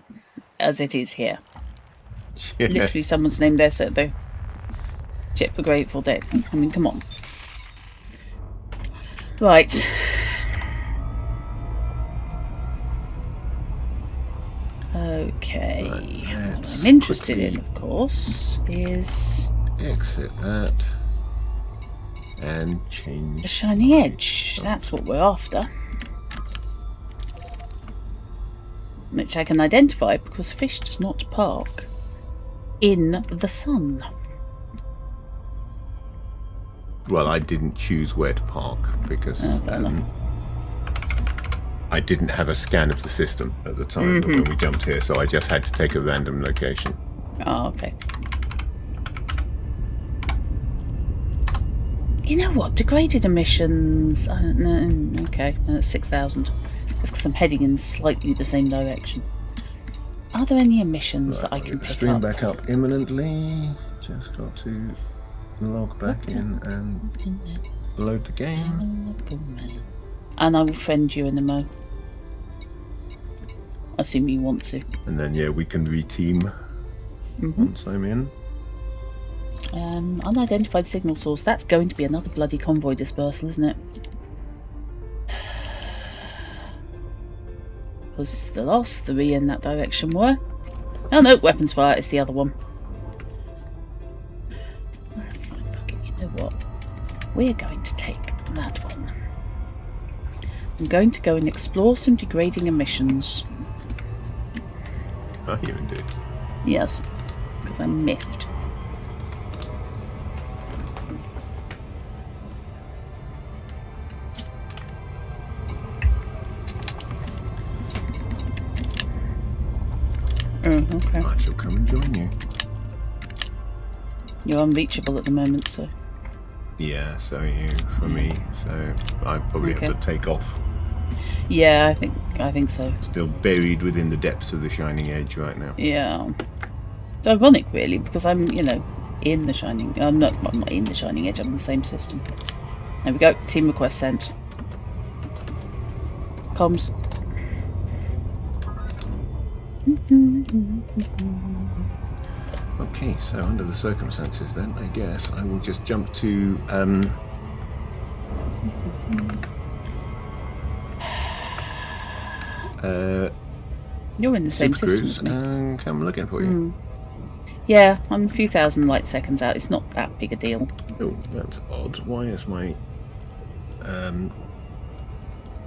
A: as it is here.
B: Yeah.
A: Literally, someone's named their set the ship the Grateful Dead. I mean, come on. Right. Okay.
B: Right,
A: what I'm interested in, of course, is
B: exit that and change
A: the Shining Edge. That's what we're after. Which I can identify because fish does not park in the sun.
B: Well, I didn't choose where to park because I didn't have a scan of the system at the time when we jumped here, so I just had to take a random location.
A: Oh, okay. You know what? Degraded emissions. Okay, 6,000. That's because I'm heading in slightly the same direction. Are there any emissions that I can pick
B: stream
A: up?
B: back up imminently. Just got to log back in and load the game.
A: And I will friend you in the mo. Assume you want to.
B: And then we can reteam once I'm in.
A: Unidentified signal source. That's going to be another bloody convoy dispersal, isn't it? Because the last 3 in that direction were... Oh no, weapons fire is the other one. Fine, fuck it, you know what? We're going to take that one. I'm going to go and explore some degrading emissions.
B: Are you indeed?
A: Yes, because I'm miffed. Okay.
B: I shall come and join you.
A: You're unreachable at the moment, so...
B: Yeah, so are you for me, so I probably have to take off.
A: Yeah, I think so.
B: Still buried within the depths of the Shining Edge right now.
A: Yeah. It's ironic, really, because I'm, in the Shining... I'm not in the Shining Edge, I'm in the same system. There we go. Team request sent. Comms.
B: Okay, so under the circumstances then, I guess I will just jump to
A: you're in the same system as me.
B: And come looking for you.
A: Yeah, I'm a few thousand light seconds out. It's not that big a deal.
B: Oh, that's odd. Why is my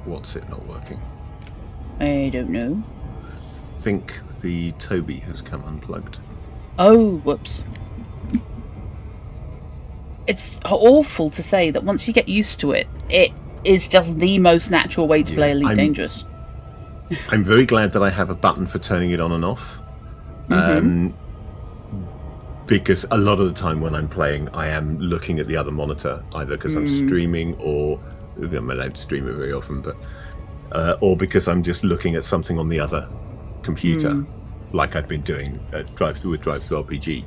B: what's it not working?
A: I don't know.
B: I think the Toby has come unplugged.
A: Oh, whoops. It's awful to say that once you get used to it, it is just the most natural way to play Elite Dangerous.
B: I'm very glad that I have a button for turning it on and off. Because a lot of the time when I'm playing, I am looking at the other monitor, either because I'm streaming or... I'm allowed to stream it very often, but... or because I'm just looking at something on the other computer, like I've been doing at Drive-Thru RPG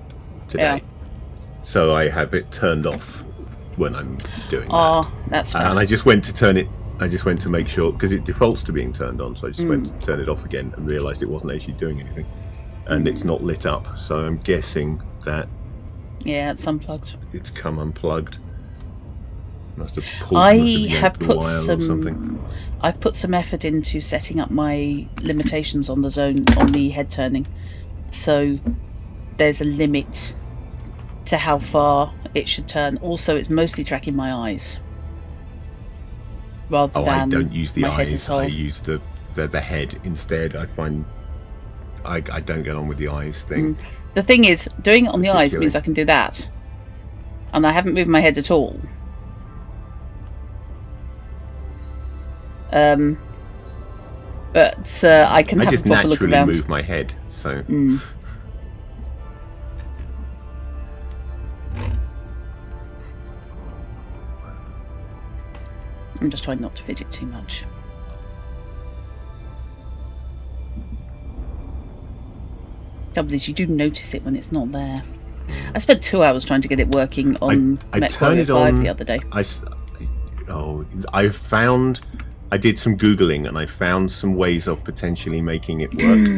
B: today. Yeah. So I have it turned off when I'm doing that.
A: Oh, that's right.
B: And I just went to turn it... I just went to make sure, because it defaults to being turned on, so I just went to turn it off again and realised it wasn't actually doing anything. and it's not lit up. So I'm guessing that
A: it's unplugged.
B: it's come unplugged. Must have yanked the wire or something.
A: I've put some effort into setting up my limitations on the head turning. So there's a limit to how far it should turn. Also, it's mostly tracking my eyes. Rather than
B: I don't use the
A: my
B: eyes. I use the head instead. I find I don't get on with the eyes thing.
A: The thing is, doing it on the eyes means I can do that, and I haven't moved my head at all. But I can have a proper look around.
B: I just naturally move my head, so.
A: I'm just trying not to fidget too much. Trouble is, you do notice it when it's not there. I spent 2 hours trying to get it working on MechWarrior 5 the other day.
B: I did some Googling and I found some ways of potentially making it work.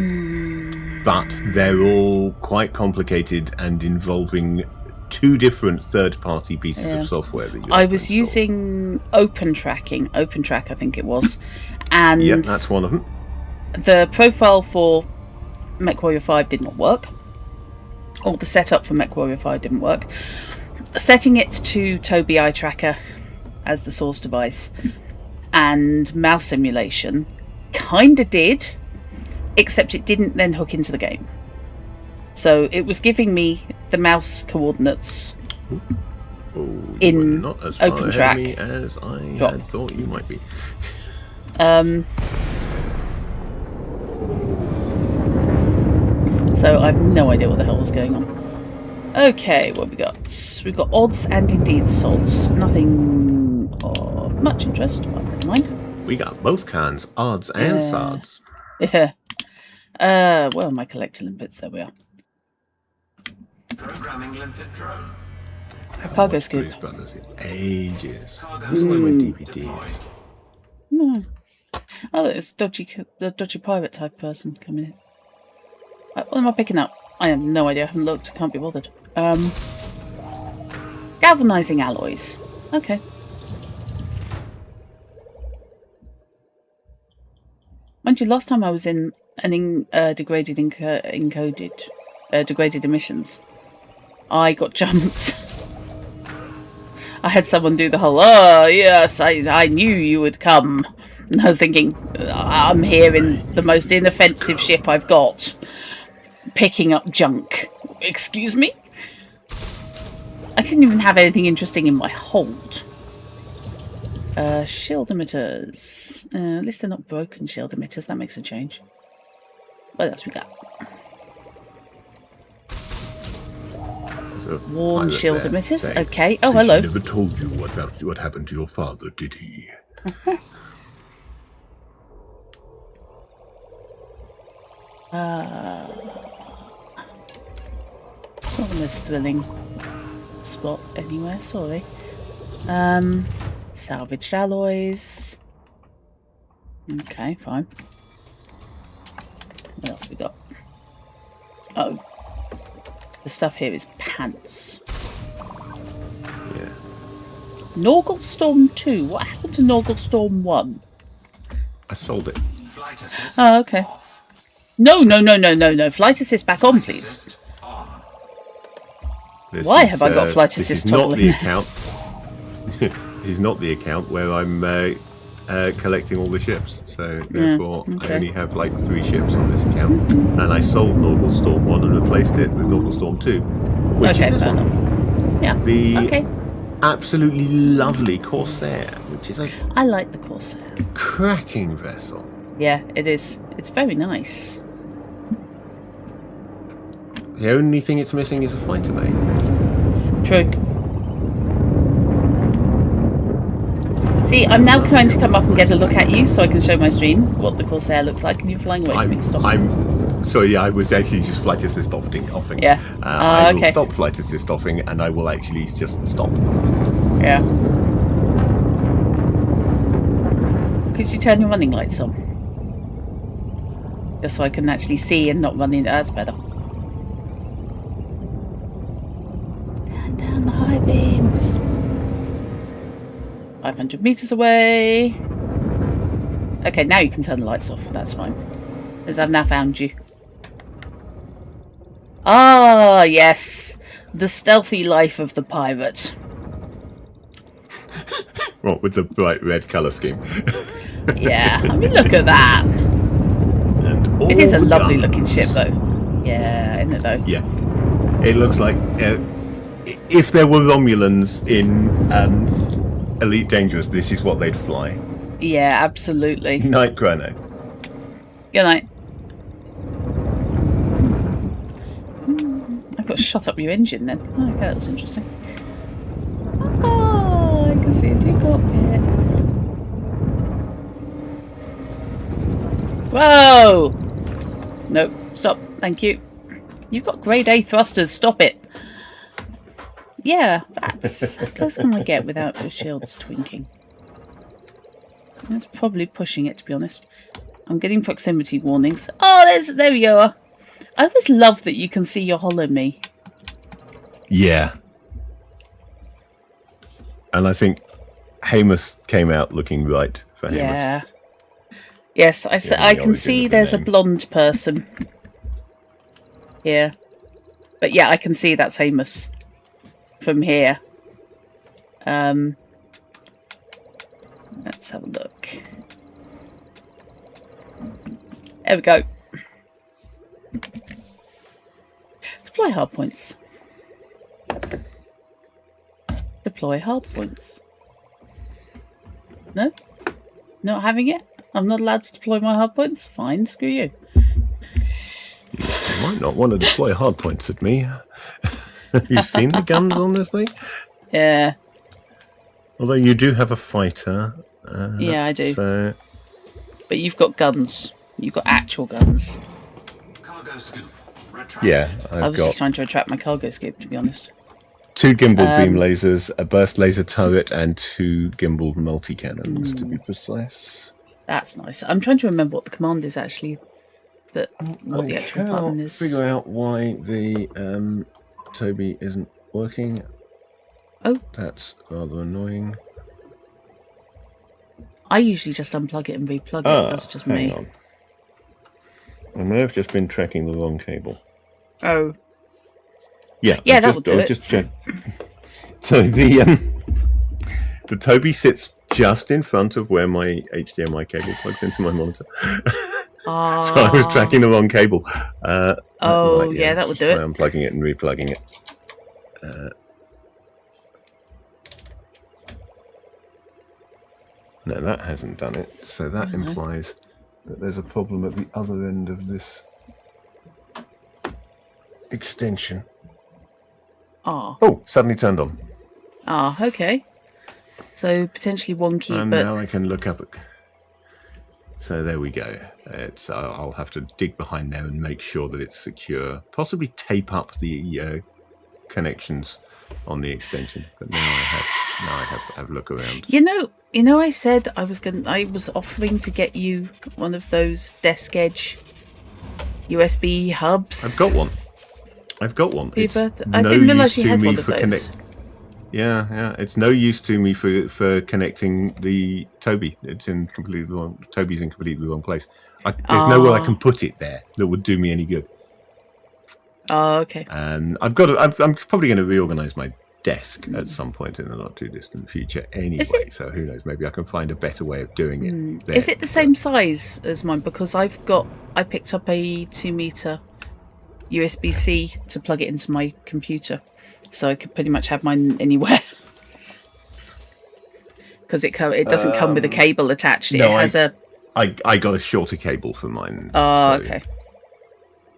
B: But they're all quite complicated and involving 2 different third-party pieces of software that you
A: I was using OpenTrack, I think it was, and
B: yeah, that's one of them.
A: The profile for MechWarrior 5 did not work, or the setup for MechWarrior 5 didn't work. Setting it to Tobii Eye Tracker as the source device and mouse simulation kinda did, except it didn't then hook into the game. So it was giving me the mouse coordinates in
B: not as far
A: OpenTrack
B: as I had thought you might be.
A: So I have no idea what the hell was going on. Okay, what have we got? We've got odds and indeed sods. Nothing of much interest, but never mind.
B: We got both kinds, odds and sods.
A: Yeah. Well, my collector limpets, there we are.
C: Programming limpet drone.
A: A cargo scoop.
B: Blues Brothers in ages.
C: Cargo
B: DVDs.
C: deployed.
A: No. Oh, it's the dodgy pirate type person coming in. What am I picking up? I have no idea. I haven't looked. I can't be bothered. Galvanizing alloys. Okay. Mind you, last time I was in an degraded emissions, I got jumped. I had someone do the whole, oh yes, I knew you would come. And I was thinking, I'm here in the most inoffensive ship I've got, picking up junk. Excuse me? I didn't even have anything interesting in my hold. Shield emitters. At least they're not broken shield emitters. That makes a change. What else we got? Worn shield emitters. Okay. Oh, hello.
B: He never told you what happened to your father, did he?
A: Not the most thrilling spot anywhere. Sorry. Salvaged alloys. Okay, fine. What else we got? Oh. The stuff here is pants.
B: Yeah.
A: Norgelstorm 2. What happened to Norgelstorm 1?
B: I sold it.
C: Flight assist
A: Oh, okay.
C: off.
A: No. Flight assist back on, please. Why have I got flight assist
B: toggling?
A: toggling?
B: This is not the account. This is not the account where I'm collecting all the ships. So therefore, I only have like 3 ships on this account, and I sold Norgelstorm 1 and replaced it with Norgelstorm 2, which is this one.
A: Yeah.
B: The absolutely lovely Corsair, which is a
A: I like the Corsair.
B: cracking vessel.
A: Yeah, it is. It's very nice.
B: The only thing it's missing is a fighter bay.
A: True. See, I'm now trying to come up and get a look at you so I can show my stream what the Corsair looks like, and you're flying away from me. Stop.
B: Sorry, I was actually just flight assist offing.
A: Yeah.
B: I will stop flight assist offing, and I will actually just stop.
A: Yeah. Could you turn your running lights on? Just so I can actually see and not run into. That's better. Turn down the high beams. 500 meters away. Okay, now you can turn the lights off. That's fine. As I've now found you. Ah, yes. The stealthy life of the pirate.
B: What, with the bright red colour scheme?
A: Yeah, I mean, look at that.
B: And
A: It is a
B: all the
A: lovely
B: guns.
A: looking ship, though. Yeah, isn't it, though?
B: Yeah. It looks like... if there were Romulans in Elite Dangerous, this is what they'd fly.
A: Yeah, absolutely.
B: Night Chrono.
A: Good night. I got shot up your engine then. Oh, okay, that was interesting. Oh, I can see a new cockpit. Whoa! Nope, stop. Thank you. You've got grade A thrusters. Stop it. Yeah, that's as close can I get without the shields twinking. That's probably pushing it, to be honest. I'm getting proximity warnings. Oh, there we go. I always love that you can see your hollow me.
B: Yeah. And I think Hamus came out looking right for Hamus.
A: Yeah. Yes, I can see there's a blonde person. Yeah. But yeah, I can see that's Hamus from here. Let's have a look. There we go. Deploy hardpoints. Deploy hardpoints. No? Not having it? I'm not allowed to deploy my hardpoints? Fine, screw you.
B: You might not want to deploy hardpoints at me. Have you seen the guns on this thing?
A: Yeah.
B: Although you do have a fighter.
A: Yeah, I do.
B: So...
A: But you've got guns. You've got actual guns.
C: Cargo scoop. Retract.
B: Yeah,
A: I was just trying to attract my cargo scoop, to be honest.
B: 2 gimbal beam lasers, a burst laser turret, and 2 gimbal multi-cannons, to be precise.
A: That's nice. I'm trying to remember what the command is, actually. What the actual button is.
B: Figure out why the Toby isn't working.
A: Oh.
B: That's rather annoying.
A: I usually just unplug it and replug it. That's just me.
B: Hang on. I may have just been tracking the wrong cable.
A: Oh.
B: Yeah,
A: Yeah, that would do it.
B: Just check. So the Toby sits just in front of where my HDMI cable plugs into my monitor. So I was tracking the wrong cable.
A: Yeah, that would do it.
B: Unplugging it and replugging it. No, that hasn't done it. So that implies that there's a problem at the other end of this extension. Oh, suddenly turned on.
A: Okay. So potentially wonky,
B: and
A: but
B: now I can look up. So there we go. It's I'll have to dig behind there and make sure that it's secure. Possibly tape up the connections on the extension. But now I have a look around.
A: You know, I said I was offering to get you one of those desk edge USB hubs.
B: I've got one. It's
A: I didn't realise you had one of those.
B: Yeah. It's no use to me for connecting the Toby. It's in completely the wrong. Toby's in completely the wrong place. There's nowhere I can put it there that would do me any good.
A: Oh, okay.
B: And I'm probably going to reorganize my desk at some point in the not too distant future. Anyway, so who knows? Maybe I can find a better way of doing it. There.
A: Is it the same size as mine? Because I picked up a 2-meter USB-C to plug it into my computer, so I could pretty much have mine anywhere. Because it doesn't come with a cable attached.
B: I got a shorter cable for mine.
A: Oh, so okay.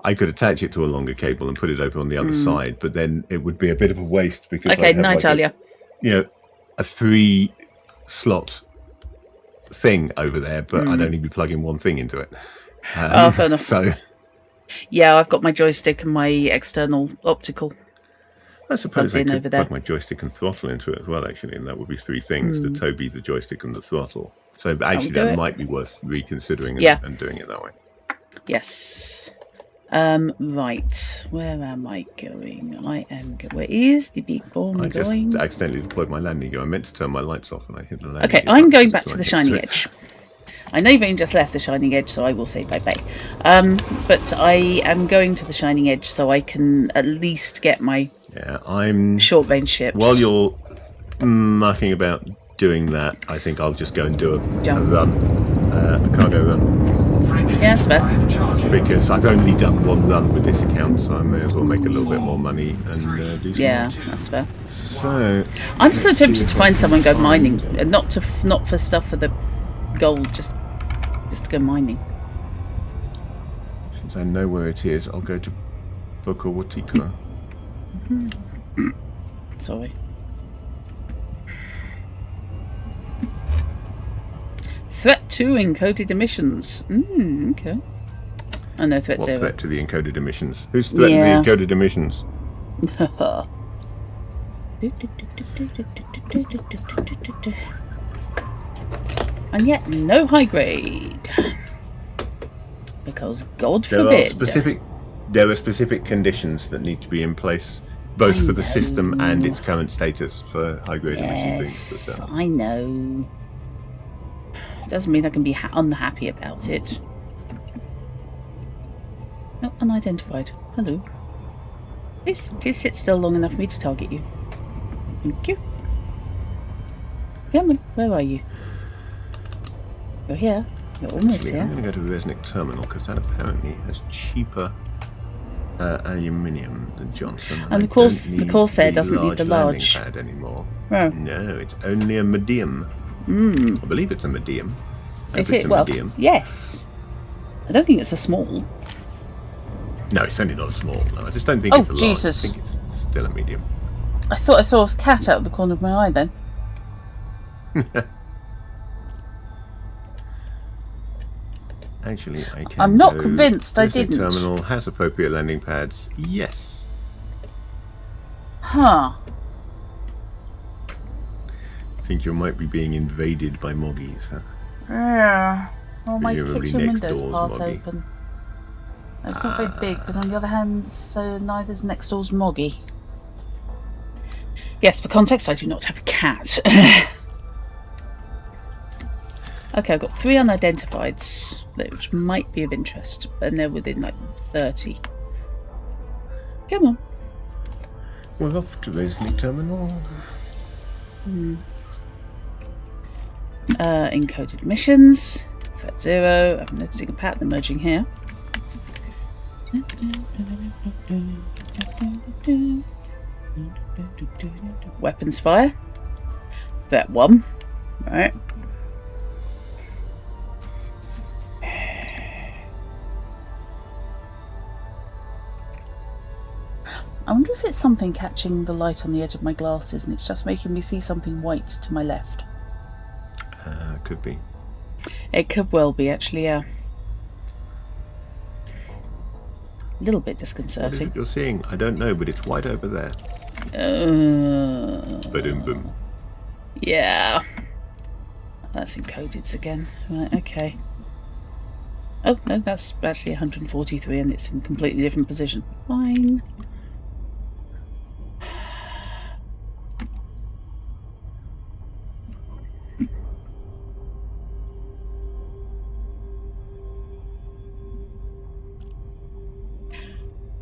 B: I could attach it to a longer cable and put it over on the other side, but then it would be a bit of a waste because
A: okay, Nighttalia.
B: A 3-slot thing over there, but I'd only be plugging one thing into it.
A: Fair enough.
B: So,
A: yeah, I've got my joystick and my external optical.
B: I suppose I could plug my joystick and throttle into it as well, actually, and that would be 3 things: the Toby, the joystick, and the throttle. So actually, that might be worth reconsidering and doing it that way.
A: Yes. Right. Where am I going? Where is the big bomb going?
B: I just accidentally deployed my landing gear. I meant to turn my lights off and I hit the landing
A: gear. Okay, I'm going back to the Shining Edge. I know you've only just left the Shining Edge, so I will say bye-bye. But I am going to the Shining Edge so I can at least get my short-range ships.
B: While you're mucking about doing that, I think I'll just go and do a run, a cargo run.
A: Yeah, that's fair.
B: Because I've only done one run with this account, so I may as well make a little bit more money and do something.
A: Yeah, that's fair.
B: So
A: I'm so tempted to find someone go mining, not for stuff for the gold, just to go mining.
B: Since I know where it is, I'll go to Boca Watica.
A: Sorry. Threat 2 encoded emissions. Okay. Oh no, threat 0.
B: Threat to the encoded emissions? Who's threatening the encoded emissions?
A: And yet, no high grade. Because God forbid.
B: There are specific conditions that need to be in place, both for the system and its current status for high grade emissions.
A: Yes, I know. Doesn't mean I can be unhappy about it. Oh, unidentified. Hello. Please sit still long enough for me to target you. Thank you. Come on, where are you? You're here. You're almost here.
B: I'm going to go to Resnick Terminal because that apparently has cheaper aluminium than Johnson.
A: And the Corsair doesn't need the large
B: pad anymore.
A: Oh.
B: No, it's only a medium. I believe it's a medium.
A: Medium. Yes. I don't think it's a small.
B: No, it's certainly not a small. No, I just don't think it's a large.
A: Jesus.
B: I think it's still a medium.
A: I thought I saw a cat out of the corner of my eye then.
B: Actually, I can.
A: I'm not convinced I didn't.
B: The terminal has appropriate landing pads. Yes.
A: Huh.
B: I think you might be being invaded by moggies, huh?
A: Yeah. Well, my
B: Presumably
A: kitchen
B: next
A: window's
B: door's
A: part
B: moggy.
A: open. It's not very big, but on the other hand, so neither's next door's moggy. Yes, for context, I do not have a cat. Okay, I've got 3 unidentifieds, which might be of interest, and they're within like 30. Come on.
B: We're off to Resnick Terminal.
A: Encoded missions. Threat 0. I'm noticing a pattern emerging here. Weapons fire. Threat 1. Right. I wonder if it's something catching the light on the edge of my glasses and it's just making me see something white to my left.
B: Could be.
A: It could well be, actually, yeah. A little bit disconcerting.
B: What is it you're seeing? I don't know, but it's white over there. Boom, boom.
A: Yeah. That's encoded again. Right, okay. Oh, no, that's actually 143 and it's in a completely different position. Fine.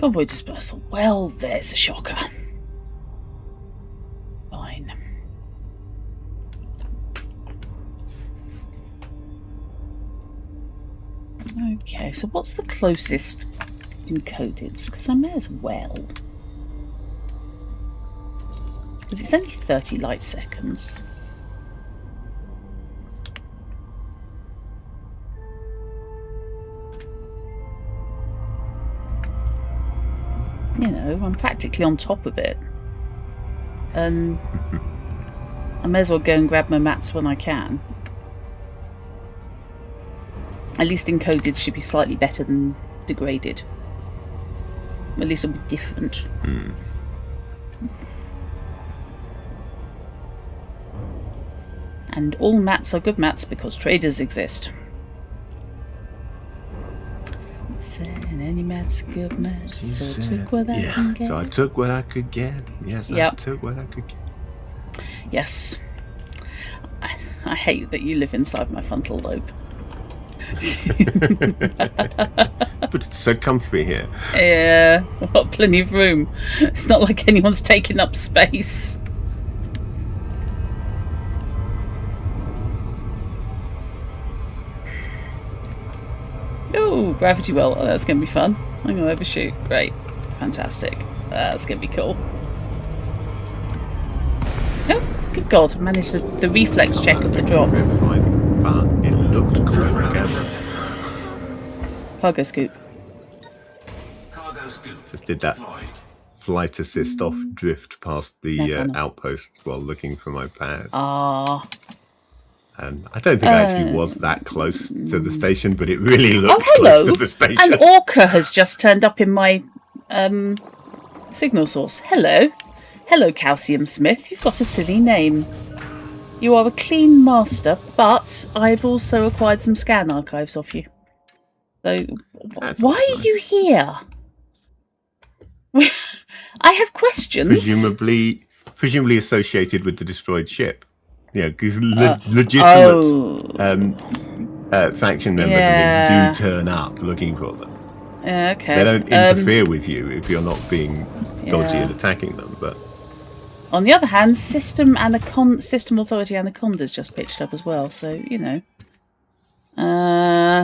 A: Convoy dispersal. Well, there's a shocker. Fine. Okay, so what's the closest encoded? Because I may as well. Because it's only 30 light seconds. You know, I'm practically on top of it. And I may as well go and grab my mats when I can. At least encoded should be slightly better than degraded. At least it'll be different. And all mats are good mats because traders exist. Many meds, good meds. So I took what I can get.
B: So I took what I could get. Yes, I took what I could get.
A: Yes. I hate that you live inside my frontal lobe.
B: But it's so comfy here.
A: Yeah, I've got plenty of room. It's not like anyone's taking up space. Oh, gravity well. Oh, that's going to be fun. I'm going to overshoot. Great. Fantastic. That's going to be cool. Oh, good God. I managed the reflex check of the drop.
B: Fine, but it looked cool on camera.
A: Cargo scoop.
C: Cargo scoop.
B: Just did that flight assist off drift past the outpost while looking for my pad.
A: Ah.
B: And I don't think I actually was that close to the station, but it really looked
A: hello.
B: close to the station.
A: An orca has just turned up in my signal source. Hello. Hello, Calcium Smith. You've got a silly name. You are a clean master, but I've also acquired some scan archives off you. So, why are you here? I have questions.
B: Presumably associated with the destroyed ship. Yeah, because legitimate faction members and things do turn up looking for them.
A: Okay.
B: They don't interfere with you if you're not being dodgy and attacking them. But
A: on the other hand, System Authority Anaconda's just pitched up as well. So you know,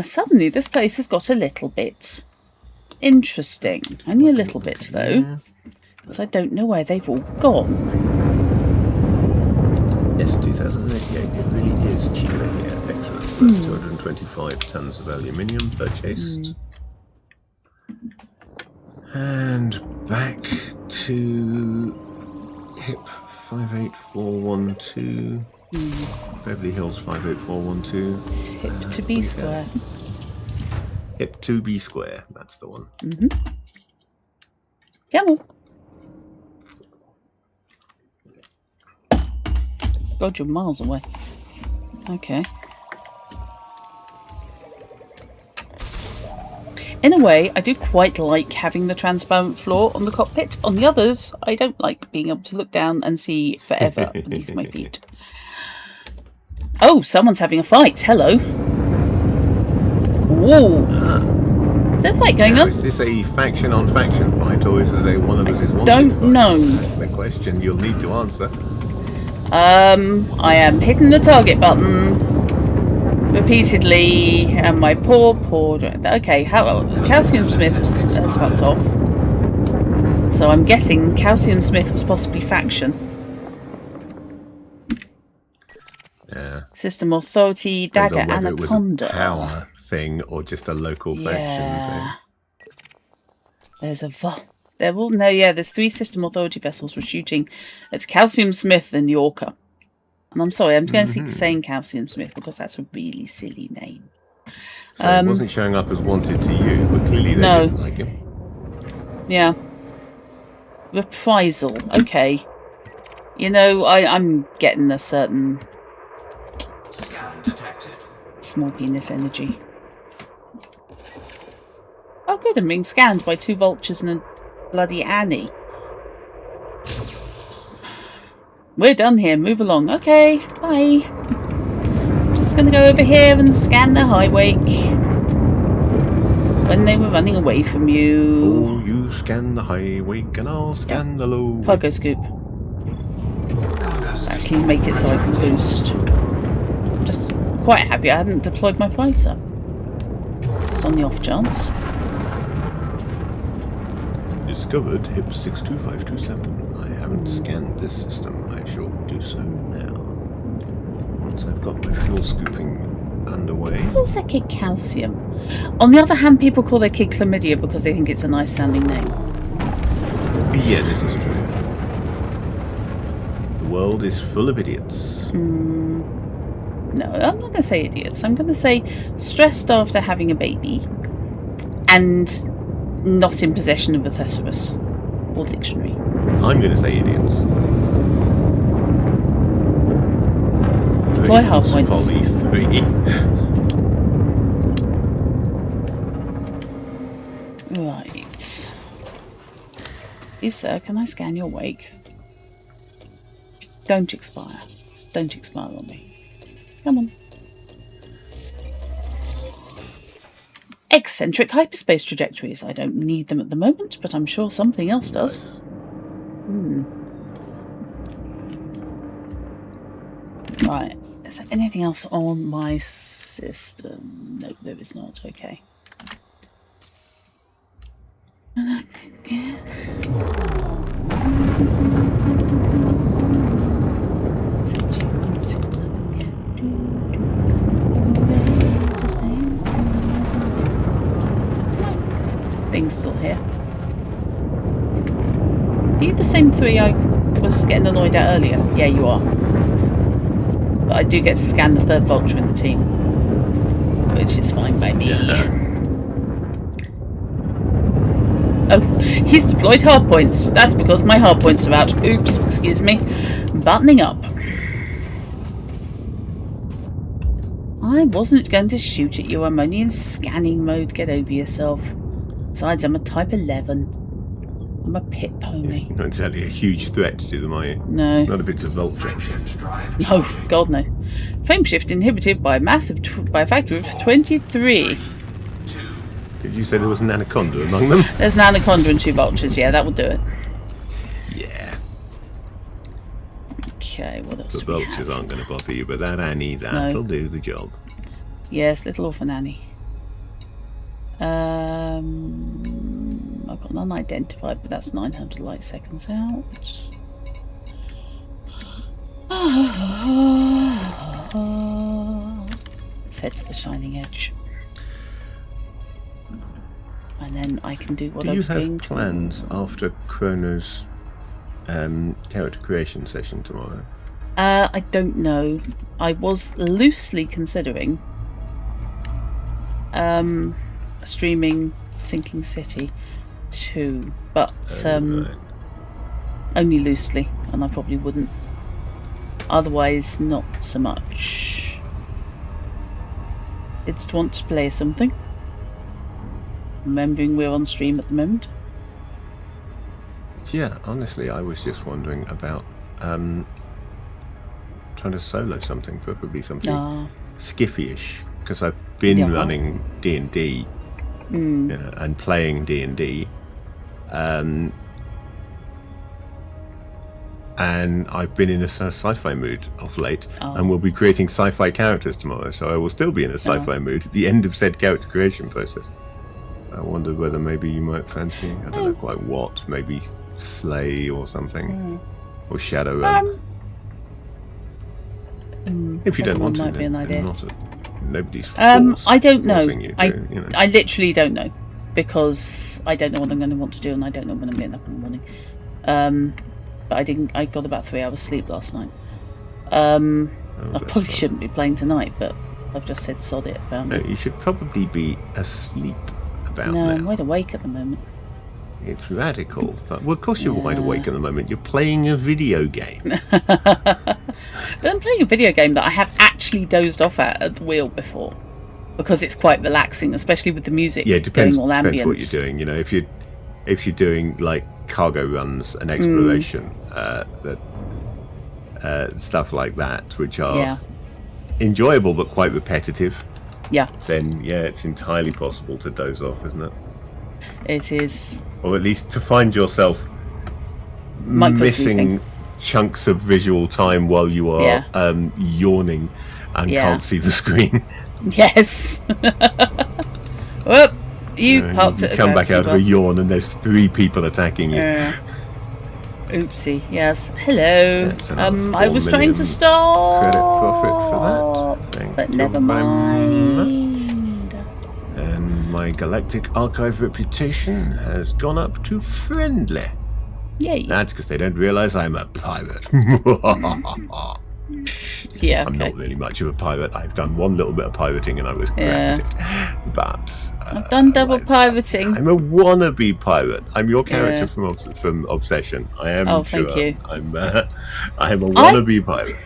A: suddenly this place has got a little bit interesting. Only a little bit though, because I don't know where they've all gone.
B: Yes, 2088, it really is cheaper here. Excellent. That's 225 tons of aluminium purchased. And back to HIP 58412. Beverly Hills 58412.
A: It's HIP to B square.
B: HIP 2B square, that's the one.
A: Come on. God, you're miles away. Okay. In a way, I do quite like having the transparent floor on the cockpit. On the others, I don't like being able to look down and see forever beneath my feet. Oh, someone's having a fight. Hello. Whoa. Is there a fight going on?
B: Is this a faction on faction fight, or is it a one of us is wanted
A: don't
B: fight?
A: know.
B: That's the question you'll need to answer.
A: I am hitting the target button repeatedly, and my poor. Okay, Calcium Smith has fucked off. So I'm guessing Calcium Smith was possibly faction.
B: Yeah.
A: System Authority, Dagger,
B: Anaconda. It was a
A: power
B: thing or just a local faction thing.
A: There's a there's 3 System Authority vessels were shooting at Calcium Smith and the Orca. And I'm sorry, I'm going to keep saying Calcium Smith because that's a really silly name.
B: So it wasn't showing up as wanted to you, but clearly they didn't like him.
A: Yeah. Reprisal. Okay. You know, I'm getting a certain
C: Scan detected.
A: small penis energy. Oh good, I'm being scanned by 2 vultures and a bloody Annie. We're done here, move along. Okay, bye. Just gonna go over here and scan the high wake. When they were running away from you.
B: Oh, you scan the high wake and I'll scan the low wake.
A: Cargo scoop. Actually make it so I can boost. I'm just quite happy I hadn't deployed my fighter. Just on the off chance.
B: Discovered HIP 62527. I haven't scanned this system. I shall do so now. Once I've got my fuel scooping underway.
A: Who calls their kid Calcium? On the other hand, people call their kid Chlamydia because they think it's a nice sounding name.
B: Yeah, this is true. The world is full of idiots.
A: No, I'm not going to say idiots. I'm going to say stressed after having a baby and not in possession of a thesaurus or dictionary.
B: I'm going to say idiots.
A: Deploy half points.
B: Folly 3.
A: Please, sir, can I scan your wake? Don't expire. Just don't expire on me. Come on. Eccentric hyperspace trajectories. I don't need them at the moment, but I'm sure something else does.
B: Nice.
A: Right. Is there anything else on my system? No, there is not. Okay. Thing's still here. Are you the same three I was getting annoyed at earlier? Yeah, you are. But I do get to scan the third vulture in the team, which is fine by me.
B: Yeah.
A: Oh, he's deployed hardpoints. That's because my hardpoints are out. Oops, excuse me. Buttoning up. I wasn't going to shoot at you. I'm only in scanning mode. Get over yourself. Besides, I'm a Type 11. I'm a pit pony.
B: Not exactly a huge threat to them, are you?
A: No.
B: Not a bit of vulture.
C: Frameshift drive
A: No,
C: charging.
A: God no. Frameshift inhibited by a factor of 23.
C: 2.
B: Did you say there was an anaconda among them?
A: There's an anaconda and 2 vultures. Yeah, that will do it.
B: Yeah.
A: Okay, what else
B: The
A: do we
B: vultures
A: have?
B: aren't going to bother you, but that Annie, that'll do the job.
A: Yes, little orphan Annie. I've got an unidentified, but that's 900 light seconds out. Let's head to the Shining Edge. And then I can do what
B: Do
A: I
B: you
A: was going
B: have
A: to.
B: plans after Chrono's character creation session tomorrow?
A: I don't know. I was loosely considering streaming Sinking City 2, but
B: Right.
A: only loosely, and I probably wouldn't. Otherwise, not so much. It's to want to play something. Remembering we're on stream at the moment.
B: Yeah, honestly, I was just wondering about trying to solo something, preferably something skiffy-ish, because I've been running D&D and playing D&D, and I've been in a sort of sci-fi mood of late, and we'll be creating sci-fi characters tomorrow, so I will still be in a sci-fi mood at the end of said character creation process. So I wondered whether maybe you might fancy, I don't know quite what, maybe Slay or something, or Shadowrun. If you don't want to,
A: might be an idea.
B: Nobody's
A: I don't know.
B: forcing you to, you know.
A: I literally don't know, because I don't know what I'm going to want to do, and I don't know when I'm getting up in the morning. But I got about 3 hours sleep last night. I probably shouldn't be playing tonight, but I've just said sod it about
B: No,
A: it.
B: you should probably be asleep about
A: No,
B: now.
A: I'm wide awake at the moment.
B: It's radical. But, well, of course you're wide awake at the moment. You're playing a video game.
A: But I'm playing a video game that I have actually dozed off at the wheel before, because it's quite relaxing, especially with the music
B: Yeah, it depends,
A: going all
B: depends
A: ambience.
B: what you're doing. You know, if you're doing like cargo runs and exploration, stuff like that, which are enjoyable but quite repetitive, then it's entirely possible to doze off, isn't it?
A: It is.
B: Or at least to find yourself missing chunks of visual time while you are yawning and can't see the screen.
A: Yes. Whoop! You parked
B: you
A: at a
B: come back out of a
A: well.
B: yawn and there's 3 people attacking you.
A: Oopsie. Yes. Hello. I was trying to stop.
B: Credit profit for that. Thank
A: but
B: you
A: never
B: very
A: mind.
B: And my Galactic Archive reputation has gone up to friendly.
A: Yay.
B: That's because they don't realise I'm a pirate.
A: Yeah.
B: I'm not really much of a pirate. I've done one little bit of pirating and I was great at it. But
A: I've done double pirating.
B: I'm a wannabe pirate. I'm your character from Obsession. I am.
A: Oh,
B: sure.
A: thank you.
B: I am a wannabe pirate.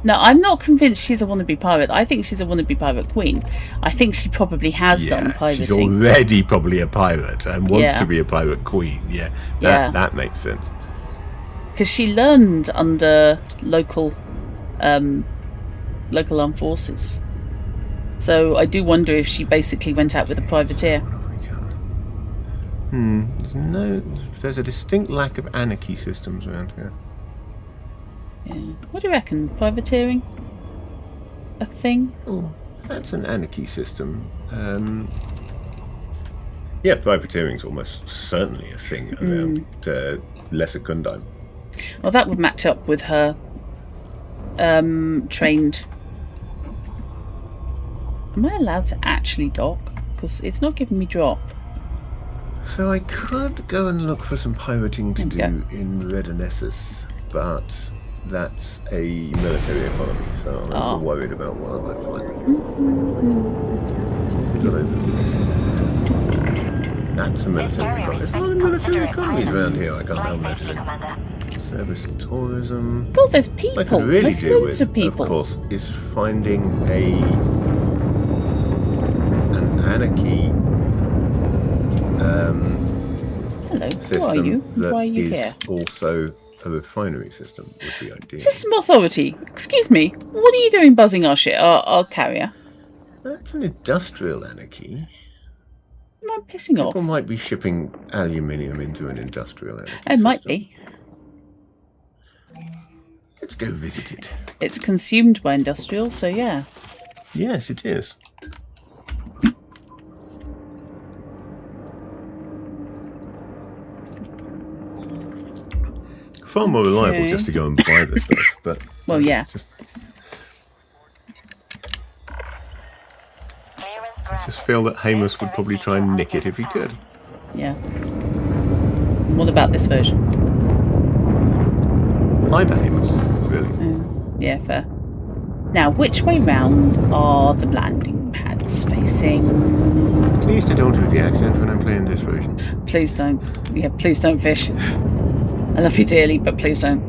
A: No, I'm not convinced she's a wannabe pirate. I think she's a wannabe pirate queen. I think she probably has done pirating.
B: She's already probably a pirate and wants to be a pirate queen. Yeah, that makes sense.
A: Because she learned under local armed forces. So I do wonder if she basically went out with a privateer.
B: There's a distinct lack of anarchy systems around here.
A: Yeah. What do you reckon? Privateering? A thing?
B: Oh, that's an anarchy system. Yeah, privateering's almost certainly a thing around Lesser Kundheim.
A: Well, that would match up with her trained. Am I allowed to actually dock? Because it's not giving me drop.
B: So I could go and look for some pirating to do in Redonessus, but that's a military economy, so I'm a little worried about what that looks like. That's a military economy. There's a lot of military economies around here, I can't help noticing. Service and tourism.
A: God, there's people.
B: What I could really do with,
A: of
B: course, is finding an anarchy system
A: who are you?
B: that
A: Why are you
B: is
A: here?
B: also a refinery system would be ideal.
A: System authority. Excuse me. What are you doing buzzing our shit? Our carrier?
B: That's an industrial anarchy.
A: Am I pissing off?
B: People might be shipping aluminium into an industrial anarchy.
A: It might be.
B: Let's go visit it.
A: It's consumed by industrial, so yeah.
B: Yes, it is. Far more reliable just to go and buy the stuff, but
A: well, yeah.
B: I just feel that Hamus would probably try and nick it if he could.
A: Yeah. What about this version?
B: Either Hamus, really.
A: Yeah, fair. Now, which way round are the landing pads facing?
B: Please don't do the accent when I'm playing this version.
A: Please don't. Yeah, please don't, fish. I love you dearly, but please don't.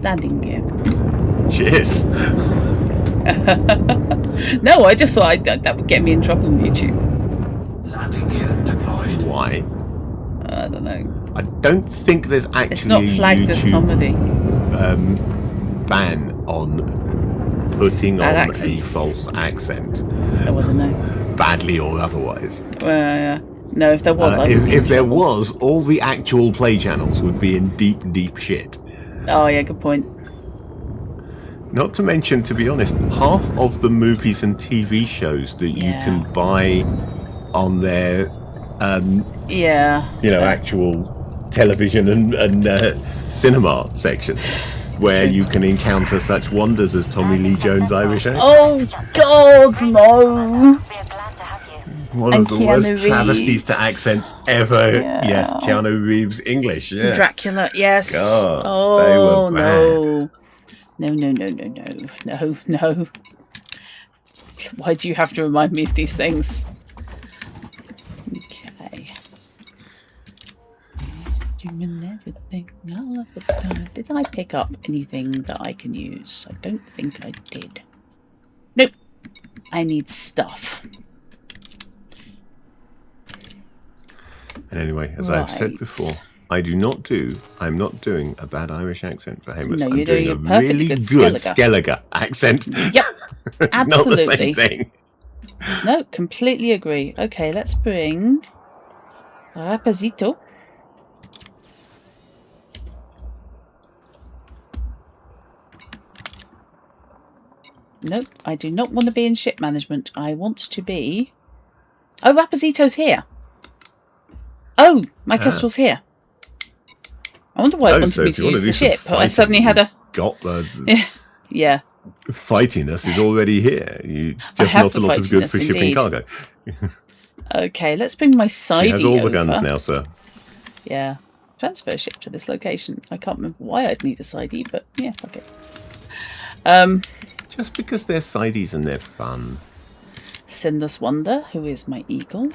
A: Landing gear.
B: Cheers.
A: No, I just thought that would get me in trouble on YouTube.
C: Landing gear deployed.
B: Why?
A: I don't know.
B: I don't think there's actually
A: It's not flagged as comedy.
B: Ban on putting on
A: accents.
B: a false accent.
A: Oh, I don't know.
B: Badly or otherwise.
A: No, if there was,
B: if there was, all the actual play channels would be in deep, deep shit.
A: Oh yeah, good point.
B: Not to mention, to be honest, half of the movies and TV shows that you can buy on their, actual television and cinema section, where you can encounter such wonders as Tommy Lee Jones' Irish accent.
A: Oh God, no!
B: One of the worst travesties to accents ever. Yeah. Yes, Keanu Reeves' English. Yeah.
A: Dracula. Yes.
B: God,
A: they were bad. No. Why do you have to remind me of these things? Okay. Did I pick up anything that I can use? I don't think I did. Nope. I need stuff.
B: And anyway, as I've said before, I'm not doing a bad Irish accent for Hamus.
A: No,
B: I'm
A: doing
B: a really good Skellige accent.
A: Yep,
B: it's
A: absolutely.
B: not the same thing.
A: No, completely agree. Okay, let's bring Rapazito. Nope, I do not want to be in ship management. I want to be... Oh, Rapazito's here. Oh, my Kestrel's here. I wonder why it wanted me to use the ship. I suddenly had a...
B: Got the...
A: Yeah.
B: Fightiness is already here. It's just not a lot of good for shipping cargo.
A: Okay, let's bring my sidey over.
B: He has all the guns now, sir.
A: Yeah. Transfer ship to this location. I can't remember why I'd need a sidey, but yeah, fuck it.
B: Just because they're sideys and they're fun.
A: Sinless Wonder, who is my eagle.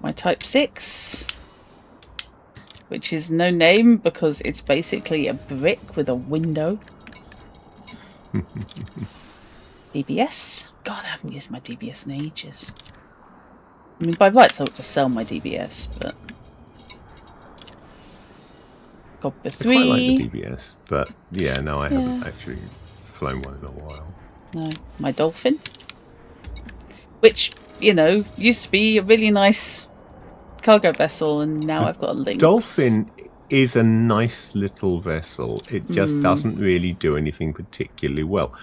A: My Type 6, which is no name because it's basically a brick with a window. DBS. God, I haven't used my DBS in ages. I mean, by rights I ought to sell my DBS, but... Copper 3.
B: I quite like the DBS, but yeah, no, I haven't actually flown one in a while.
A: No, my Dolphin, which, you know, used to be a really nice cargo vessel, and now I've got a Lynx.
B: Dolphin is a nice little vessel. It just doesn't really do anything particularly well.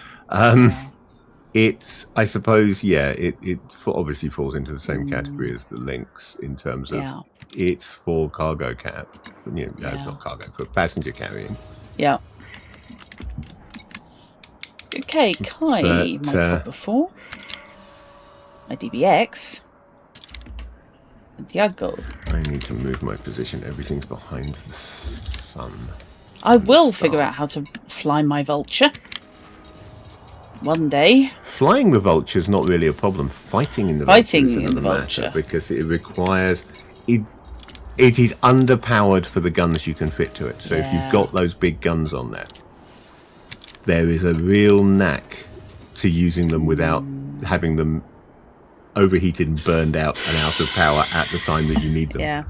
B: It's, I suppose, it obviously falls into the same category as the Lynx in terms of it's for cargo cab, not cargo, for passenger carrying.
A: Yeah. Okay, Kai, my Copper 4, my DBX, Santiago.
B: I need to move my position. Everything's behind the sun.
A: I will figure out how to fly my Vulture. One day.
B: Flying the Vulture is not really a problem. Fighting in the Vulture is another matter because it requires... It is underpowered for the guns you can fit to it. So if you've got those big guns on there is a real knack to using them without having them overheated and burned out and out of power at the time that you need them.
A: Yeah.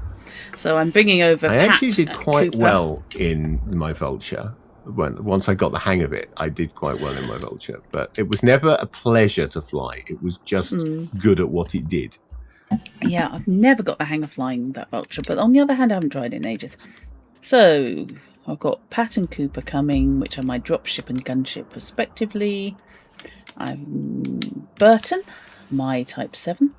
A: So I'm bringing over
B: I actually did quite
A: Cooper.
B: well in my Vulture. Once I got the hang of it, I did quite well in my Vulture. But it was never a pleasure to fly. It was just good at what it did.
A: Yeah, I've never got the hang of flying that Vulture. But on the other hand, I haven't tried it in ages. So I've got Pat and Cooper coming, which are my dropship and gunship respectively. I'm Burton, my Type 7.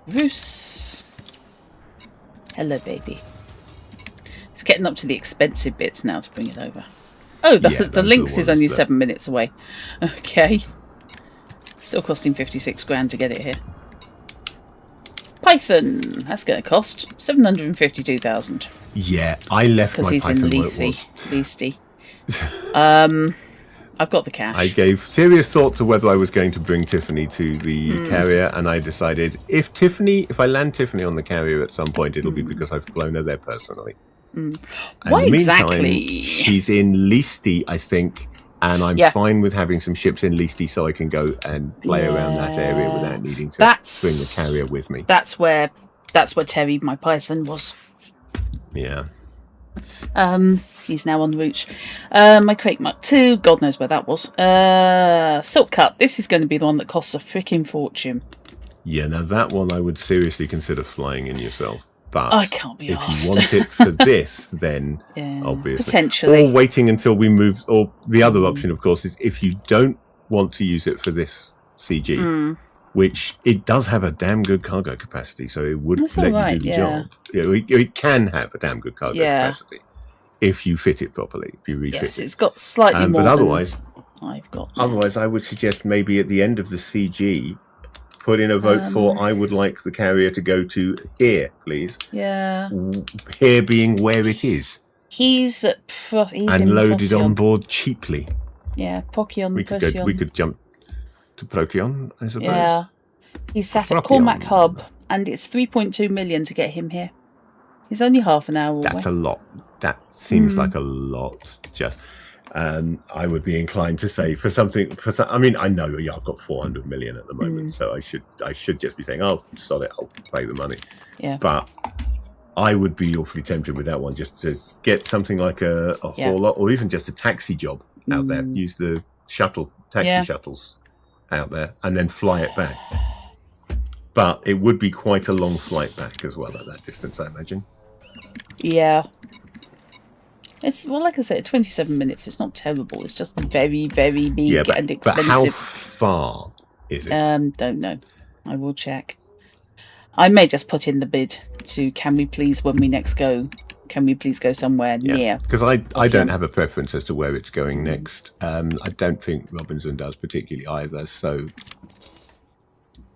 A: Roos. Hello, baby. It's getting up to the expensive bits now to bring it over. Oh, the Lynx is only 7 minutes away. Okay. Still costing 56 grand to get it here. Python. That's going to cost 752,000.
B: Yeah, I left my Python where it was.
A: Leasty. I've got the cash.
B: I gave serious thought to whether I was going to bring Tiffany to the carrier, and I decided if I land Tiffany on the carrier at some point, it'll be because I've flown her there personally.
A: Why
B: in the
A: exactly?
B: Meantime, she's in Leasty, I think, and I'm fine with having some ships in Leasty so I can go and play around that area without needing to bring the carrier with me.
A: That's where Terry, my Python, was.
B: Yeah.
A: He's now on the route. My Crate Mark 2, God knows where that was. Silk Cup, this is going to be the one that costs a freaking fortune.
B: Yeah, now that one I would seriously consider flying in yourself. But
A: I can't be arsed.
B: If you want it for this, then obviously.
A: Potentially.
B: Or waiting until we move, or the other option, of course, is if you don't want to use it for this CG, which it does have a damn good cargo capacity, so it would let you do the job. It can have a damn good cargo capacity if you fit it properly, if you refit it.
A: Yes, it's got slightly more.
B: But otherwise,
A: I've got.
B: Otherwise, I would suggest maybe at the end of the CG, put in a vote for I would like the carrier to go to here, please.
A: Yeah.
B: Here being where it is.
A: He's
B: and loaded on board cheaply.
A: Yeah, Procyon.
B: We could jump to Procyon, I suppose.
A: Yeah. He's sat at Cormac Hub, and it's 3.2 million to get him here. He's only half an hour away.
B: That's a lot. That seems like a lot. Just, I would be inclined to say for something. I mean, I know I've got 400 million at the moment, so I should just be saying, "Oh, sod it, I'll pay the money."
A: Yeah.
B: But I would be awfully tempted with that one, just to get something like a hauler, or even just a taxi job out there. Use the taxi shuttles out there, and then fly it back. But it would be quite a long flight back as well at that distance, I imagine.
A: Yeah. It's, well, like I said, 27 minutes. It's not terrible. It's just very, very big and expensive.
B: But how far is it?
A: Don't know. I will check. I may just put in the bid to, can we please, when we next go, can we please go somewhere near?
B: Because I don't have a preference as to where it's going next. I don't think Robinson does particularly either. So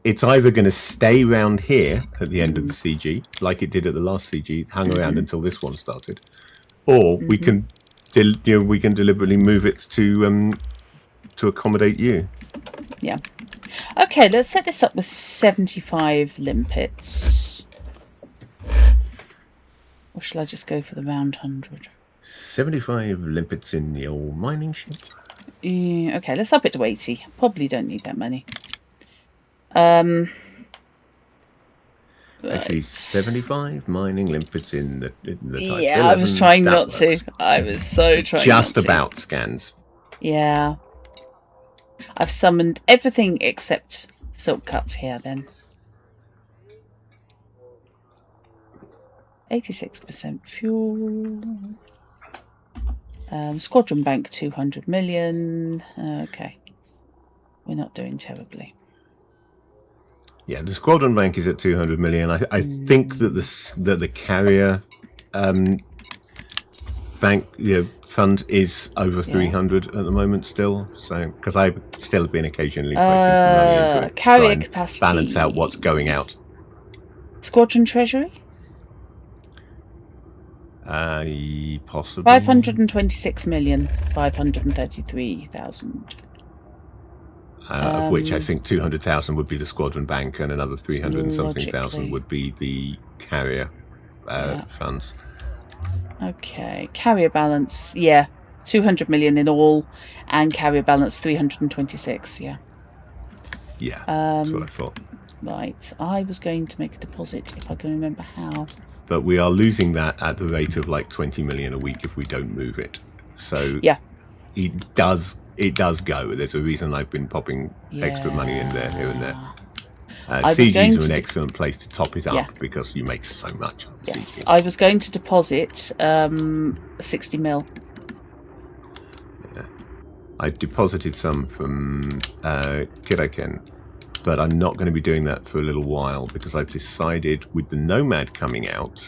B: it's either going to stay round here at the end of the CG, like it did at the last CG, hung around until this one started, or we can deliberately move it to to accommodate you.
A: Yeah. Okay, let's set this up with 75 limpets. Or shall I just go for the round 100?
B: 75 limpets in the old mining ship.
A: Yeah, okay, let's up it to 80. Probably don't need that many.
B: Actually, 75 mining limpets in the type.
A: Yeah, 11, I was trying not to. I was so trying
B: just
A: not to.
B: about scans.
A: Yeah. I've summoned everything except Silk Cut here then. 86% fuel. Squadron Bank 200 million. Okay. We're not doing terribly.
B: Yeah, the Squadron Bank is at 200 million. I think that the carrier bank fund is over 300 at the moment still. So because I've still been occasionally putting some money into it,
A: carrier capacity,
B: balance out what's going out.
A: Squadron Treasury.
B: Possibly
A: 526,533,000.
B: Of which I think 200,000 would be the Squadron Bank, and another 300 and something thousand would be the carrier funds. Okay,
A: carrier balance, 200 million in all, and carrier balance 326.
B: Yeah, that's what I thought.
A: Right, I was going to make a deposit if I can remember how.
B: But we are losing that at the rate of like 20 million a week if we don't move it. So it does go. There's a reason I've been popping extra money in there here and there. CGs are an excellent place to top it up because you make so much on CG.
A: I was going to deposit 60 mil.
B: Yeah. I deposited some from Kiraken, but I'm not going to be doing that for a little while because I've decided with the Nomad coming out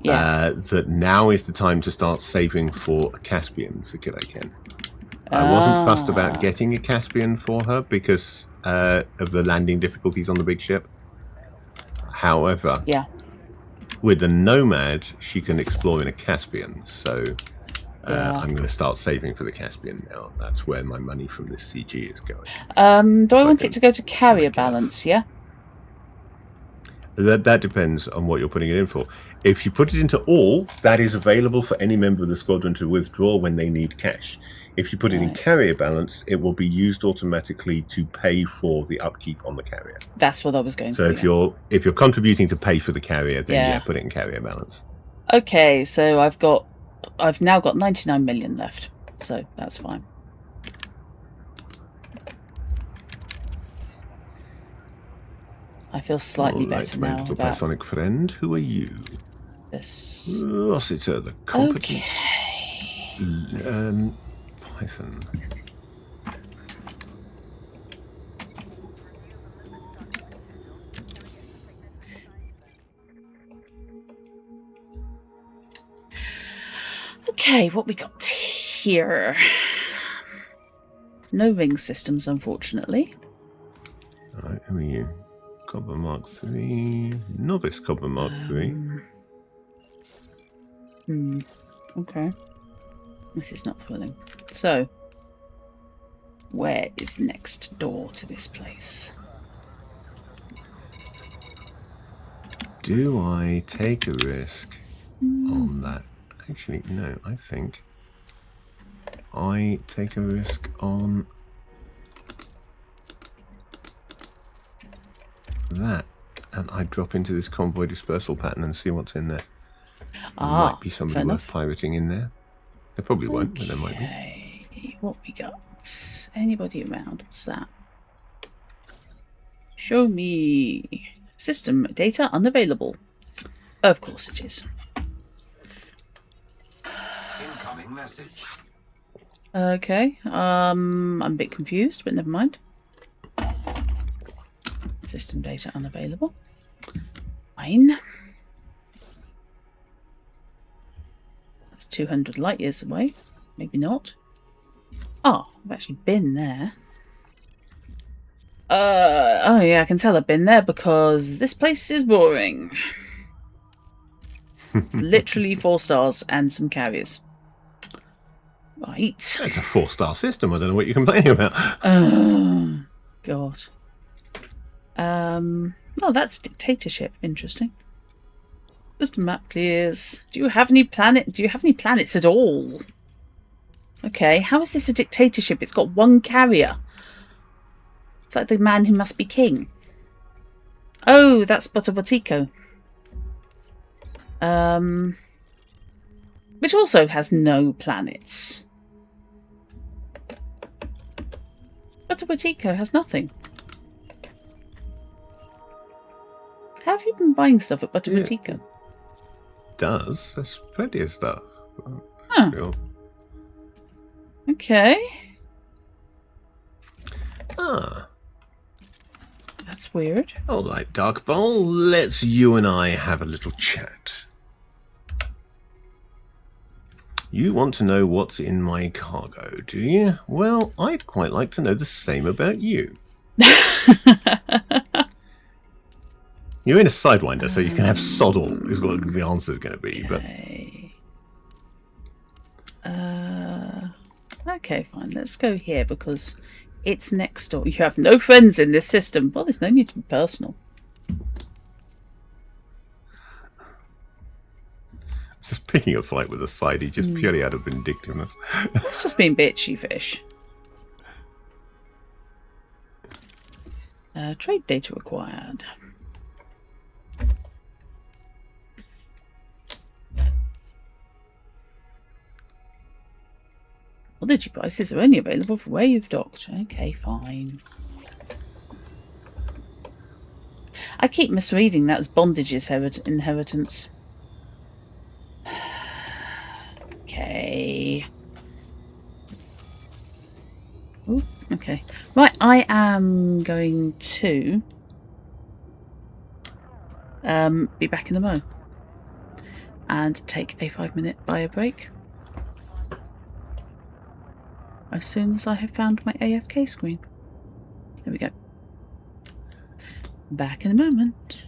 B: that now is the time to start saving for a Caspian for Kiraken. I wasn't fussed about getting a Caspian for her because of the landing difficulties on the big ship. However, with the Nomad, she can explore in a Caspian. So I'm going to start saving for the Caspian now. That's where my money from this CG is going.
A: Do I want it to go to carrier balance,
B: That depends on what you're putting it in for. If you put it into all, that is available for any member of the squadron to withdraw when they need cash. If you put it in carrier balance, it will be used automatically to pay for the upkeep on the carrier.
A: That's what I was going to
B: do. So if you're contributing to pay for the carrier, then put it in carrier balance.
A: Okay, so I've now got 99 million left, so that's fine. I feel slightly better now.
B: Little Pythonic friend, who are you?
A: This.
B: Rossiter, the competent Python.
A: Okay, what we got here? No ring systems, unfortunately.
B: Alright, who are you? Cobber Mark 3. Novice Cobber Mark 3.
A: Okay. This is not thrilling. So, where is next door to this place?
B: Do I take a risk on that? Actually, no, I think I take a risk on that, and I drop into this convoy dispersal pattern and see what's in there. There might be somebody worth pirating in there. There probably won't, but there might be.
A: What we got? Anybody around? What's that? Show me. System data unavailable. Of course it is.
C: Incoming message.
A: Okay. I'm a bit confused, but never mind. System data unavailable. Fine. That's 200 light years away. Maybe not. Oh, I've actually been there. Oh yeah, I can tell I've been there because this place is boring. It's literally 4 stars and some carriers. Right.
B: It's a 4-star system. I don't know what you're complaining about.
A: Oh, God. Oh, that's a dictatorship. Interesting. Just a map, please. Do you have any planets at all? Okay, how is this a dictatorship? It's got one carrier. It's like the man who must be king. Oh, that's Botobotico. Which also has no planets. Botobotico has nothing. How have you been buying stuff at Botobotico?
B: Yeah. Does. There's plenty of stuff.
A: Huh.
B: Sure.
A: Okay.
B: Ah.
A: That's weird.
B: All right, Dark Bowl, let's you and I have a little chat. You want to know what's in my cargo, do you? Well, I'd quite like to know the same about you. You're in a Sidewinder, so you can have sod all, is what the answer's going to be.
A: Okay. Okay, fine. Let's go here because it's next door. You have no friends in this system. Well, there's no need to be personal.
B: Just picking a fight with a sidey just purely out of vindictiveness.
A: That's just being bitchy fish. Trade data required. Well, the devices are only available for where you've docked. Okay, fine. I keep misreading that as bondage's inheritance. Okay. Ooh, okay. Right, I am going to be back in the mo and take a 5-minute bio break as soon as I have found my AFK screen. There we go. Back in a moment.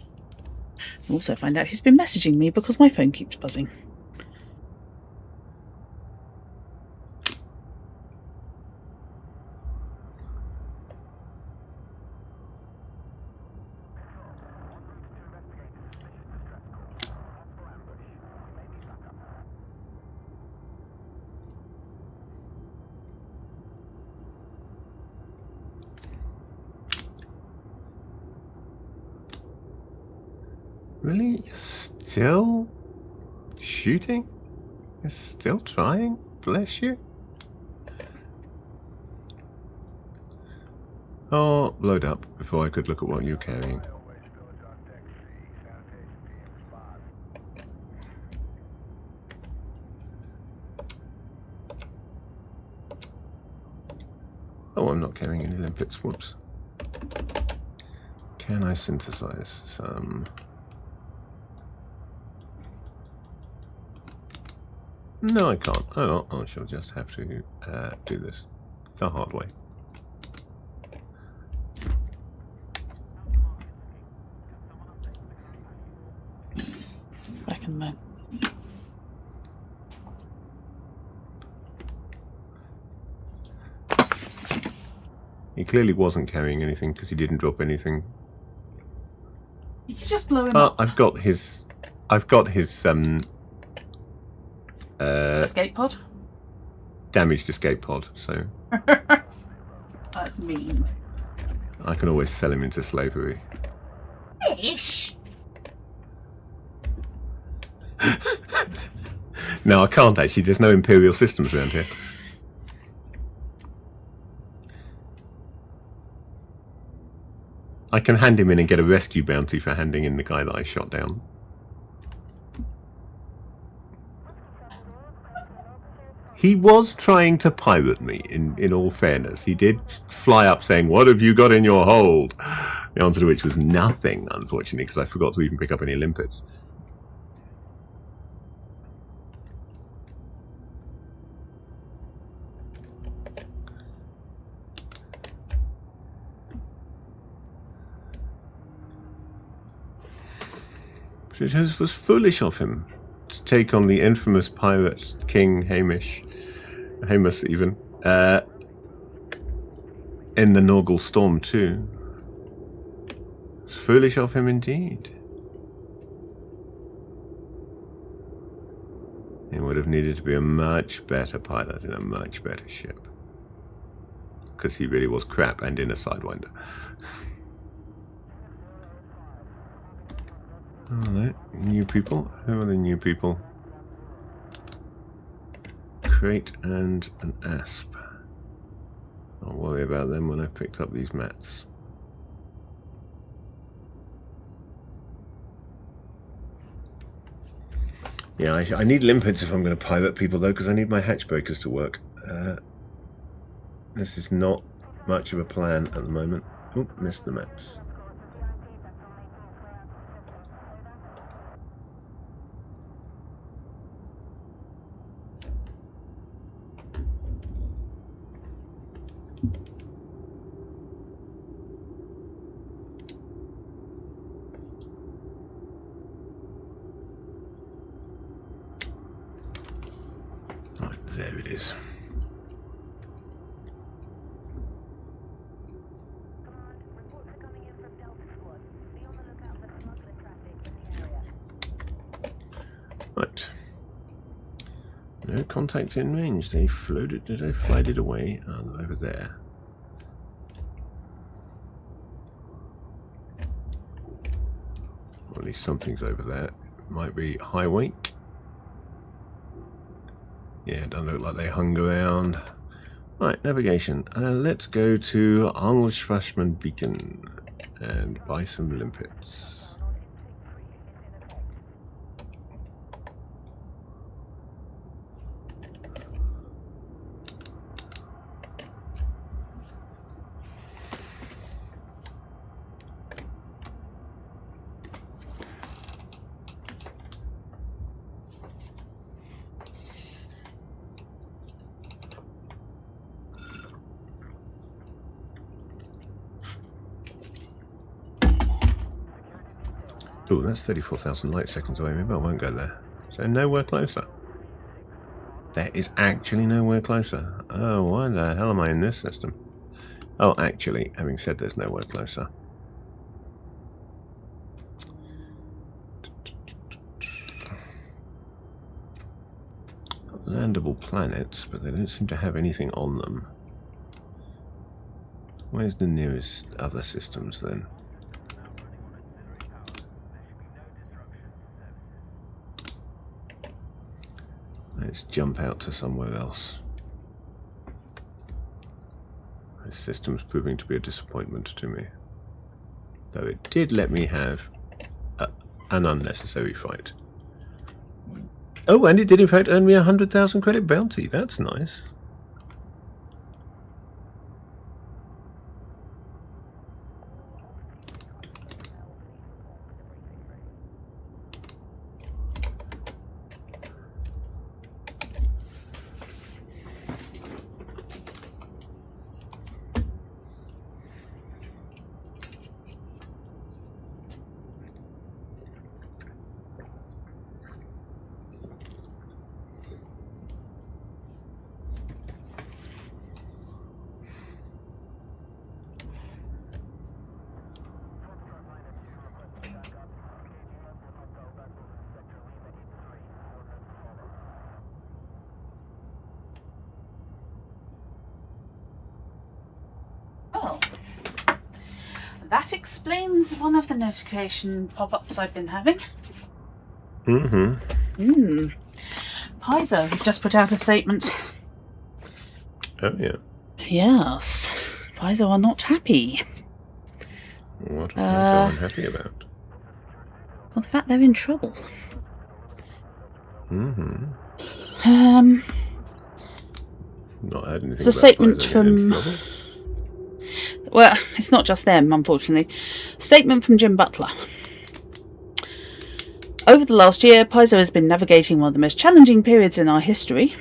A: I'll also find out who's been messaging me because my phone keeps buzzing.
B: Really? You're still shooting? You're still trying? Bless you. Oh, load up before I could look at what you're carrying. Oh, I'm not carrying any limpets. Whoops. Can I synthesize some? No, I can't. Oh, I shall just have to do this the hard way.
A: Back in the mo.
B: He clearly wasn't carrying anything because he didn't drop anything.
A: Did you just blow him up?
B: I've got his
A: escape pod?
B: Damaged escape pod, so
A: That's mean.
B: I can always sell him into slavery.
A: Ish.
B: No, I can't actually. There's no Imperial systems around here. I can hand him in and get a rescue bounty for handing in the guy that I shot down. He was trying to pirate me, in all fairness. He did fly up saying, "What have you got in your hold?" The answer to which was nothing, unfortunately, because I forgot to even pick up any limpets. But it was foolish of him to take on the infamous pirate King Hamish Hamus even. In the Norgal storm too. It's foolish of him indeed. He would have needed to be a much better pilot in a much better ship. Because he really was crap and in a Sidewinder. Alright, new people. Who are the new people? Crate and an asp. I'll worry about them when I picked up these mats. Yeah, I need limpets if I'm going to pilot people though, because I need my hatch breakers to work. This is not much of a plan at the moment. Oh, missed the mats. Right, there it is. Right. No contact in range. They floated. Did they fly it away? Oh, over there. Or at least something's over there. It might be high wake. Yeah, it doesn't look like they hung around. Right, navigation. Let's go to Arnold Beacon and buy some limpets. Oh, that's 34,000 light seconds away. Maybe I won't go there. So nowhere closer. There is actually nowhere closer. Oh, why the hell am I in this system? Oh, actually, having said there's nowhere closer. Landable planets, but they don't seem to have anything on them. Where's the nearest other systems then? Let's jump out to somewhere else. This system's proving to be a disappointment to me. Though it did let me have an unnecessary fight. Oh, and it did in fact earn me 100,000 credit bounty. That's nice.
A: That explains one of the notification pop-ups I've been having. Paizo have just put out a statement.
B: Oh, yeah.
A: Yes. Paizo are not happy.
B: What are Paizo unhappy about?
A: Well, the fact they're in trouble.
B: Not heard anything
A: it's a statement from... Well, it's not just them, unfortunately. Statement from Jim Butler. Over the last year, Paizo has been navigating one of the most challenging periods in our history.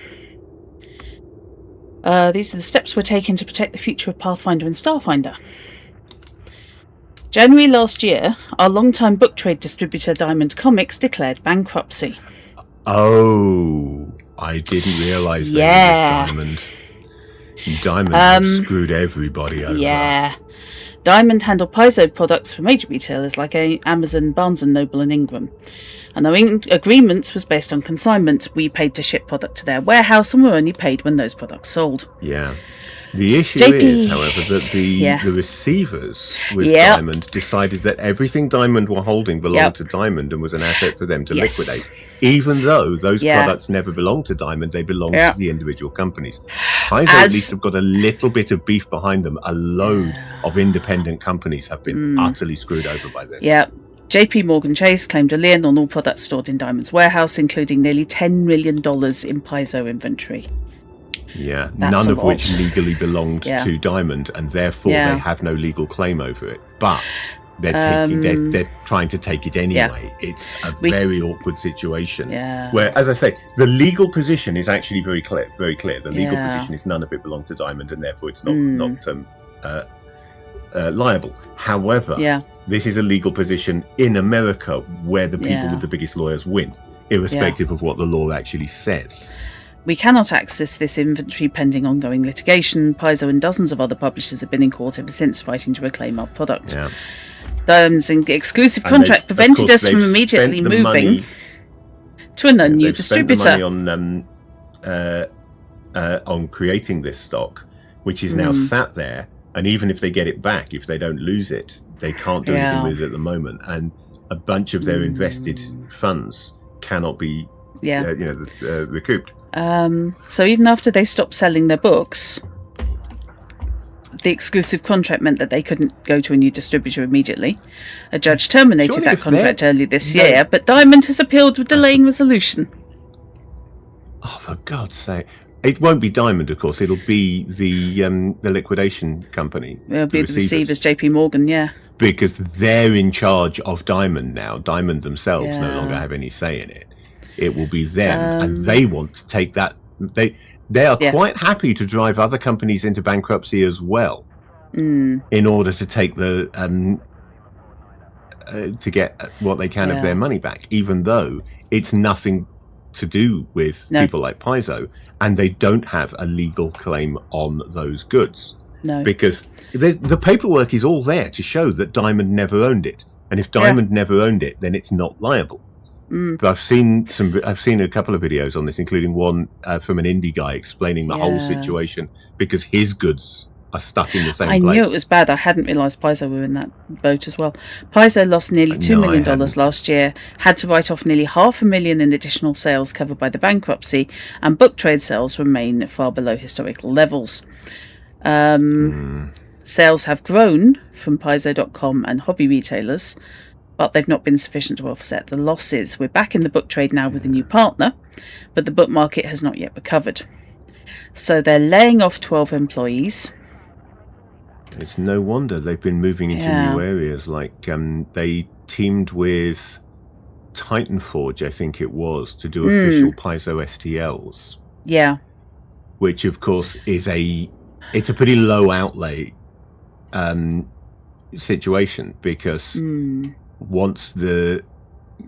A: These are the steps we're taking to protect the future of Pathfinder and Starfinder. January last year, our longtime book trade distributor Diamond Comics declared bankruptcy.
B: Oh. I didn't realise that Diamond. Diamond have screwed everybody over.
A: Yeah. Diamond handled Paizo products for major retailers like Amazon, Barnes & Noble and Ingram. And our agreement was based on consignment. We paid to ship product to their warehouse and were only paid when those products sold.
B: Yeah. The issue is, however, that the receivers with Diamond decided that everything Diamond were holding belonged to Diamond and was an asset for them to liquidate. Even though those products never belonged to Diamond, they belonged to the individual companies. Paizo at least have got a little bit of beef behind them. A load of independent companies have been utterly screwed over by this.
A: Yeah. JP Morgan Chase claimed a lien on all products stored in Diamond's warehouse, including nearly $10 million in Paizo inventory.
B: Yeah, none of which legally belonged to Diamond, and therefore they have no legal claim over it. But they're trying to take it anyway. Yeah. It's a very awkward situation. Yeah. Where, as I say, the legal position is actually very clear. Very clear. The legal position is none of it belonged to Diamond, and therefore it's not liable. However, this is a legal position in America where the people with the biggest lawyers win, irrespective of what the law actually says.
A: We cannot access this inventory pending ongoing litigation. Paizo and dozens of other publishers have been in court ever since fighting to reclaim our product. Yeah. Diamond's exclusive contract prevented us from immediately moving to a new distributor.
B: Spent the money on creating this stock, which is now sat there, and even if they get it back, if they don't lose it, they can't do anything with it at the moment. And a bunch of their invested funds cannot be recouped.
A: So even after they stopped selling their books, the exclusive contract meant that they couldn't go to a new distributor immediately. A judge terminated that contract early this year, but Diamond has appealed with delaying resolution.
B: Oh, for God's sake. It won't be Diamond, of course. It'll be the liquidation company.
A: It'll be the receivers, JP Morgan,
B: Because they're in charge of Diamond now. Diamond themselves no longer have any say in it. It will be them, and they want to take that. They are quite happy to drive other companies into bankruptcy as well, in order to take the to get what they can of their money back, even though it's nothing to do with people like Paizo, and they don't have a legal claim on those goods. No, because the paperwork is all there to show that Diamond never owned it, and if Diamond never owned it, then it's not liable. But I've seen a couple of videos on this, including one from an indie guy explaining the whole situation because his goods are stuck in the same place. I
A: knew it was bad. I hadn't realised Paizo were in that boat as well. Paizo lost nearly $2 million last year, had to write off nearly $500,000 in additional sales covered by the bankruptcy, and book trade sales remain far below historical levels. Sales have grown from Paizo.com and hobby retailers, but they've not been sufficient to offset the losses. We're back in the book trade now with a new partner, but the book market has not yet recovered. So they're laying off 12 employees.
B: It's no wonder they've been moving into new areas. Like they teamed with Titanforge, I think it was, to do official Paizo STLs. Yeah. Which, of course, it's a pretty low outlay situation because...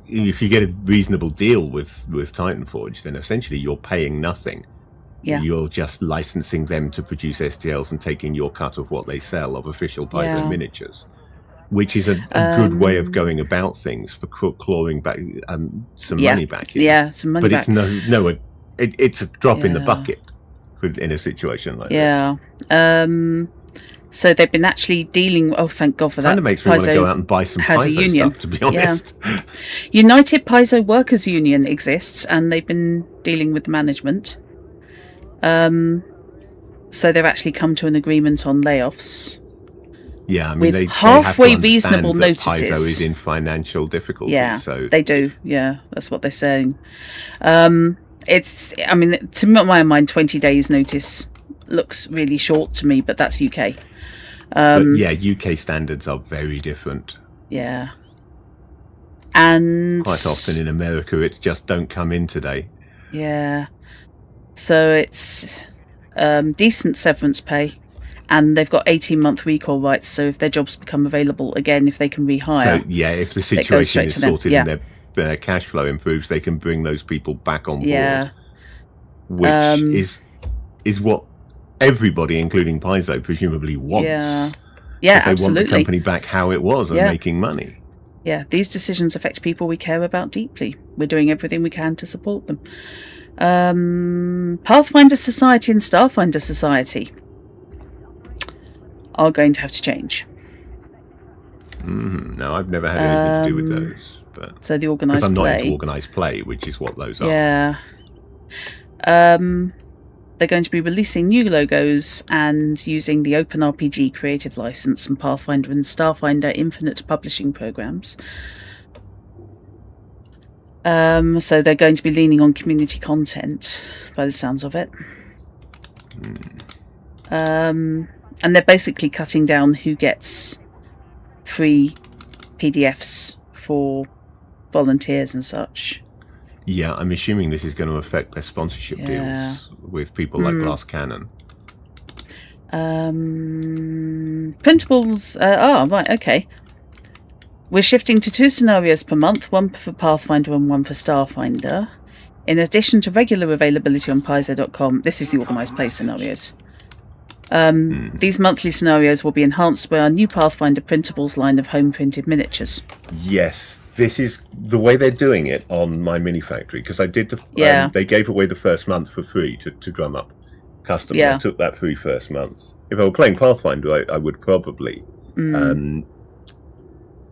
B: if you get a reasonable deal with Titanforge, then essentially you're paying nothing. You're just licensing them to produce STLs and taking your cut of what they sell of official Paizo miniatures, which is a good way of going about things for clawing back some money back.
A: Some money back.
B: But it's a drop in the bucket in a situation like this.
A: So they've been actually dealing... Oh, thank God for that.
B: Kind of makes me want to go out and buy some Paizo stuff, to be honest.
A: United Paizo Workers Union exists, and they've been dealing with the management. So they've actually come to an agreement on layoffs.
B: Yeah, I mean, they
A: halfway reasonable notices.
B: Paizo is in financial difficulty.
A: Yeah,
B: so
A: they do. Yeah, that's what they're saying. To my mind, 20 days notice looks really short to me, but that's UK.
B: But UK standards are very different.
A: Yeah. And
B: quite often in America, it's just don't come in today.
A: Yeah. So it's decent severance pay, and they've got 18-month recall rights. So if their jobs become available again, if they can rehire.
B: So if the situation is sorted and their cash flow improves, they can bring those people back on board. which is what everybody, including Paizo, presumably wants.
A: Yeah,
B: they
A: absolutely.
B: want the company back how it was and making money.
A: Yeah, these decisions affect people we care about deeply. We're doing everything we can to support them. Pathfinder Society and Starfinder Society are going to have to change.
B: No, I've never had anything to do with those. But
A: so the organised play.
B: I'm not into organised play, which is what those are.
A: Yeah. They're going to be releasing new logos and using the OpenRPG creative license and Pathfinder and Starfinder Infinite publishing programs. So they're going to be leaning on community content, by the sounds of it. And they're basically cutting down who gets free PDFs for volunteers and such.
B: Yeah, I'm assuming this is going to affect their sponsorship deals with people like Glass Cannon.
A: Printables. Right, okay. We're shifting to 2 scenarios per month, one for Pathfinder and one for Starfinder. In addition to regular availability on Paizo.com, this is the organised play scenarios. These monthly scenarios will be enhanced by our new Pathfinder printables line of home printed miniatures.
B: Yes, this is the way they're doing it on my mini factory, because I did they gave away the first month for free to drum up customers. I took that free first month. If I were playing Pathfinder, I would probably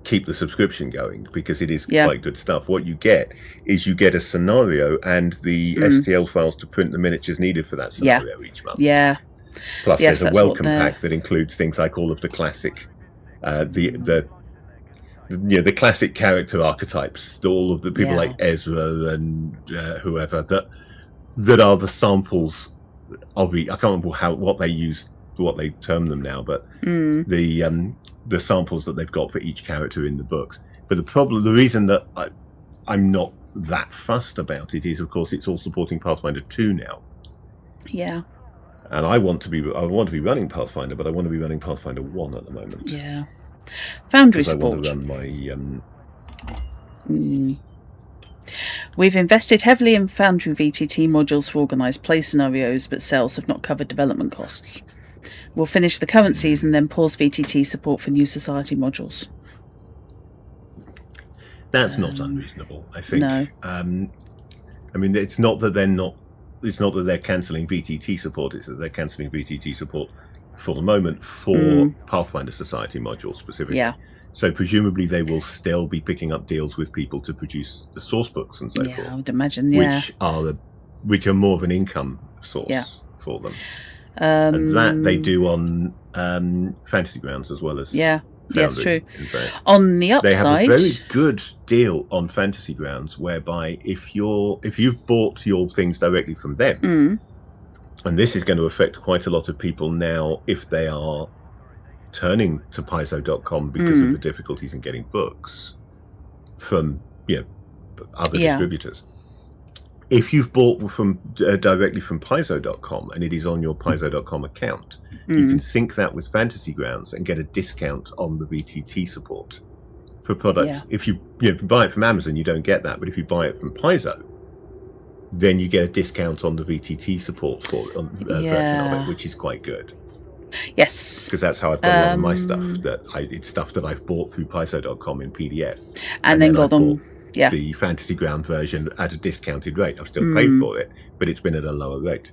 B: keep the subscription going, because it is quite good stuff. What you get is a scenario and the STL files to print the miniatures needed for that scenario each month. Plus, there's a welcome pack that includes things like all of the classic, the classic character archetypes, all of the people like Ezra and whoever that are the samples of I can't remember what they term them now, but the samples that they've got for each character in the books. But the reason that I'm not that fussed about it is, of course, it's all supporting Pathfinder 2 now.
A: Yeah.
B: And I want to be running Pathfinder, but I want to be running Pathfinder 1 at the moment.
A: Yeah. Foundry support.
B: I want to run my...
A: We've invested heavily in Foundry VTT modules for organised play scenarios, but sales have not covered development costs. We'll finish the current season, then pause VTT support for new society modules.
B: That's not unreasonable, I think.
A: No.
B: I mean, it's not that they're cancelling VTT support, it's that they're cancelling VTT support for the moment for Pathfinder Society modules specifically. Yeah. So presumably they will still be picking up deals with people to produce the source books and so forth.
A: Yeah, I would imagine,
B: which are more of an income source for them. And that they do on Fantasy Grounds as well as
A: Foundry, true. On the upside,
B: they have a very good deal on Fantasy Grounds, whereby if you've bought your things directly from them, and this is going to affect quite a lot of people now if they are turning to Paizo.com because of the difficulties in getting books from other distributors. If you've bought from directly from Paizo.com and it is on your Paizo.com account, you can sync that with Fantasy Grounds and get a discount on the VTT support for products. If you buy it from Amazon, you don't get that, but if you buy it from Paizo, then you get a discount on the VTT support version of it, which is quite good.
A: Yes,
B: because that's how I've got a lot of my stuff. It's stuff that I've bought through Paizo.com in PDF,
A: and then got them.
B: The Fantasy Ground version at a discounted rate. I've still paid for it, but it's been at a lower rate.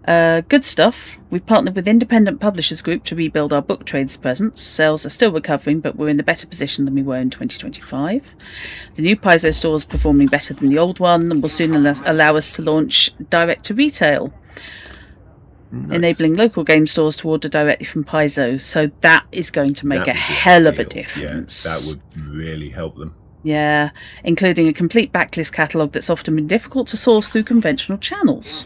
A: Good stuff. We've partnered with Independent Publishers Group to rebuild our book trades presence. Sales are still recovering, but we're in a better position than we were in 2025. The new Paizo store is performing better than the old one and will soon allow us to launch direct-to-retail, enabling local game stores to order directly from Paizo. So that is going to make a hell of a difference.
B: Yeah, that would really help them.
A: Yeah, including a complete backlist catalogue that's often been difficult to source through conventional channels.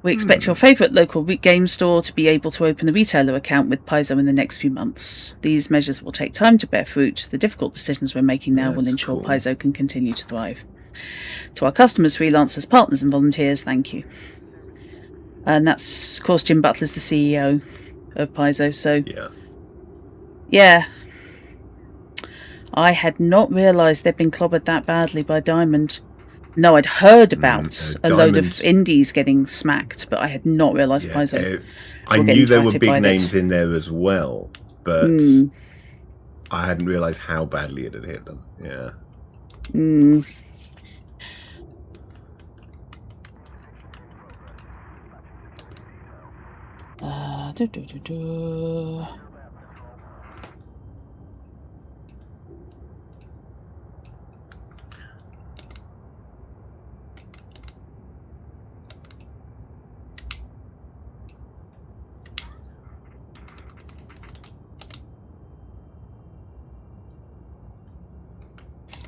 A: We expect your favourite local game store to be able to open a retailer account with Paizo in the next few months. These measures will take time to bear fruit. The difficult decisions we're making now will ensure Paizo can continue to thrive. To our customers, freelancers, partners and volunteers, thank you. And that's, of course, Jim Butler's the CEO of Paizo, so... Yeah. I had not realised they'd been clobbered that badly by Diamond. No, I'd heard about a load of indies getting smacked, but I had not realised Paizo.
B: I knew there were big names in there as well, but I hadn't realised how badly it had hit them. Yeah.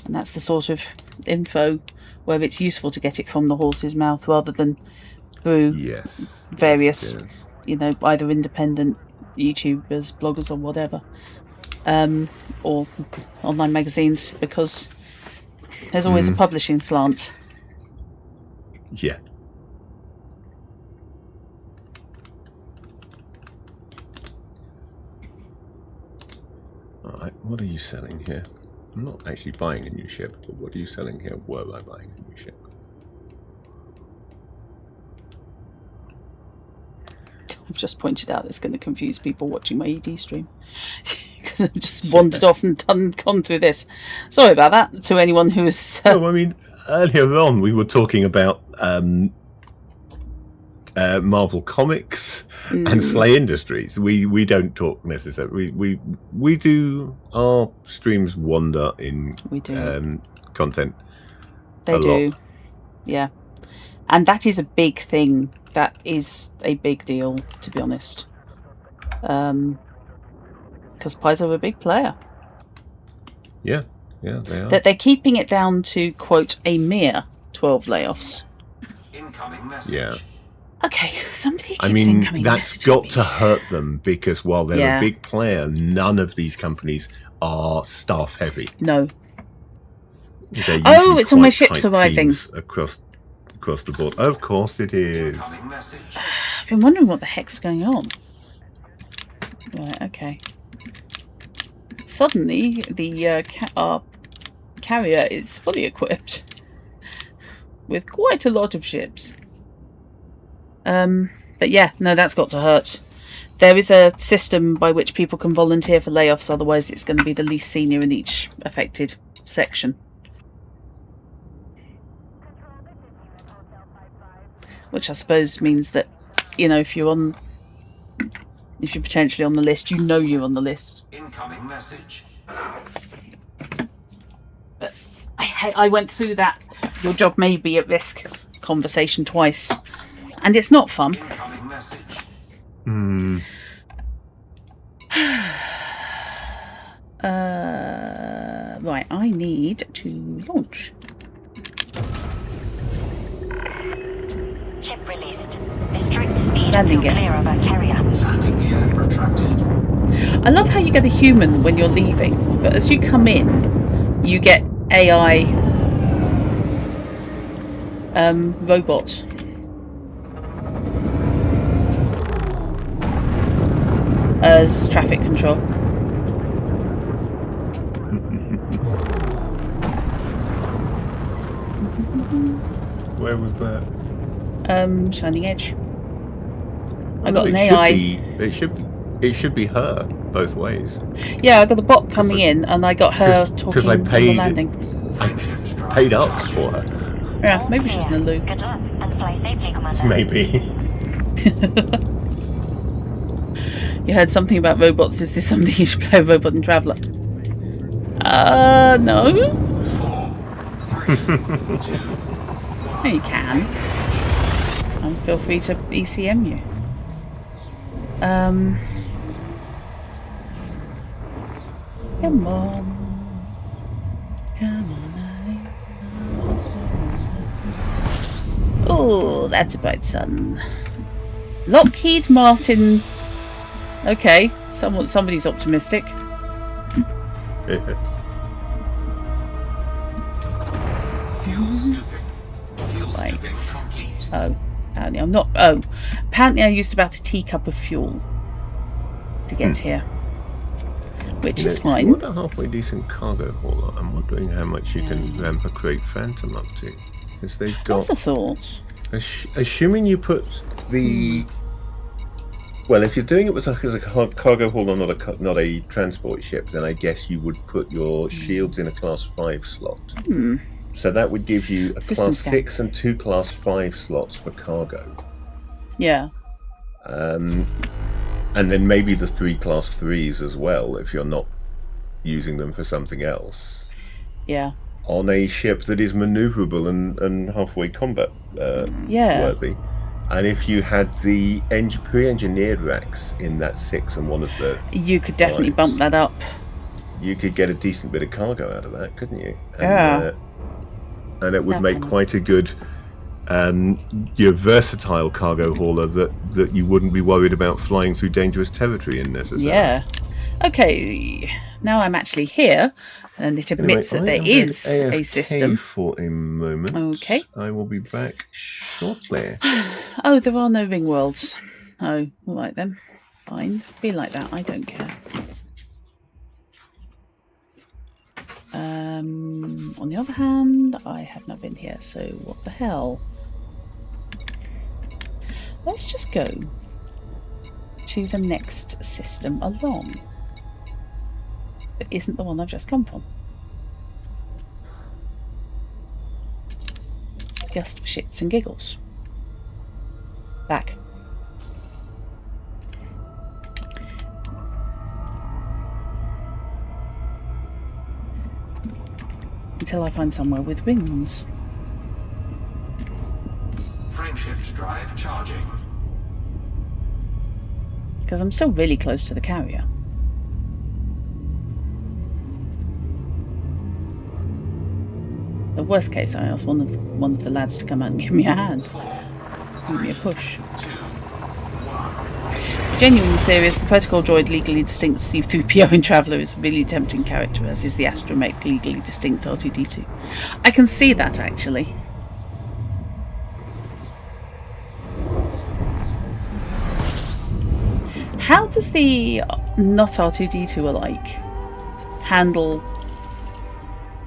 A: And that's the sort of info where it's useful to get it from the horse's mouth rather than through various, you know, either independent YouTubers, bloggers, or whatever, or online magazines, because there's always a publishing slant.
B: Yeah. All right, what are you selling here? I'm not actually buying a new ship, but what are you selling here? Were I buying a new ship?
A: I've just pointed out it's going to confuse people watching my ED stream. Because I've just wandered off and gone through this. Sorry about that to anyone who was...
B: No, I mean, earlier on we were talking about Marvel Comics and Slay Industries. We don't talk necessarily. We do, our streams wander in content.
A: They do. Yeah. And that is a big thing. That is a big deal, to be honest. Because Paizo are a big player.
B: Yeah, they are.
A: That they're keeping it down to, quote, a mere 12 layoffs.
C: Incoming message.
B: Yeah.
A: Okay, somebody keeps incoming
B: that's got to hurt them, because while they're a big player, none of these companies are staff heavy.
A: No. Oh, it's all my ships arriving.
B: Across the board. Of course it is.
A: I've been wondering what the heck's going on. Right, okay. Suddenly, the our carrier is fully equipped with quite a lot of ships. But yeah, no, that's got to hurt. There is a system by which people can volunteer for layoffs, otherwise it's going to be the least senior in each affected section. Which I suppose means that, you know, if you're potentially on the list, you know you're on the list.
C: Incoming message.
A: But I went through that your job may be at risk conversation twice, and it's not fun.
C: Incoming message.
A: Right, I need to launch.
D: Ship released. Restrict speed
A: Landing
D: until
A: gear.
D: clear of our carrier.
C: Landing gear retracted.
A: I love how you get a human when you're leaving, but as you come in, you get AI robots. As traffic control.
B: Where was that?
A: Shining Edge. I got an AI.
B: It should be her both ways.
A: Yeah, I got the bot coming in, and I got her talking
B: I
A: on the landing.
B: Paid ups for her.
A: Yeah, maybe she's in a loop.
D: Good luck and fly safely, Commander.
B: Maybe.
A: You heard something about robots. Is this something you should play Robot and Traveller? No.
C: 4, 3, 2.
A: No, you can. And feel free to ECM you. Come on. Come on. Oh, that's a bright sun. Lockheed Martin. Okay, somebody's optimistic.
C: Fuel scooping. Fuel scooping complete.
A: Oh, apparently I'm not. Oh, apparently I used about a teacup of fuel to get here, which is fine.
B: What a halfway decent cargo hauler. I'm wondering how much you can ramp a Crate Phantom up to. Because they've got...
A: That's a thought.
B: Assuming you put the... Well, if you're doing it as a cargo hauler, not a transport ship, then I guess you would put your shields in a Class 5 slot. So that would give you a Class 6 and 2 Class 5 slots for cargo.
A: Yeah.
B: And then maybe the 3 Class 3s as well, if you're not using them for something else.
A: Yeah.
B: On a ship that is maneuverable and halfway combat worthy. And if you had the pre-engineered racks in that 6 and one of the...
A: You could definitely bump that up.
B: You could get a decent bit of cargo out of that, couldn't you?
A: And,
B: and it would make quite a good... your versatile cargo hauler that you wouldn't be worried about flying through dangerous territory in necessarily.
A: Yeah. Okay, now I'm actually here, and it admits that there is a system.
B: For a moment.
A: Okay.
B: I will be back shortly.
A: Oh, there are no ring worlds. Oh, all right then. Fine. Be like that. I don't care. On the other hand, I have not been here, so what the hell? Let's just go to the next system along. That isn't the one I've just come from. Just for shits and giggles. Back. Until I find somewhere with wings.
C: Frameshift drive charging.
A: Because I'm still really close to the carrier. The worst case, I ask one of the lads to come out and give me a hand. Give me a push. Genuinely serious, the protocol droid legally distinct C-3PO in Traveller is a really tempting character, as is the astromech legally distinct R2-D2. I can see that, actually. How does the not R2-D2 alike handle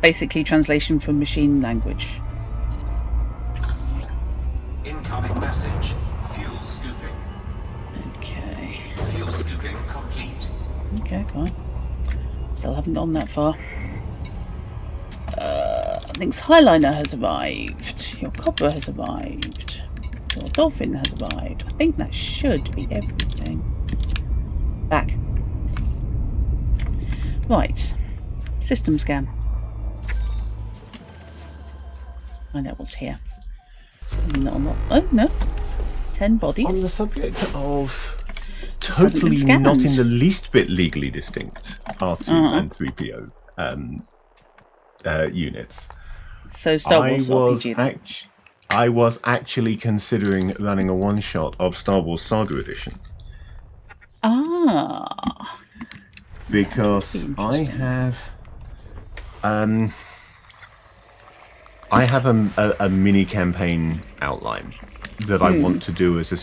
A: basically translation from machine language?
C: Incoming message. Fuel scooping.
A: Okay.
C: Fuel scooping complete.
A: Okay, fine. Still haven't gone that far. Link's Highliner has arrived. Your Cobra has arrived. Your Dolphin has arrived. I think that should be everything. Back. Right. System scan. Find out what's here. Not a lot. Oh, no. 10 bodies.
B: On the subject of totally not in the least bit legally distinct R2 and 3PO units.
A: So Star Wars RPG.
B: I was actually considering running a one-shot of Star Wars Saga Edition.
A: Ah.
B: Because I have a mini campaign outline that I want to do as a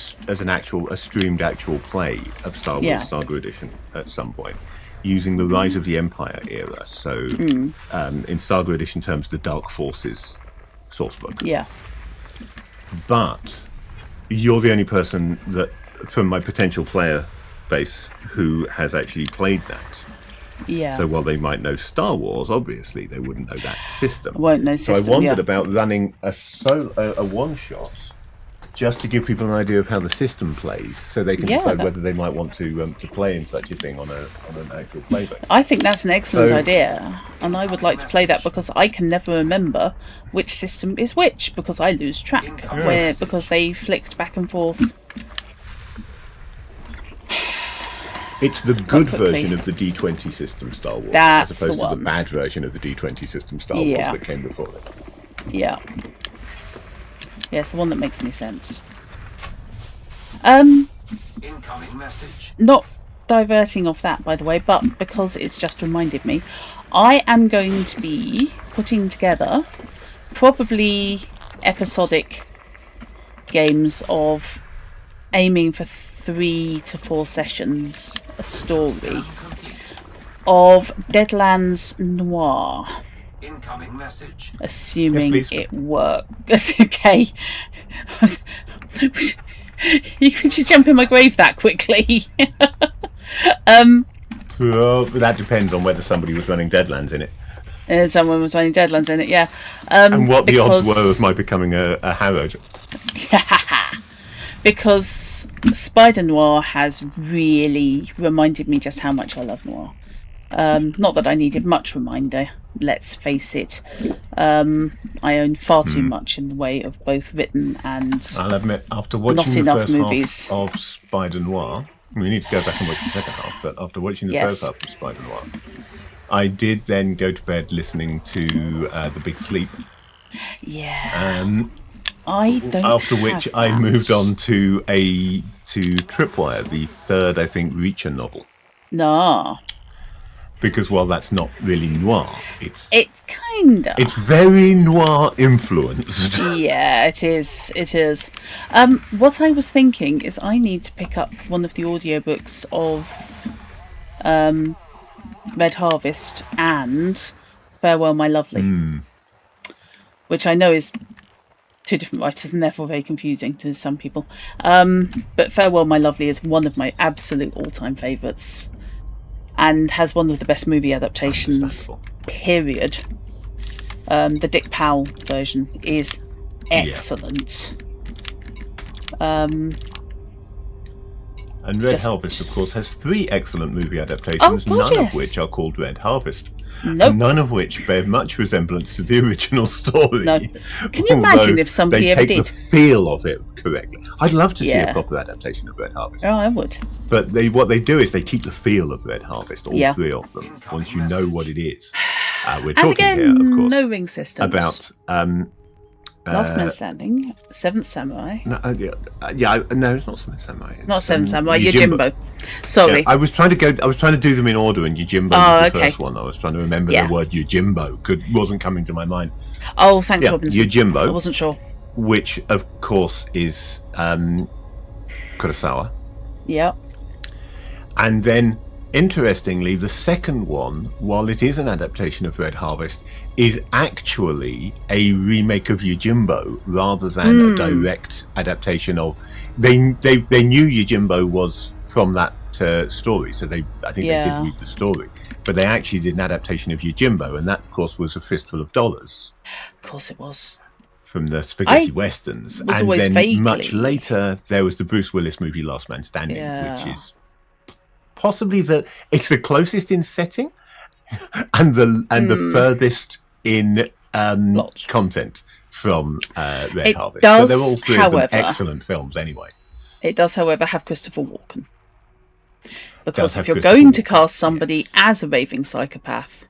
B: streamed actual play of Star Wars Saga Edition at some point, using the Rise of the Empire era. So, in Saga Edition terms, the Dark Forces sourcebook.
A: Yeah.
B: But you're the only person that, from my potential player base, who has actually played that.
A: Yeah.
B: So while they might know Star Wars, obviously they wouldn't know that system.
A: Won't know system.
B: So I wondered about running a one-shot, just to give people an idea of how the system plays, so they can decide whether they might want to play in such a thing on an actual play base.
A: I think that's an excellent idea, and I would like to play that because I can never remember which system is which, because I lose track because they flicked back and forth.
B: It's the good version of the D20 system Star Wars, as opposed to the bad version of the D20 system Star Wars that came before it.
A: Yeah. Yes, the one that makes any sense.
C: Incoming message.
A: Not diverting off that, by the way, but because it's just reminded me, I am going to be putting together probably episodic games of aiming for 3 to 4 sessions, a story of Deadlands Noir.
C: Incoming message.
A: Assuming
B: Yes,
A: it works. Okay. You could you jump in my grave that quickly?
B: Well, that depends on whether somebody was running Deadlands in it.
A: Someone was running Deadlands in it, yeah.
B: And what the odds were of my becoming a Harrod.
A: Because Spider Noir has really reminded me just how much I love noir. Not that I needed much reminder, let's face it. I own far too much in the way of both written and
B: I'll admit, after watching the first half of Spider Noir, we need to go back and watch the second half, but after watching the first half of Spider Noir, I did then go to bed listening to The Big Sleep.
A: Yeah. I don't.
B: After which I moved on to Tripwire, the third, I think, Reacher novel.
A: No.
B: Because while that's not really noir, it's
A: kind of.
B: It's very noir influenced.
A: Yeah, it is. It is. What I was thinking is I need to pick up one of the audiobooks of Red Harvest and Farewell My Lovely, which I know is two different writers and therefore very confusing to some people. But Farewell My Lovely is one of my absolute all-time favourites and has one of the best movie adaptations, period. The Dick Powell version is excellent.
B: And Red Harvest, of course, has 3 excellent movie adaptations, none of which are called Red Harvest.
A: Nope.
B: And none of which bear much resemblance to the original story.
A: No. Can you imagine if somebody ever did?
B: They take the feel of it correctly. I'd love to see a proper adaptation of Red Harvest.
A: Oh, I would.
B: But what they do is they keep the feel of Red Harvest, all 3 of them, once you know what it is. We're talking here, of course,
A: no ring systems.
B: About
A: Last Man Standing, Seventh Samurai.
B: No, no, it's not Seventh Samurai. It's,
A: not Seventh Samurai. Yojimbo. Sorry,
B: I was trying to do them in order, and Yojimbo was the first one. I was trying to remember the word Yojimbo. Wasn't coming to my mind.
A: Oh, thanks, Robinson.
B: Yojimbo.
A: I wasn't sure.
B: Which, of course, is Kurosawa.
A: Yeah.
B: And then, interestingly, the second one, while it is an adaptation of Red Harvest, is actually a remake of Yojimbo rather than a direct adaptation of. They knew Yojimbo was from that story, so I think they did read the story, but they actually did an adaptation of Yojimbo, and that, of course, was A Fistful of Dollars.
A: Of course, it was.
B: From the spaghetti westerns, and then much later there was the Bruce Willis movie Last Man Standing, which is possibly it's the closest in setting and the furthest in content from Red Harvest. But they're all 3 of them excellent films anyway.
A: It does, however, have Christopher Walken. Because if you're going to cast somebody as a raving psychopath,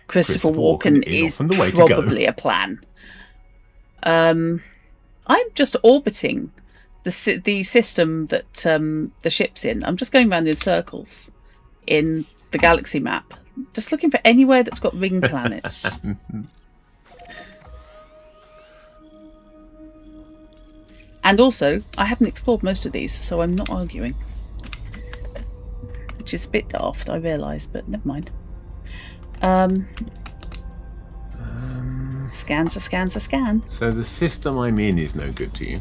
A: Christopher Walken is probably a plan. I'm just orbiting the system that the ship's in. I'm just going around in circles in the galaxy map, just looking for anywhere that's got ring planets. And also, I haven't explored most of these, so I'm not arguing. Which is a bit daft, I realise, but never mind. Scans a scan.
B: So the system I'm in is no good to you.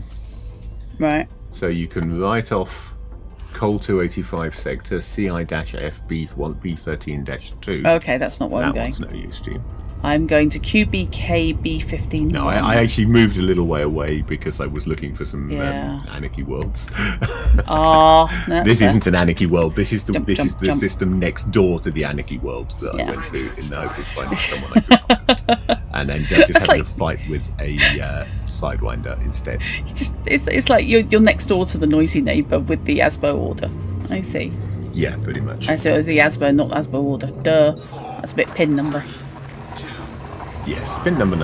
A: Right.
B: So you can write off Col 285 sector CI-F B13-2.
A: Okay, that's not where I'm going.
B: That one's no use to you.
A: I'm going to QBK B15.
B: No, I actually moved a little way away because I was looking for some Anarchy Worlds. This isn't an Anarchy World. This is the system next door to the Anarchy World that I went to in the hope of finding someone I could find. And then just having a fight with a Sidewinder instead.
A: It's like you're next door to the noisy neighbour with the ASBO order. I see.
B: Yeah, pretty much.
A: I see. It was the ASBO, not ASBO order. Duh. That's a bit pin number.
B: Yes, pin number.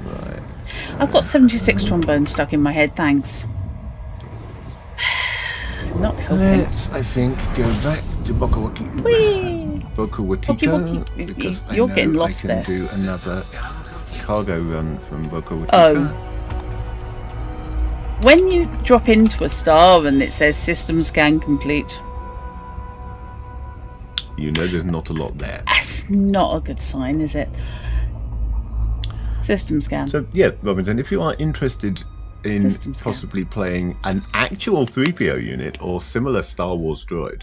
B: Right.
A: I've got 76 trombones stuck in my head, thanks. Not helping.
B: Let's, I think, go back to Boku Watika, because
A: you're getting lost
B: I can do another cargo run from Boku Watika.
A: Oh. when you drop into a star and it says system scan complete,
B: you know there's not a lot there.
A: That's not a good sign, is it? System scan.
B: So yeah, Robinson, if you are interested in possibly playing an actual 3PO unit or similar Star Wars droid,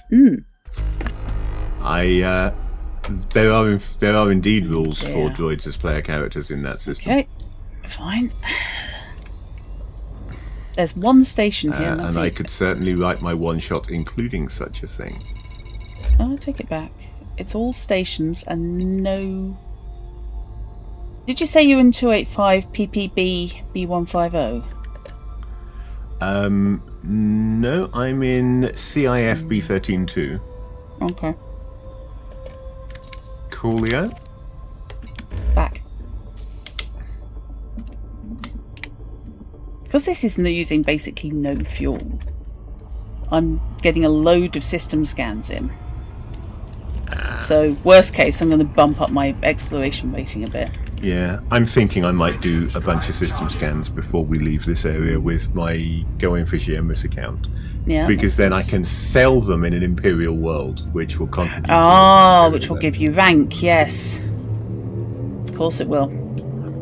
B: there are indeed rules for droids as player characters in that system.
A: Okay, fine. There's one station here,
B: and I could certainly write my one-shot including such a thing.
A: Oh, I take it back. It's all stations and no... Did you say you're in 285 PPB B150?
B: No, I'm in CIF B13-2.
A: Okay.
B: Coolio.
A: Back. Because this is using basically no fuel, I'm getting a load of system scans in. So, worst case, I'm going to bump up my exploration rating a bit.
B: Yeah, I'm thinking I might do a bunch of system scans before we leave this area with my Going for Giemris account.
A: Yeah.
B: Because then I can sell them in an Imperial world, which will contribute.
A: Oh, which will give you rank, yes. Of course it will.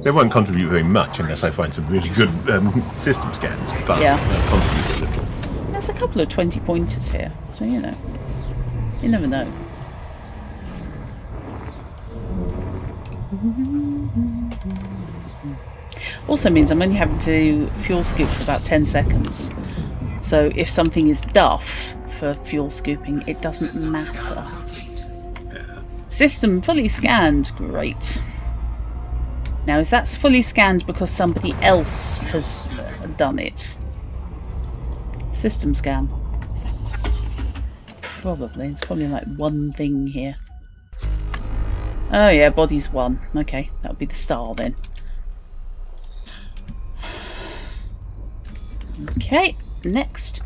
B: They won't contribute very much unless I find some really good system scans, but they'll contribute a little.
A: There's a couple of 20 pointers here, so you know. You never know. Also means I'm only having to fuel scoop for about 10 seconds. So if something is duff for fuel scooping, it doesn't matter. System fully scanned, great. Now is that fully scanned because somebody else has done it? System scan. Probably, it's probably like one thing here. Oh yeah, body's 1. Okay, that would be the star then. Okay, next.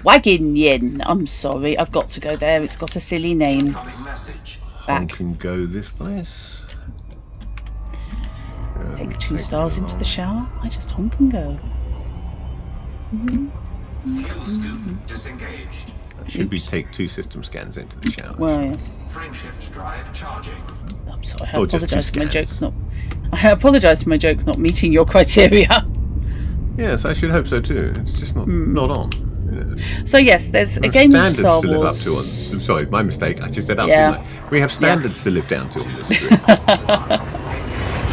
A: Wagon Yin. I'm sorry, I've got to go there. It's got a silly name.
B: Back. Can go this place.
A: Take 2 stars into the shower. I just honk and go.
C: Fuel scoop disengaged.
B: Should we take 2 system scans into the shower?
A: Well, yeah.
C: Frameshift drive charging.
A: I'm sorry. I apologise for my joke not. I apologise for my joke not meeting your criteria.
B: Yes, I should hope so too. It's just not on. You know.
A: So yes, there's a game of Star
B: to live
A: Wars.
B: Up to on. Sorry, my mistake. I just said up.
A: Yeah.
B: We have standards to live down to on this stream.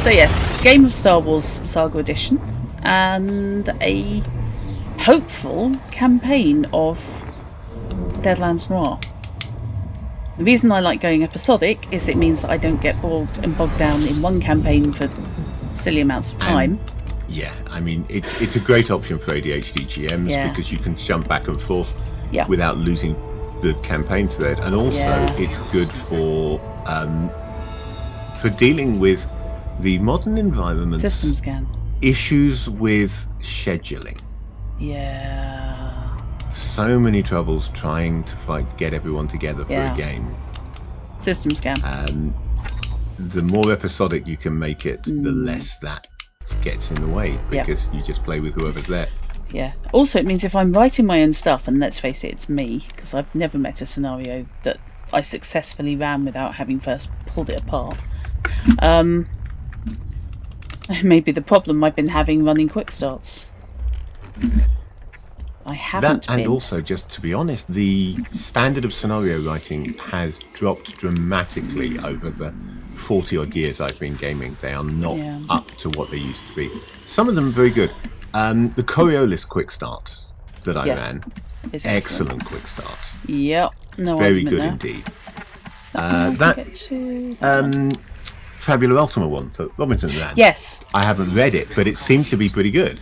A: So yes, game of Star Wars Saga Edition, and a hopeful campaign of Deadlands Noir. The reason I like going episodic is it means that I don't get bogged down in one campaign for silly amounts of time.
B: Yeah, I mean it's a great option for ADHD GMs because you can jump back and forth without losing the campaign thread, and also it's good for dealing with the modern environment's
A: system scan
B: issues with scheduling.
A: Yeah.
B: So many troubles trying to get everyone together for a game.
A: System scan.
B: The more episodic you can make it, the less that gets in the way, because you just play with whoever's there.
A: Yeah. Also, it means if I'm writing my own stuff, and let's face it, it's me, because I've never met a scenario that I successfully ran without having first pulled it apart. Maybe the problem I've been having running quick starts. I haven't
B: and also, just to be honest, the standard of scenario writing has dropped dramatically over the 40 odd years I've been gaming. They are not up to what they used to be. Some of them are very good. The Coriolis quick start that I ran, excellent quick start.
A: Yep, no
B: very good
A: there.
B: Indeed. Fabula Ultima one that Robinson ran.
A: Yes.
B: I haven't read it, but it seemed to be pretty good.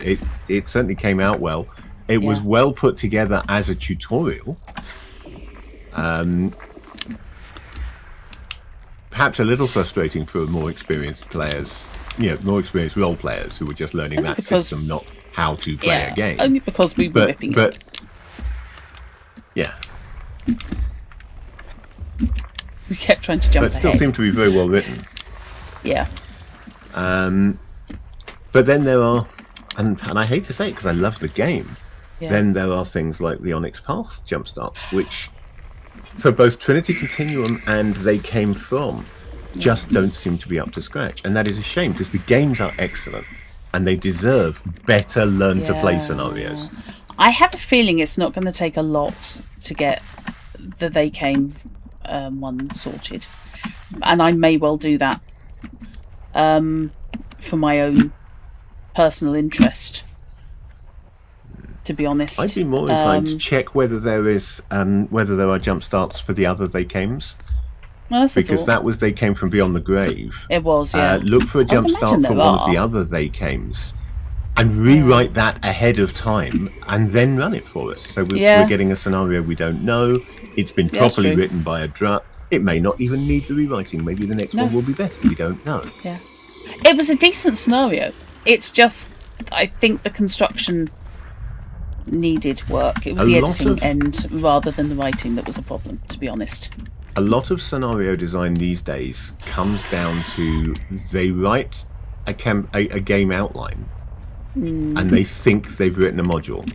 B: It certainly came out well. It was well put together as a tutorial. Perhaps a little frustrating for more experienced players, more experienced role players who were just learning that system, not how to play a game.
A: Only because we were ripping it.
B: Yeah.
A: We kept trying to jump
B: But it still seemed to be very well written.
A: Yeah.
B: But then there are and I hate to say it because I love the game, then there are things like the Onyx Path jumpstarts, which for both Trinity Continuum and They Came From just don't seem to be up to scratch. And that is a shame because the games are excellent and they deserve better learn-to-play scenarios.
A: I have a feeling it's not going to take a lot to get the They Came one sorted. And I may well do that for my own personal interest, to be honest.
B: I'd be more inclined to check whether there is whether there are jump starts for the other They Cames.
A: Well,
B: because that was They Came From Beyond the Grave.
A: It was, yeah.
B: Look for a jump start for one of the other They Cames and rewrite that ahead of time and then run it for us. So we're getting a scenario we don't know. It's been properly written by a Drutt. It may not even need the rewriting. Maybe the next one will be better. We don't know.
A: Yeah. It was a decent scenario. It's just, I think the construction needed work. It was the editing end rather than the writing that was the problem, to be honest.
B: A lot of scenario design these days comes down to they write a game outline and they think they've written a module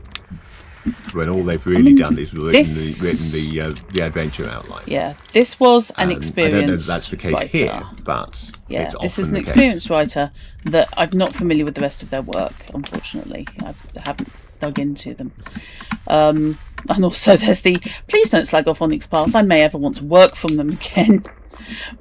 B: when all they've really done is written the adventure outline.
A: Yeah, this was an experienced
B: I don't know if that's the case
A: writer.
B: Here, but it's often
A: this is an
B: the
A: experienced
B: case.
A: writer that I'm not familiar with the rest of their work, unfortunately. I haven't dug into them. And also there's the please don't slag off Onyx Path. I may ever want to work from them again.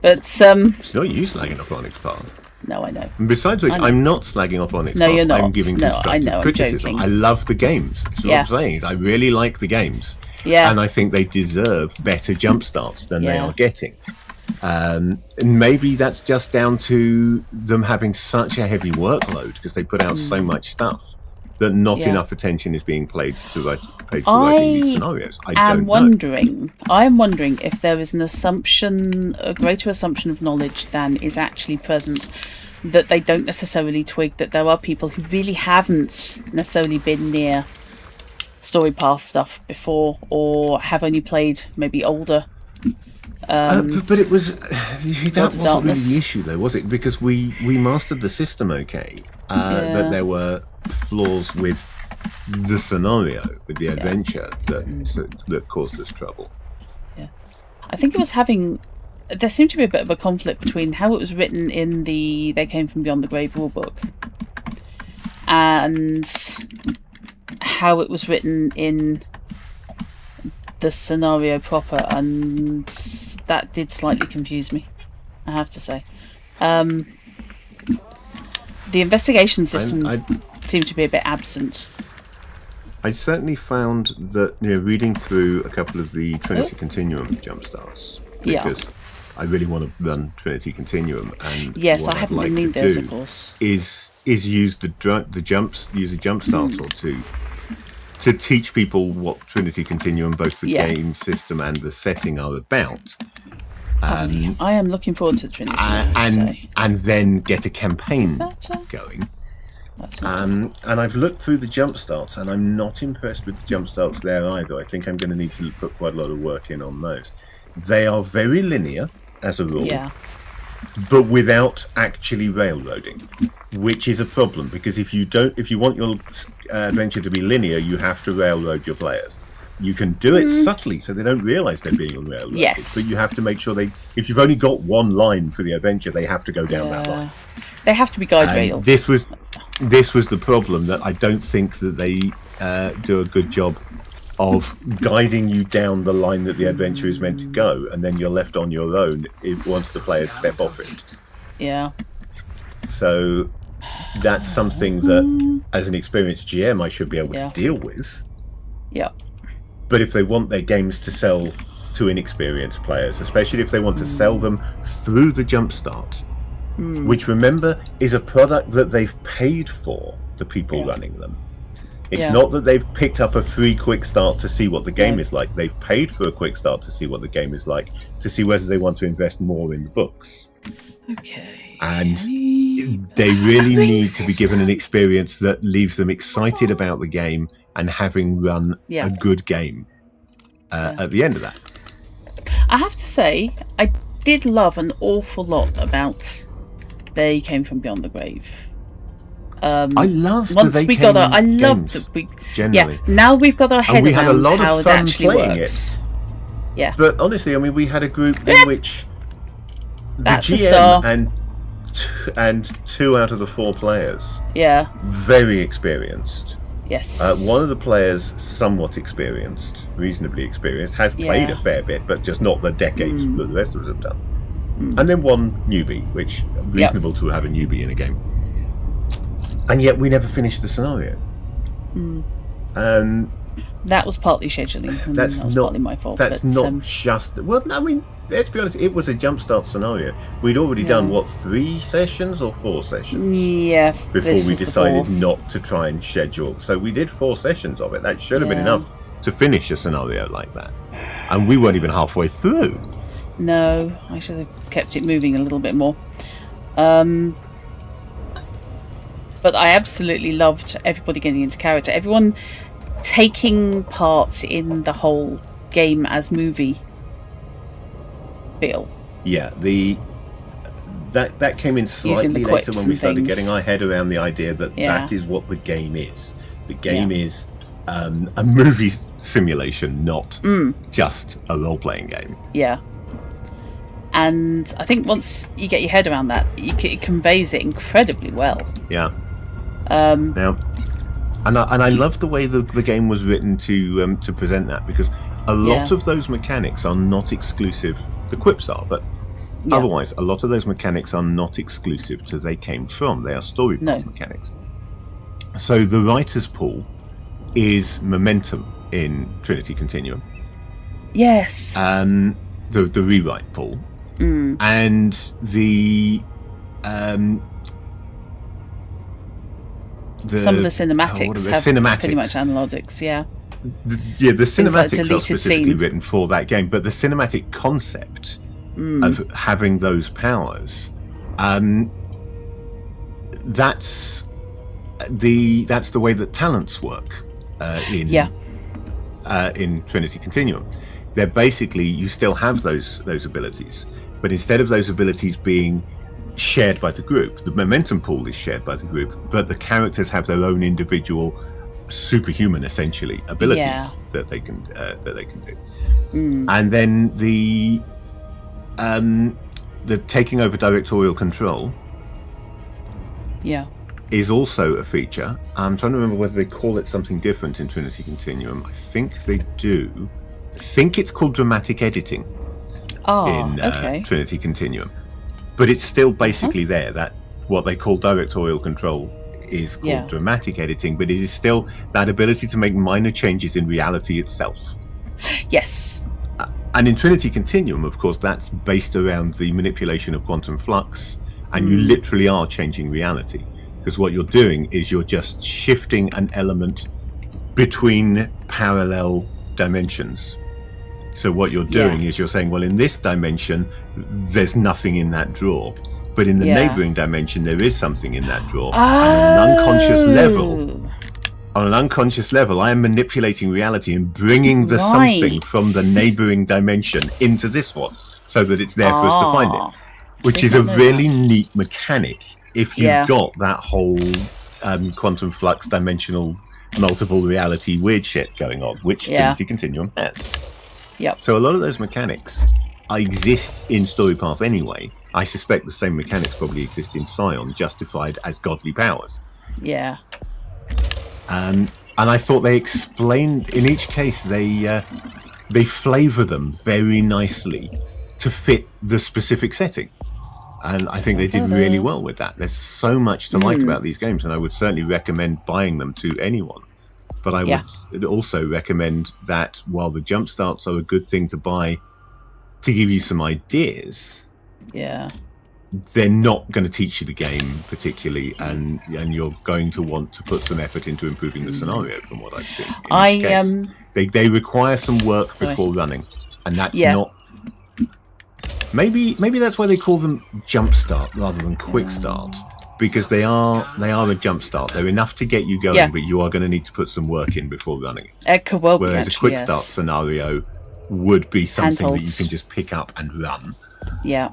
A: But
B: it's not you slagging off Onyx Path.
A: No, I know.
B: And besides which, I'm not slagging off Onyx Path.
A: You're not.
B: I'm giving constructive criticism. I love the games. That's what I'm saying. Is I really like the games.
A: Yeah.
B: And I think they deserve better jump starts than they are getting. And maybe that's just down to them having such a heavy workload because they put out so much stuff that not enough attention is being paid to writing these scenarios. I am wondering
A: if there is a greater assumption of knowledge than is actually present, that they don't necessarily twig that there are people who really haven't necessarily been near story path stuff before or have only played maybe older.
B: But it was that wasn't really the issue, though, was it? Because we mastered the system okay, but there were flaws with the scenario, with the adventure that caused us trouble.
A: Yeah, I think it was there seemed to be a bit of a conflict between how it was written in the They Came From Beyond the Grave rulebook and how it was written in the scenario proper, and that did slightly confuse me, I have to say. The investigation system seemed to be a bit absent.
B: I certainly found that reading through a couple of the Trinity Continuum jumpstarts, because I really want to run Trinity Continuum, and what
A: I
B: I'd
A: haven't
B: like
A: been
B: to
A: those,
B: do
A: of course.
B: is use a jump start or two to teach people what Trinity Continuum, both the game system and the setting, are about.
A: I am looking forward to Trinity.
B: And then get a campaign going. And I've looked through the jump starts, and I'm not impressed with the jump starts there either. I think I'm going to need to put quite a lot of work in on those. They are very linear as a rule, but without actually railroading, which is a problem, because if you want your adventure to be linear, you have to railroad your players. You can do it subtly so they don't realise they're being railroaded.
A: Yes.
B: But you have to make sure if you've only got one line for the adventure, they have to go down that line.
A: They have to be guide railed.
B: This was the problem, that I don't think that they do a good job of guiding you down the line that the adventure is meant to go, and then you're left on your own once the players step off it.
A: Yeah.
B: So that's something that, as an experienced GM, I should be able to deal with.
A: Yeah.
B: But if they want their games to sell to inexperienced players, especially if they want to sell them through the jumpstart, which, remember, is a product that they've paid for, the people running them. It's not that they've picked up a free quick start to see what the game is like. They've paid for a quick start to see what the game is like, to see whether they want to invest more in the books.
A: Okay.
B: And they really need to be given an experience that leaves them excited about the game and having run a good game at the end of that.
A: I have to say, I did love an awful lot about They Came From Beyond the Grave.
B: I love
A: once
B: that
A: we got our, I love that we
B: generally.
A: Yeah, now we've got our head
B: And we had a
A: around
B: lot
A: how
B: of
A: it
B: fun
A: actually
B: playing
A: works.
B: it.
A: Yeah,
B: But honestly, I mean, we had a group in which the
A: that's a
B: GM
A: star.
B: and 2 out of the 4 players,
A: Yeah.
B: very experienced.
A: Yes.
B: One of the players, somewhat experienced, reasonably experienced, has played a fair bit, but just not the decades that the rest of us have done. And then one newbie, which reasonable to have a newbie in a game. And yet we never finished the scenario. And
A: that was partly scheduling. And
B: that's
A: that was
B: not
A: partly my fault.
B: That's
A: but,
B: not just. Well, I mean, let's be honest. It was a jumpstart scenario. We'd already done what, 3 sessions or 4 sessions?
A: Yeah.
B: Before we decided not to try and schedule. So we did 4 sessions of it. That should have been enough to finish a scenario like that. And we weren't even halfway through.
A: No, I should have kept it moving a little bit more. But I absolutely loved everybody getting into character. Everyone taking part in the whole game as movie feel.
B: Yeah, that came in slightly later when we started getting our head around the idea that that is what the game is. The game is a movie simulation, not just a role-playing game.
A: Yeah. And I think once you get your head around that, it conveys it incredibly well.
B: Yeah. Now, and I love the way the game was written to present that, because a lot of those mechanics are not exclusive. The quips are, but otherwise, a lot of those mechanics are not exclusive to They Came From. They are story path mechanics. So the writer's pool is momentum in Trinity Continuum.
A: Yes.
B: The rewrite pool. And the
A: some of the cinematics have pretty much analogics,
B: the cinematics are specifically written for that game, but the cinematic concept of having those powers, that's the way that talents work in Trinity Continuum. They're basically, you still have those abilities, but instead of those abilities being shared by the group, the momentum pool is shared by the group, but the characters have their own individual superhuman, essentially, abilities that they can do. And then the taking over directorial control is also a feature. I'm trying to remember whether they call it something different in Trinity Continuum. I think they do. I think it's called dramatic editing in Trinity Continuum, but it's still basically there. That what they call directorial control is called dramatic editing, but it is still that ability to make minor changes in reality itself.
A: Yes.
B: And in Trinity Continuum, of course, that's based around the manipulation of quantum flux, and you literally are changing reality, because what you're doing is you're just shifting an element between parallel dimensions. So what you're doing is you're saying, well, in this dimension, there's nothing in that drawer. But in the neighboring dimension, there is something in that drawer. And on an unconscious level, I am manipulating reality and bringing the something from the neighboring dimension into this one, so that it's there for us to find it. Which is a really neat mechanic if you've got that whole quantum flux, dimensional, multiple reality weird shit going on, which Trinity Continuum has.
A: Yep.
B: So a lot of those mechanics exist in Storypath anyway. I suspect the same mechanics probably exist in Scion, justified as godly powers.
A: Yeah.
B: And I thought they explained, in each case, they flavour them very nicely to fit the specific setting. And I think they did really well with that. There's so much to like about these games, and I would certainly recommend buying them to anyone. But I would also recommend that while the jump starts are a good thing to buy to give you some ideas, they're not going to teach you the game particularly, and you're going to want to put some effort into improving the scenario from what I've seen. They require some work before running, and that's not. Maybe that's why they call them jump start rather than quick start. Because they are a jump start. They're enough to get you going, but you are going to need to put some work in before running it. Whereas a quick start scenario would be something that you can just pick up and run.
A: Yeah.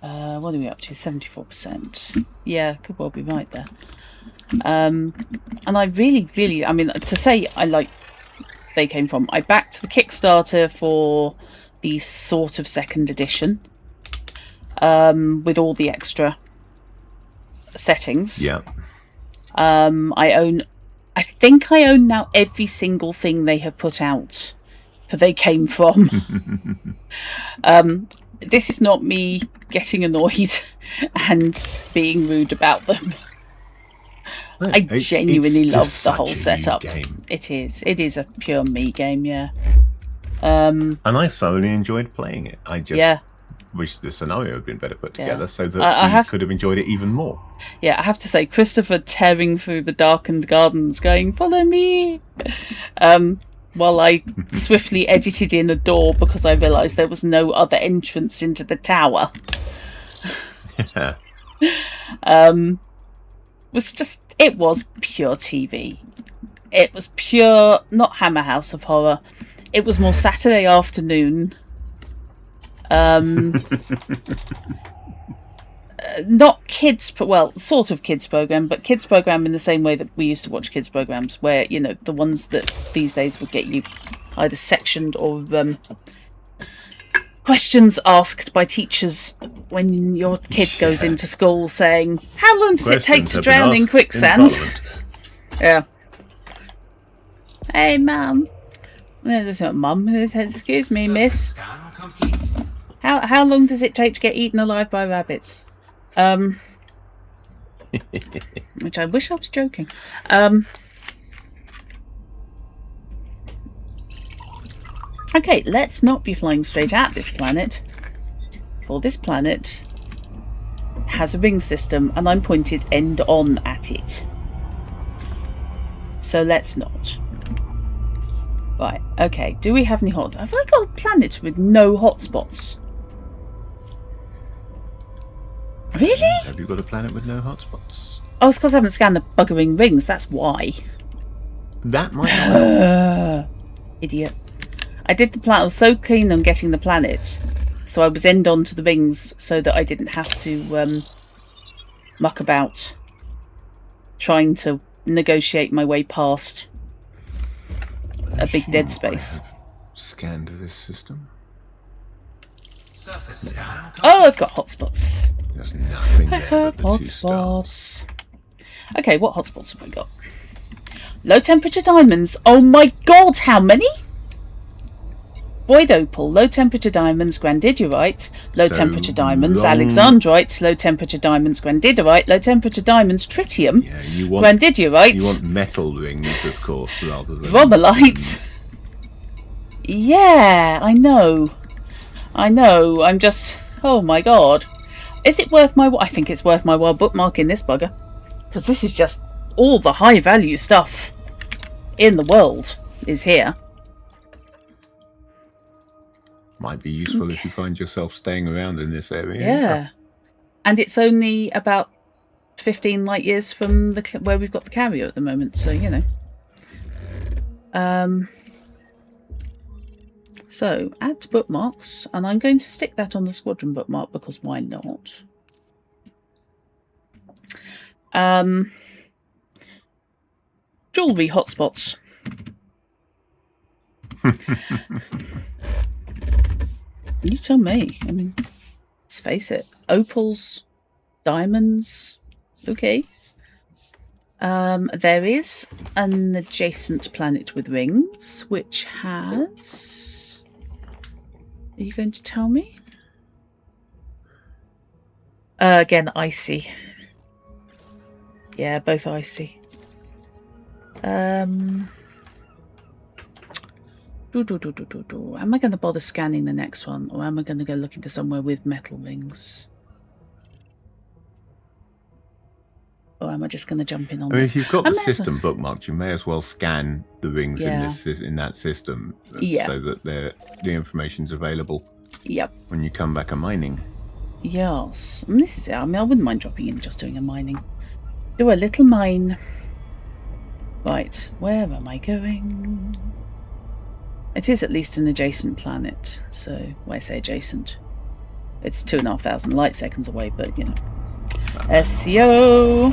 A: What are we up to? 74%. Yeah, could well be right there. And I really, I mean, to say I like they came from, I backed the Kickstarter for the sort of second edition, with all the extra settings.
B: Yeah.
A: I think I own now every single thing they have put out, for they came from. This is not me getting annoyed and being rude about them. I genuinely love the whole setup. It is a pure me game, yeah.
B: And I thoroughly enjoyed playing it. I just wish the scenario had been better put together so that we could have enjoyed it even more.
A: Yeah, I have to say, Christopher tearing through the darkened gardens going, "Follow me!" While I swiftly edited in a door because I realised there was no other entrance into the tower. It was pure TV. It was pure, not Hammer House of Horror. It was more Saturday afternoon. Not kids, well, sort of kids program, but kids program in the same way that we used to watch kids programs, where, you know, the ones that these days would get you either sectioned or questions asked by teachers when your kid goes into school saying, "How long does it take to drown in quicksand?" Yeah. Hey, Mum. Mum, excuse me, miss. How long does it take to get eaten alive by rabbits? Which I wish I was joking. Okay, let's not be flying straight at this planet. For this planet has a ring system, and I'm pointed end on at it. So let's not. Right, okay. Do we have any have I got a planet with no hotspots? Really?
B: Have you got a planet with no hotspots?
A: Oh, it's because I haven't scanned the buggering rings, that's why.
B: That might not
A: Idiot. I did the planet. I was so keen on getting the planet, so I was end on to the rings so that I didn't have to muck about trying to negotiate my way past a big dead space.
B: Scanned this system.
C: Surface scan.
A: Oh, I've got hotspots.
B: There's nothing there but the 2 stars.
A: Okay, what hotspots have I got? Low temperature diamonds. Oh my god, how many? Void opal, low temperature diamonds, grandidierite, low temperature diamonds, alexandrite, low temperature diamonds, grandidierite, low temperature diamonds, tritium, grandidierite.
B: You want metal rings, of course, rather than
A: bromellite. Yeah, I know. I'm just, oh my god. Is it worth my I think it's worth my while bookmarking this bugger, because this is just all the high value stuff in the world is here.
B: Might be useful if you find yourself staying around in this area.
A: Yeah. And it's only about 15 light years from where we've got the carrier at the moment, so, you know. So, add to bookmarks, and I'm going to stick that on the squadron bookmark, because why not? Jewellery hotspots. You tell me. I mean, let's face it. Opals, diamonds, okay. There is an adjacent planet with rings, which has... Are you going to tell me? Again, icy. Yeah, both icy. Am I going to bother scanning the next one, or am I going to go looking for somewhere with metal rings? Or am I just going to jump in on
B: if you've got the system bookmarked, you may as well scan the rings in that system so that the information's available when you come back a mining.
A: Yes. And this is it. I mean, I wouldn't mind dropping in just doing a mining. Do a little mine. Right, where am I going? It is at least an adjacent planet, so when I say adjacent, It's 2,500 light seconds away, but you know. SCO.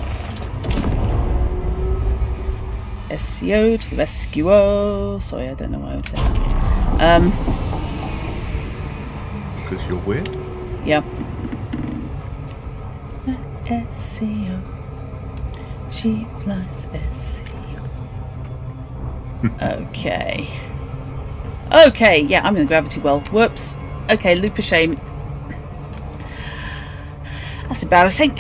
A: SCO to the rescue. Sorry, I don't know why I would say that.
B: Because you're weird?
A: Yeah. SCO. She flies SCO. Okay. Okay, yeah, I'm in the gravity well. Whoops. Okay, loop of shame. That's embarrassing.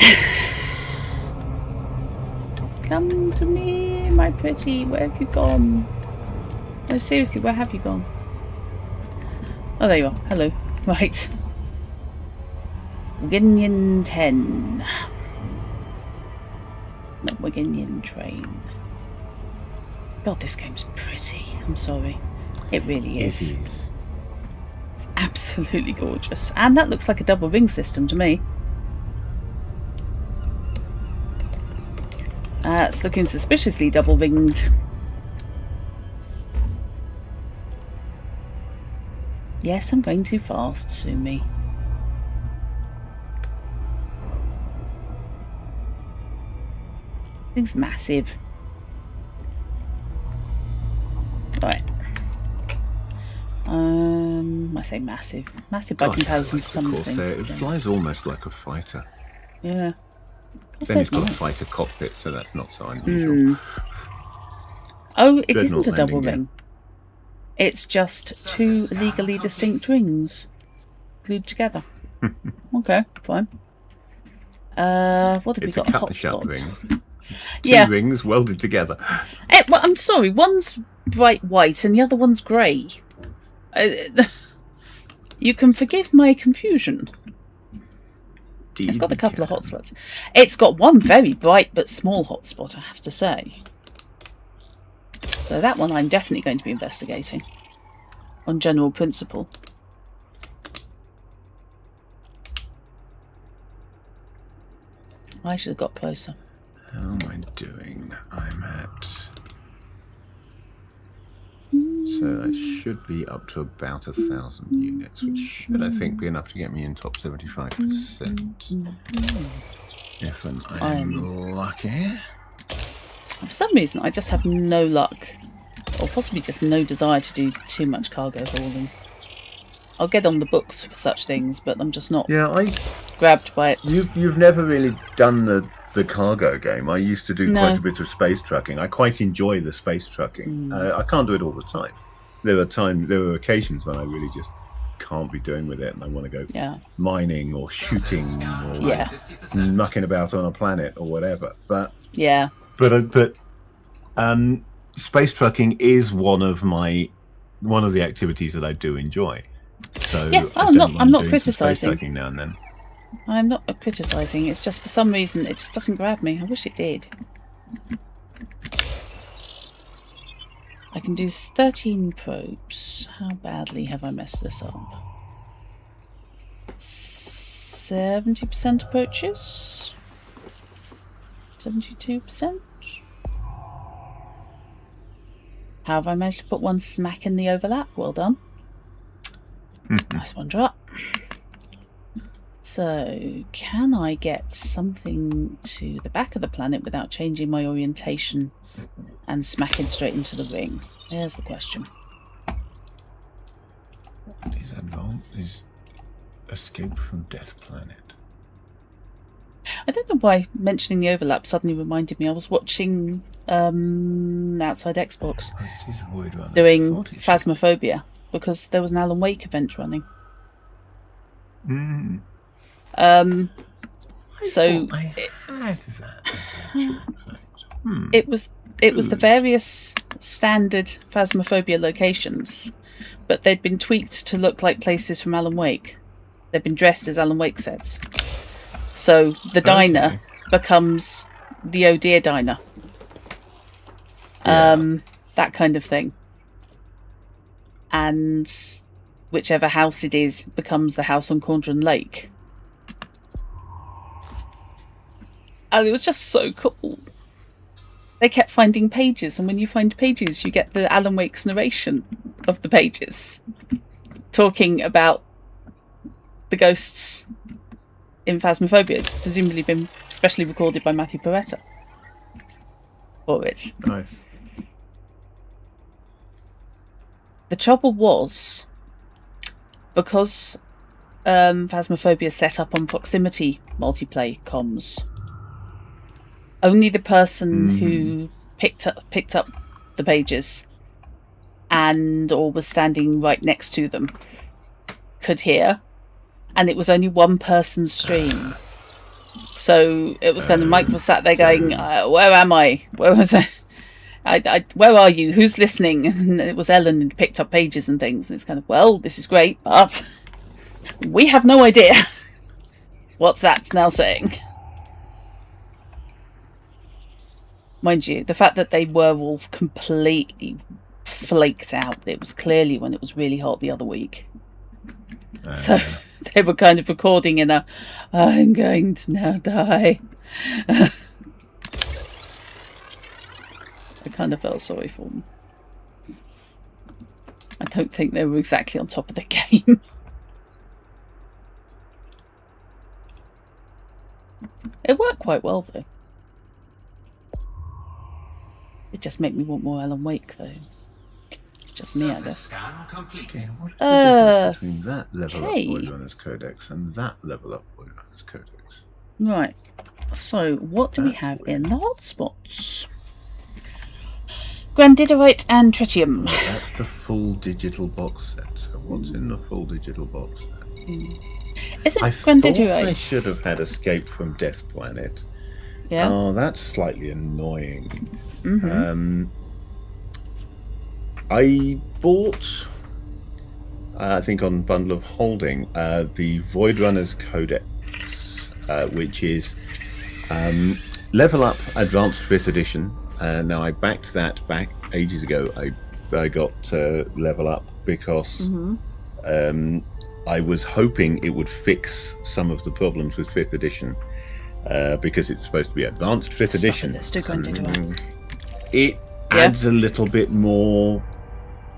A: Come to me, my pretty. Where have you gone? No, seriously, where have you gone? Oh, there you are. Hello. Right. Waginian 10. Not Waginian train. God, this game's pretty. I'm sorry. It really is.
B: It is.
A: It's absolutely gorgeous. And that looks like a double ring system to me. It's looking suspiciously double ringed. Yes, I'm going too fast, Sumi. Thing's massive. Right. I say massive. Massive by comparison to some things.
B: It flies almost like a fighter.
A: Yeah.
B: Then it's got a fighter cockpit, so that's not so unusual.
A: Oh, it isn't a double ring. It's just two legally distinct rings glued together. Okay, fine. What have we got? A hotspot
B: ring. Two rings welded together.
A: Well, I'm sorry. One's bright white and the other one's grey. You can forgive my confusion. It's got a couple of hotspots. It's got one very bright but small hotspot, I have to say. So that one I'm definitely going to be investigating. On general principle. I should have got closer.
B: How am I doing? I'm at... So I should be up to about 1,000 units, which should, I think, be enough to get me in top 75%. If I'm lucky.
A: For some reason, I just have no luck. Or possibly just no desire to do too much cargo hauling. I'll get on the books for such things, but I'm just not grabbed by it.
B: You've never really done the cargo game. I used to do quite a bit of space trucking. I quite enjoy the space trucking. I can't do it all the time. There are occasions when I really just can't be doing with it, and I want to go mining or shooting or mucking about on a planet or whatever. But space trucking is one of the activities that I do enjoy. So
A: I'm not criticising.
B: Space trucking now and then.
A: I'm not criticising. It's just for some reason it just doesn't grab me. I wish it did. I can do 13 probes. How badly have I messed this up? 70% approaches? 72%? How have I managed to put one smack in the overlap? Well done. Nice one, Drutt. So, can I get something to the back of the planet without changing my orientation and smacking straight into the ring? There's the question.
B: What is Escape from Death Planet?
A: I don't know why mentioning the overlap suddenly reminded me I was watching Outside Xbox doing Phasmophobia because there was an Alan Wake event running. It was the various standard Phasmophobia locations, but they'd been tweaked to look like places from Alan Wake. They'd been dressed as Alan Wake sets. So the diner becomes the Oh Dear diner. That kind of thing. And whichever house it is becomes the house on Caundron Lake. And it was just so cool. They kept finding pages, and when you find pages, you get the Alan Wake's narration of the pages, talking about the ghosts in Phasmophobia. It's presumably been specially recorded by Matthew Peretta for it.
B: Nice.
A: The trouble was, because Phasmophobia set up on proximity multiplayer comms, only the person who picked up the pages and or was standing right next to them could hear, and it was only one person's stream. So it was kind of Mike was sat there going, "Where am I? Where was I? Where are you? Who's listening?" And it was Ellen who picked up pages and things. And it's kind of, well, this is great, but we have no idea what's that now saying. Mind you, the fact that they were all completely flaked out, it was clearly when it was really hot the other week. So they were kind of recording in a, I'm going to now die. I kind of felt sorry for them. I don't think they were exactly on top of the game. It worked quite well, though. It just made me want more Alan Wake, though. It's just me, I guess.
C: Scan complete.
B: Okay, what is the difference between that level up Void Runner's Codex and that level up Void Runner's Codex?
A: Right. So, what do we have in the hotspots? Grandidorite and tritium.
B: That's the full digital box set. So what's in the full digital box set?
A: Isn't
B: I
A: Grandidorite?
B: thought I should have had Escape from Death Planet.
A: Yeah.
B: Oh, that's slightly annoying. I bought, I think on Bundle of Holding, the Void Runner's Codex, which is Level Up Advanced 5th Edition. Now, I backed that back ages ago. I got Level Up because I was hoping it would fix some of the problems with 5th Edition. Because it's supposed to be Advanced 5th Edition. It adds a little bit more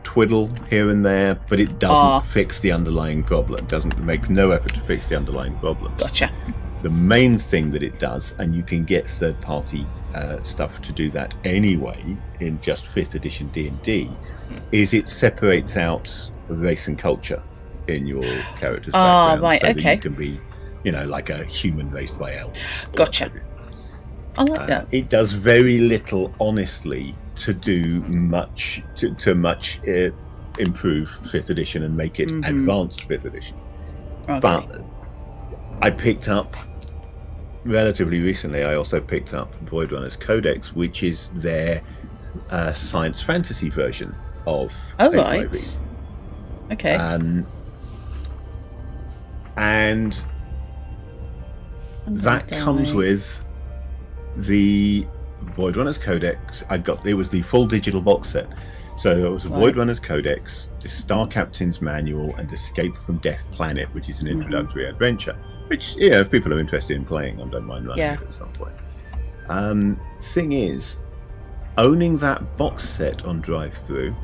B: twiddle here and there, but it doesn't fix the underlying problem. It makes no effort to fix the underlying problems.
A: Gotcha.
B: The main thing that it does, and you can get third-party stuff to do that anyway in just 5th edition D&D, is it separates out race and culture in your character's background.
A: Right,
B: so
A: okay.
B: that you can be, like a human raised by elves.
A: Gotcha. I like that.
B: It does very little, honestly, to do much to improve 5th edition and make it advanced 5th edition.
A: Okay.
B: But I picked up relatively recently. I also picked up Void Runner's Codex, which is their science fantasy version of A5E.
A: Right. Okay.
B: And that comes with the Void Runner's Codex. It was the full digital box set. So there was a Void Runner's Codex, the Star Captain's Manual, and Escape from Death Planet, which is an introductory adventure. Which, if people are interested in playing, I don't mind running it at some point. Thing is, owning that box set on drive-through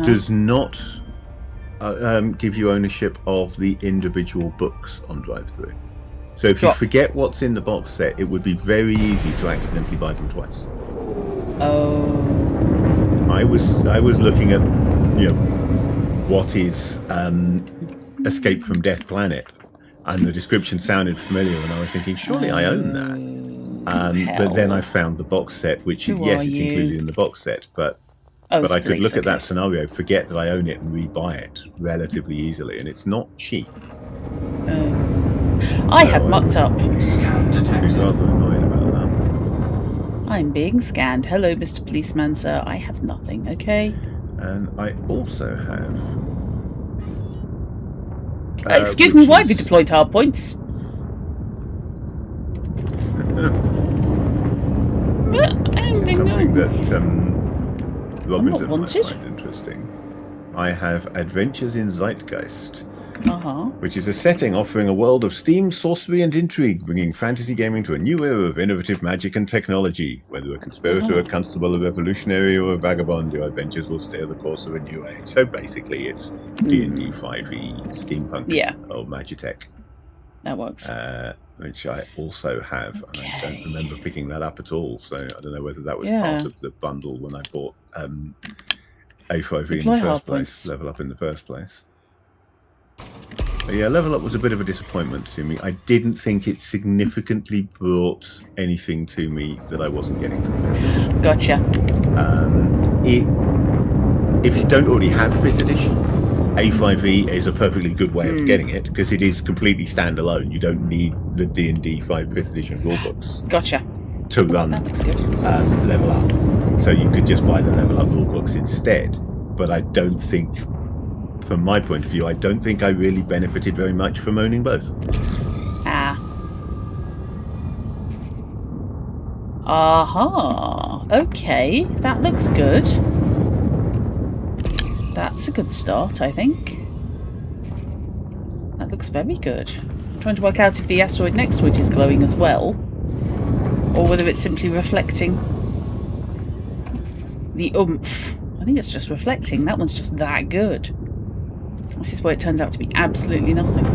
B: does not give you ownership of the individual books on drive-through. So if you forget what's in the box set, it would be very easy to accidentally buy them twice.
A: Oh.
B: I was looking at what is Escape from Death Planet, and the description sounded familiar, and I was thinking, surely I own that. But then I found the box set, which it's included in the box set, but I could look at that scenario, forget that I own it, and rebuy it relatively easily, and it's not cheap.
A: I have mucked up.
C: Scan detected.
B: I'd be rather annoyed about that.
A: I'm being scanned. Hello, Mr. Policeman, sir. I have nothing, okay?
B: And I also have...
A: excuse me, why have you deployed hard points?
B: This is something that Robinson might
A: wanted.
B: find interesting. I have Adventures in Zeitgeist, which is a setting offering a world of steam, sorcery, and intrigue, bringing fantasy gaming to a new era of innovative magic and technology. Whether a conspirator, a constable, a revolutionary, or a vagabond, your adventures will steer the course of a new age. So basically, it's D&D 5e steampunk or Magitech.
A: That works.
B: Which I also have, and I don't remember picking that up at all. So I don't know whether that was part of the bundle when I bought A5e in the first place, level up in the first place. But yeah, level up was a bit of a disappointment to me. I didn't think it significantly brought anything to me that I wasn't getting from it.
A: Gotcha.
B: If you don't already have 5th edition, A5e is a perfectly good way of getting it, because it is completely standalone. You don't need the D&D 5th edition rulebooks.
A: Gotcha.
B: To run level up. So you could just buy the level up rulebooks instead. But I don't think, from my point of view, I don't think I really benefited very much from owning both.
A: Okay, that looks good. That's a good start, I think. That looks very good. I'm trying to work out if the asteroid next to it is glowing as well, or whether it's simply reflecting the oomph. I think it's just reflecting. That one's just that good. This is where it turns out to be absolutely nothing.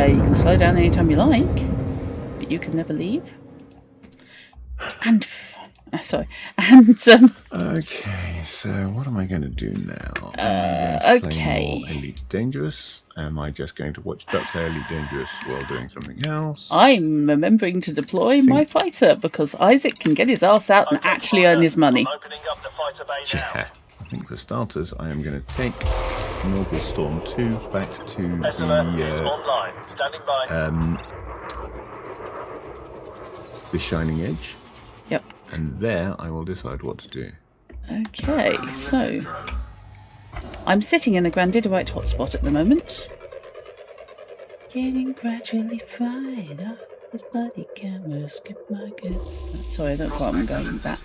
A: You can slow down anytime you like, but you can never leave. And
B: okay, so what am I going to do now?
A: Okay.
B: More Elite Dangerous. Am I just going to watch Drutt play Elite Dangerous while doing something else?
A: I'm remembering to deploy my fighter because Isaac can get his ass out and actually earn his money.
B: Yeah. I think for starters, I am going to take Norgal Storm 2 back to the Shining Edge.
A: Yep.
B: And there I will decide what to do.
A: Okay, so I'm sitting in the Grandidorite hotspot at the moment. Getting gradually fried up. This bloody camera skip my goods. Sorry, I don't know why I'm going with that.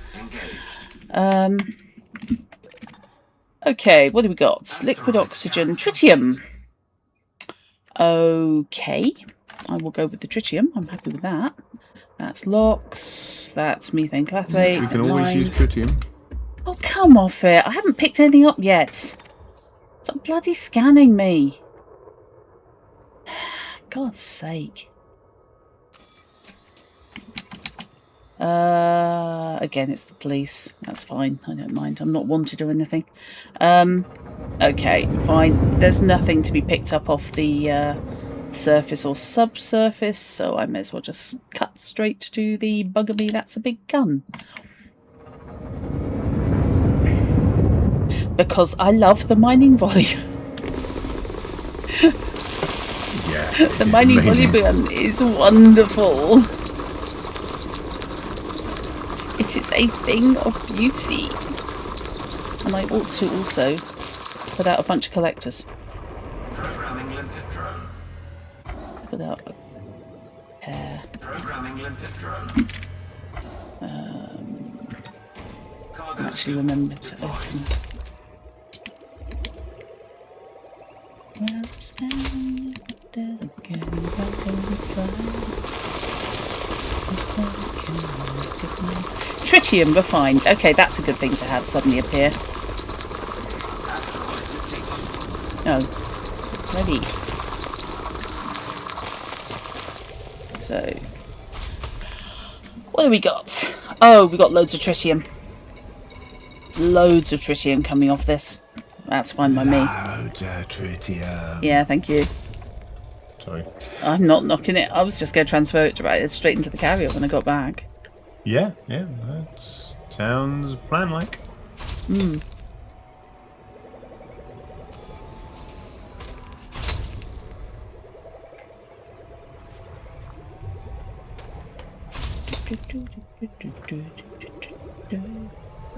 A: Okay, what do we got? Liquid oxygen, tritium. Okay, I will go with the tritium. I'm happy with that. That's LOX. That's methane clathrate.
B: We can always use tritium.
A: Oh, come off it. I haven't picked anything up yet. Stop bloody scanning me. God's sake. Again, it's the police. That's fine. I don't mind. I'm not wanted or anything. Okay, fine. There's nothing to be picked up off the surface or subsurface, so I may as well just cut straight to the bugger me. That's a big gun. Because I love the mining volume.
B: Yeah,
A: the mining volume is wonderful. It is a thing of beauty. And I ought to also put out a bunch of collectors.
C: Programming limpet drone.
A: Put out a pair.
C: Programming limpet drone.
A: Actually remember to open. Tritium refined. Okay, that's a good thing to have suddenly appear. Oh, ready. So, what do we got? Oh, we got loads of tritium. Loads of tritium coming off this. That's fine by me.
B: Loads of tritium.
A: Yeah, thank you.
B: Sorry.
A: I'm not knocking it. I was just going to transfer it straight into the carrier when I got back.
B: Yeah, that sounds plan-like.
A: Hmm.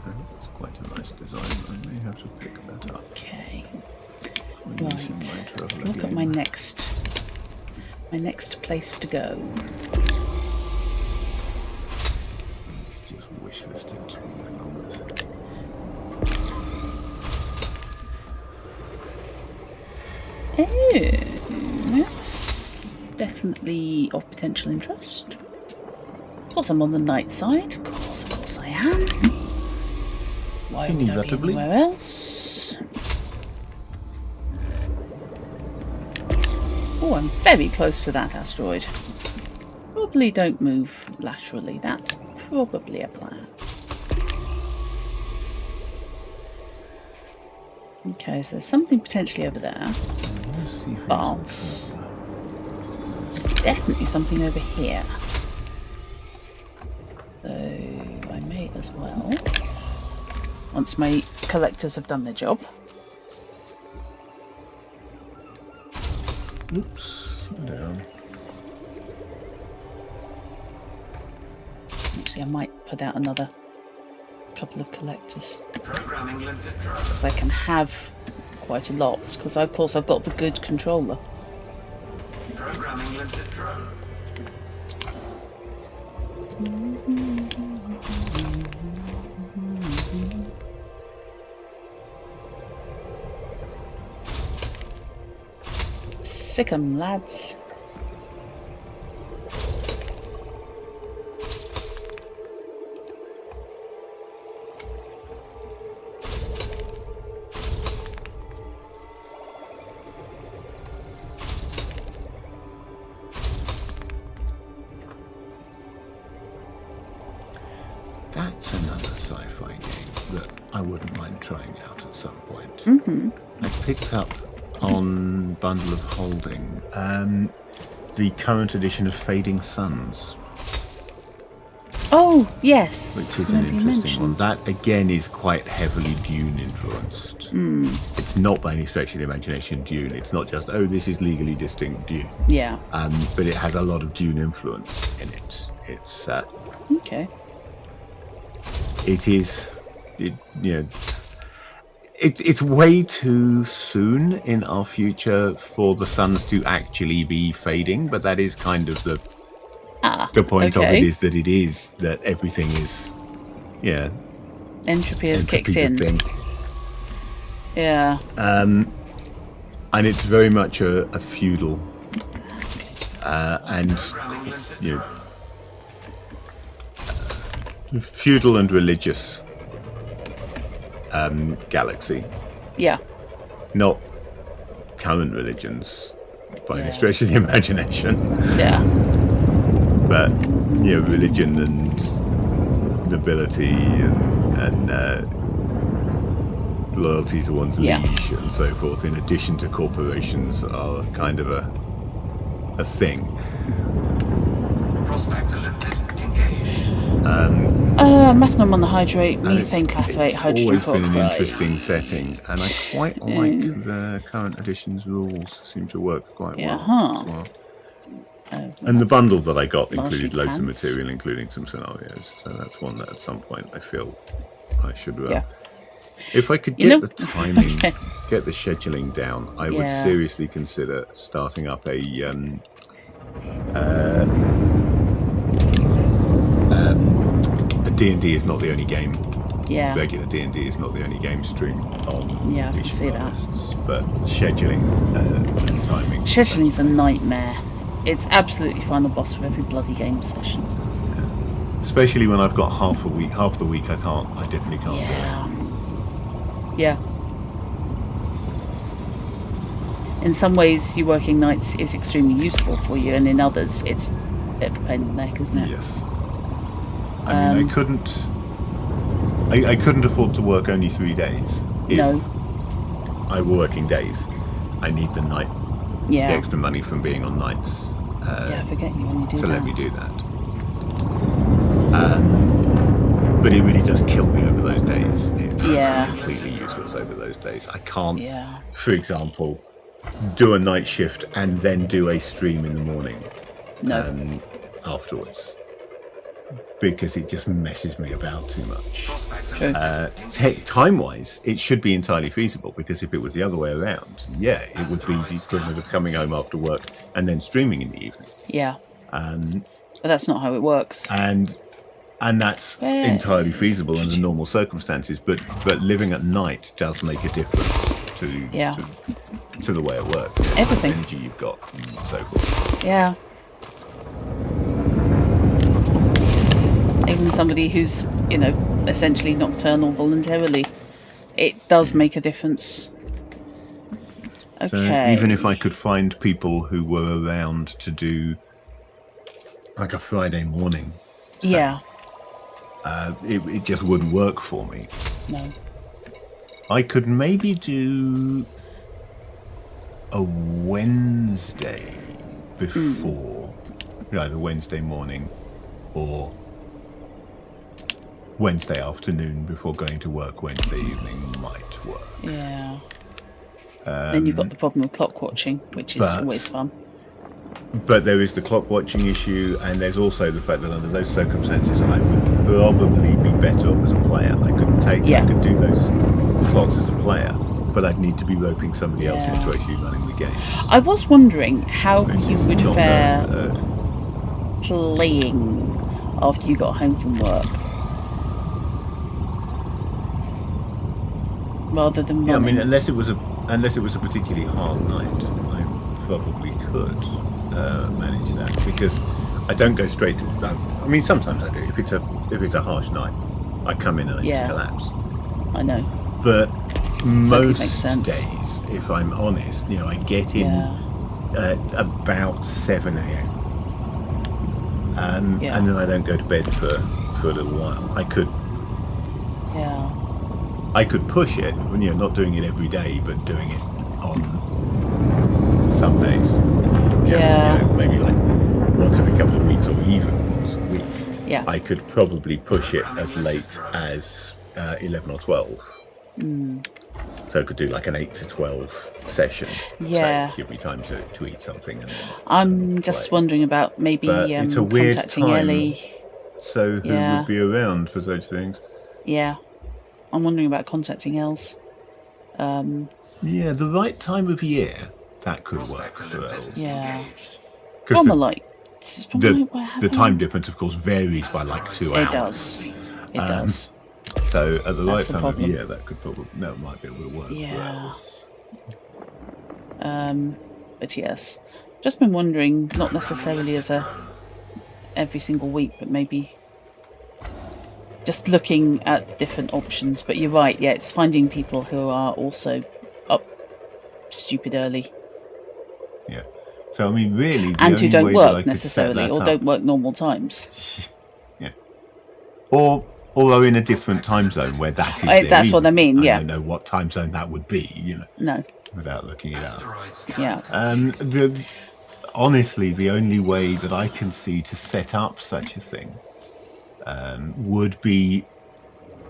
B: That's quite a nice design. I may have to pick that up.
A: Okay. Right. Let's look at my next place to go. Oh, that's definitely of potential interest. Of course, I'm on the night side. Of course I am. Why would I be anywhere else? Oh, I'm very close to that asteroid. Probably don't move laterally. That's probably a plan. Okay, so there's something potentially over there. But there's definitely something over here. So I may as well, once my collectors have done their job.
B: Oops, down.
A: Actually, I might put out another couple of collectors.
C: Programming limpet drone.
A: Because I can have quite a lot. Because of course I've got the good controller.
C: Programming limpet drone.
A: Sick 'em, lads.
B: That's another sci-fi game that I wouldn't mind trying out at some point.
A: Mm-hmm.
B: I picked up on Bundle of Holding the current edition of Fading Suns.
A: Oh, yes.
B: Which is an interesting one. That, again, is quite heavily Dune influenced. It's not by any stretch of the imagination Dune. It's not just, oh, this is legally distinct Dune.
A: Yeah.
B: But it has a lot of Dune influence in it. It's...
A: okay.
B: It is... It's way too soon in our future for the suns to actually be fading, but that is kind of the point of it, is that everything is,
A: entropy has kicked in.
B: Thing.
A: Yeah.
B: And it's very much a feudal and feudal and religious galaxy.
A: Yeah.
B: Not current religions by any stretch of the imagination.
A: Yeah.
B: But religion and nobility and loyalty to one's liege and so forth, in addition to corporations, are kind of a thing.
C: Prospector limpet engaged.
A: Methanol monohydrate, methane clathrate, hydrogen
B: peroxide. It's always been an
A: peroxide.
B: interesting setting, and I quite like the current edition's rules. Seem to work quite well. As well. And the bundle that I got included loads of material, including some scenarios. So that's one that at some point I feel I should run. If I could get the timing, get the scheduling down, I would seriously consider starting up a D&D is not the only game.
A: Yeah.
B: Regular D&D is not the only game stream on
A: I can see that.
B: But scheduling and timing.
A: Scheduling's a nightmare. It's absolutely fine the boss of every bloody game session.
B: Yeah. Especially when I've got half the week I definitely can't do it.
A: Yeah. In some ways, you working nights is extremely useful for you, and in others, it's a bit of a pain in the neck, isn't it?
B: Yes. I mean, I couldn't afford to work only 3 days. If I were working days. I need the night, the extra money from being on nights.
A: I forget you when you do
B: to
A: that.
B: let me do that. But it really does kill me over those days. It's completely useless over those days. I can't, for example, do a night shift and then do a stream in the morning afterwards, because it just messes me about too much. Time-wise, it should be entirely feasible, because if it was the other way around, it would be the equivalent of coming home after work and then streaming in the evening.
A: Yeah. But that's not how it works.
B: And that's entirely feasible under normal circumstances. But living at night does make a difference to to the way it works.
A: Everything.
B: The energy you've got and so forth.
A: Yeah. Even somebody who's, you know, essentially nocturnal voluntarily, it does make a difference. Okay.
B: So even if I could find people who were around to do like a Friday morning,
A: yeah,
B: it just wouldn't work for me.
A: no.
B: I could maybe do a Wednesday before, either Wednesday morning or Wednesday afternoon before going to work. Wednesday evening might work.
A: Yeah. Then you've got the problem of clock watching, which is always fun.
B: But there is the clock watching issue, and there's also the fact that under those circumstances, I would probably be better off as a player. I could do those slots as a player, but I'd need to be roping somebody else into actually running the game.
A: I was wondering how you would
B: not
A: fare playing after you got home from work, rather than running.
B: Yeah, I mean, unless it was a particularly hard night, I probably could manage that, because I don't go straight to. I mean, sometimes I do. If it's a harsh night, I come in and I just collapse.
A: I know.
B: But most
A: days,
B: if I'm honest, you know, I get in at about 7 a.m. And then I don't go to bed for a little while. I could push it, you know, not doing it every day, but doing it on some days. You know, maybe like once every couple of weeks or even once a week.
A: Yeah.
B: I could probably push it as late as 11 or 12. So I could do like an 8 to 12 session.
A: Yeah.
B: Say, give me time to eat something. And
A: I'm just wondering about maybe
B: it's a weird
A: contacting
B: time,
A: Ellie.
B: So who would be around for such things?
A: Yeah. I'm wondering about contacting Els.
B: Yeah, the right time of year, that could work for Els.
A: Yeah.
B: Because
A: the
B: time difference, of course, varies by like 2 hours.
A: It does.
B: So at the right time of year, that could might be able to work for Els.
A: But yes, just been wondering, not necessarily as every single week, but maybe just looking at different options. But you're right, it's finding people who are also up stupid early.
B: Yeah. So I mean, really,
A: and who don't work necessarily, or don't work normal times.
B: Yeah. Or are in a different time zone where that is.
A: That's what I mean. Yeah.
B: I don't know what time zone that would be. You know.
A: No.
B: Without looking it up.
A: Yeah.
B: Honestly, the only way that I can see to set up such a thing would be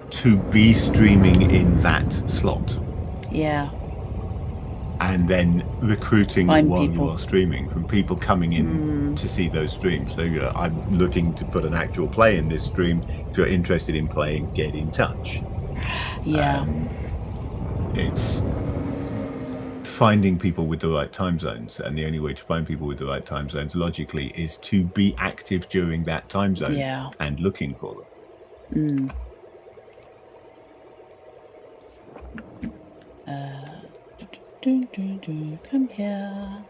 B: to be streaming in that slot.
A: Yeah.
B: And then recruiting while
A: people.
B: you are streaming from people coming in to see those streams. So I'm looking to put an actual play in this stream. If you're interested in playing, get in touch.
A: Yeah.
B: It's finding people with the right time zones, and the only way to find people with the right time zones logically is to be active during that time zone and looking for them.
A: Come here.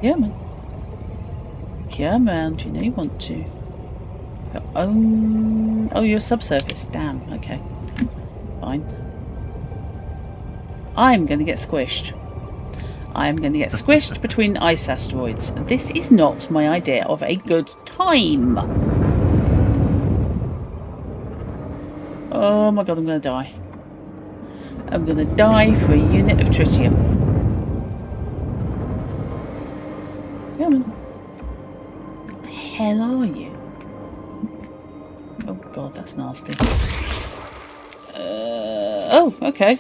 A: Yeah, man. Come around, you know you want to. Oh, you're subsurface. Damn. Okay. Fine. I'm going to get squished. I'm going to get squished between ice asteroids. This is not my idea of a good time. Oh my god, I'm going to die. I'm going to die for a unit of tritium. Come on. What the hell are you? Oh god, that's nasty. Oh, okay.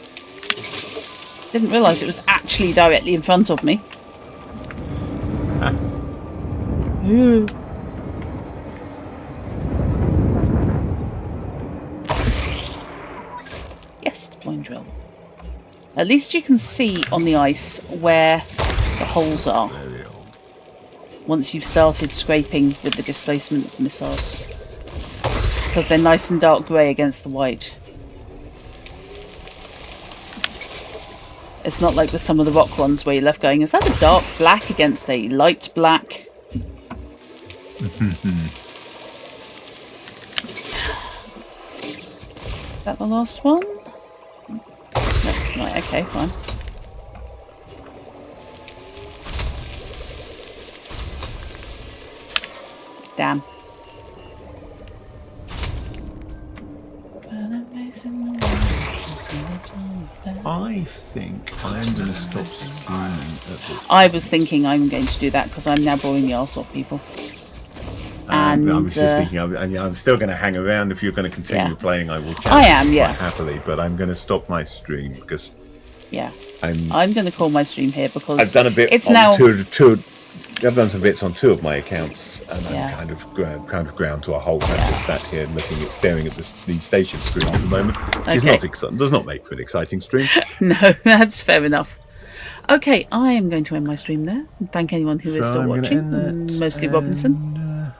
A: Didn't realise it was actually directly in front of me. Ooh. Yes, deploying drill. At least you can see on the ice where the holes are once you've started scraping with the displacement missiles, because they're nice and dark grey against the white. It's not like with some of the rock ones where you're left going, is that a dark black against a light black? Is that the last one? No, right, okay, fine. Damn.
B: I think I'm going to stop streaming at this.
A: I was thinking I'm going to do that because I'm now boring the arse off people. And
B: I was just thinking, I'm still going to hang around. If you're going to continue playing, I will chat
A: I am,
B: quite happily. But I'm going to stop my stream because
A: I'm going to call my stream here because
B: I've done a bit.
A: It's now.
B: I've done some bits on 2 of my accounts, and I'm kind of ground to a halt. I'm just sat here staring at the station screen at the moment, which is not exciting. Does not make for an exciting stream.
A: No, that's fair enough. Okay, I am going to end my stream there. And thank anyone who is still watching, mostly Robinson.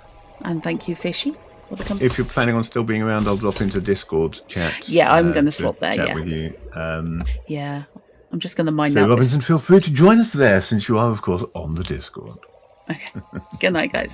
A: And thank you, Fishy, for the company.
B: If you're planning on still being around, I'll drop into Discord chat.
A: Yeah, I'm going to swap there.
B: Chat with you.
A: Yeah, I'm just going to mind that.
B: So, Robinson, feel free to join us there, since you are, of course, on the Discord.
A: Okay. Good night, guys.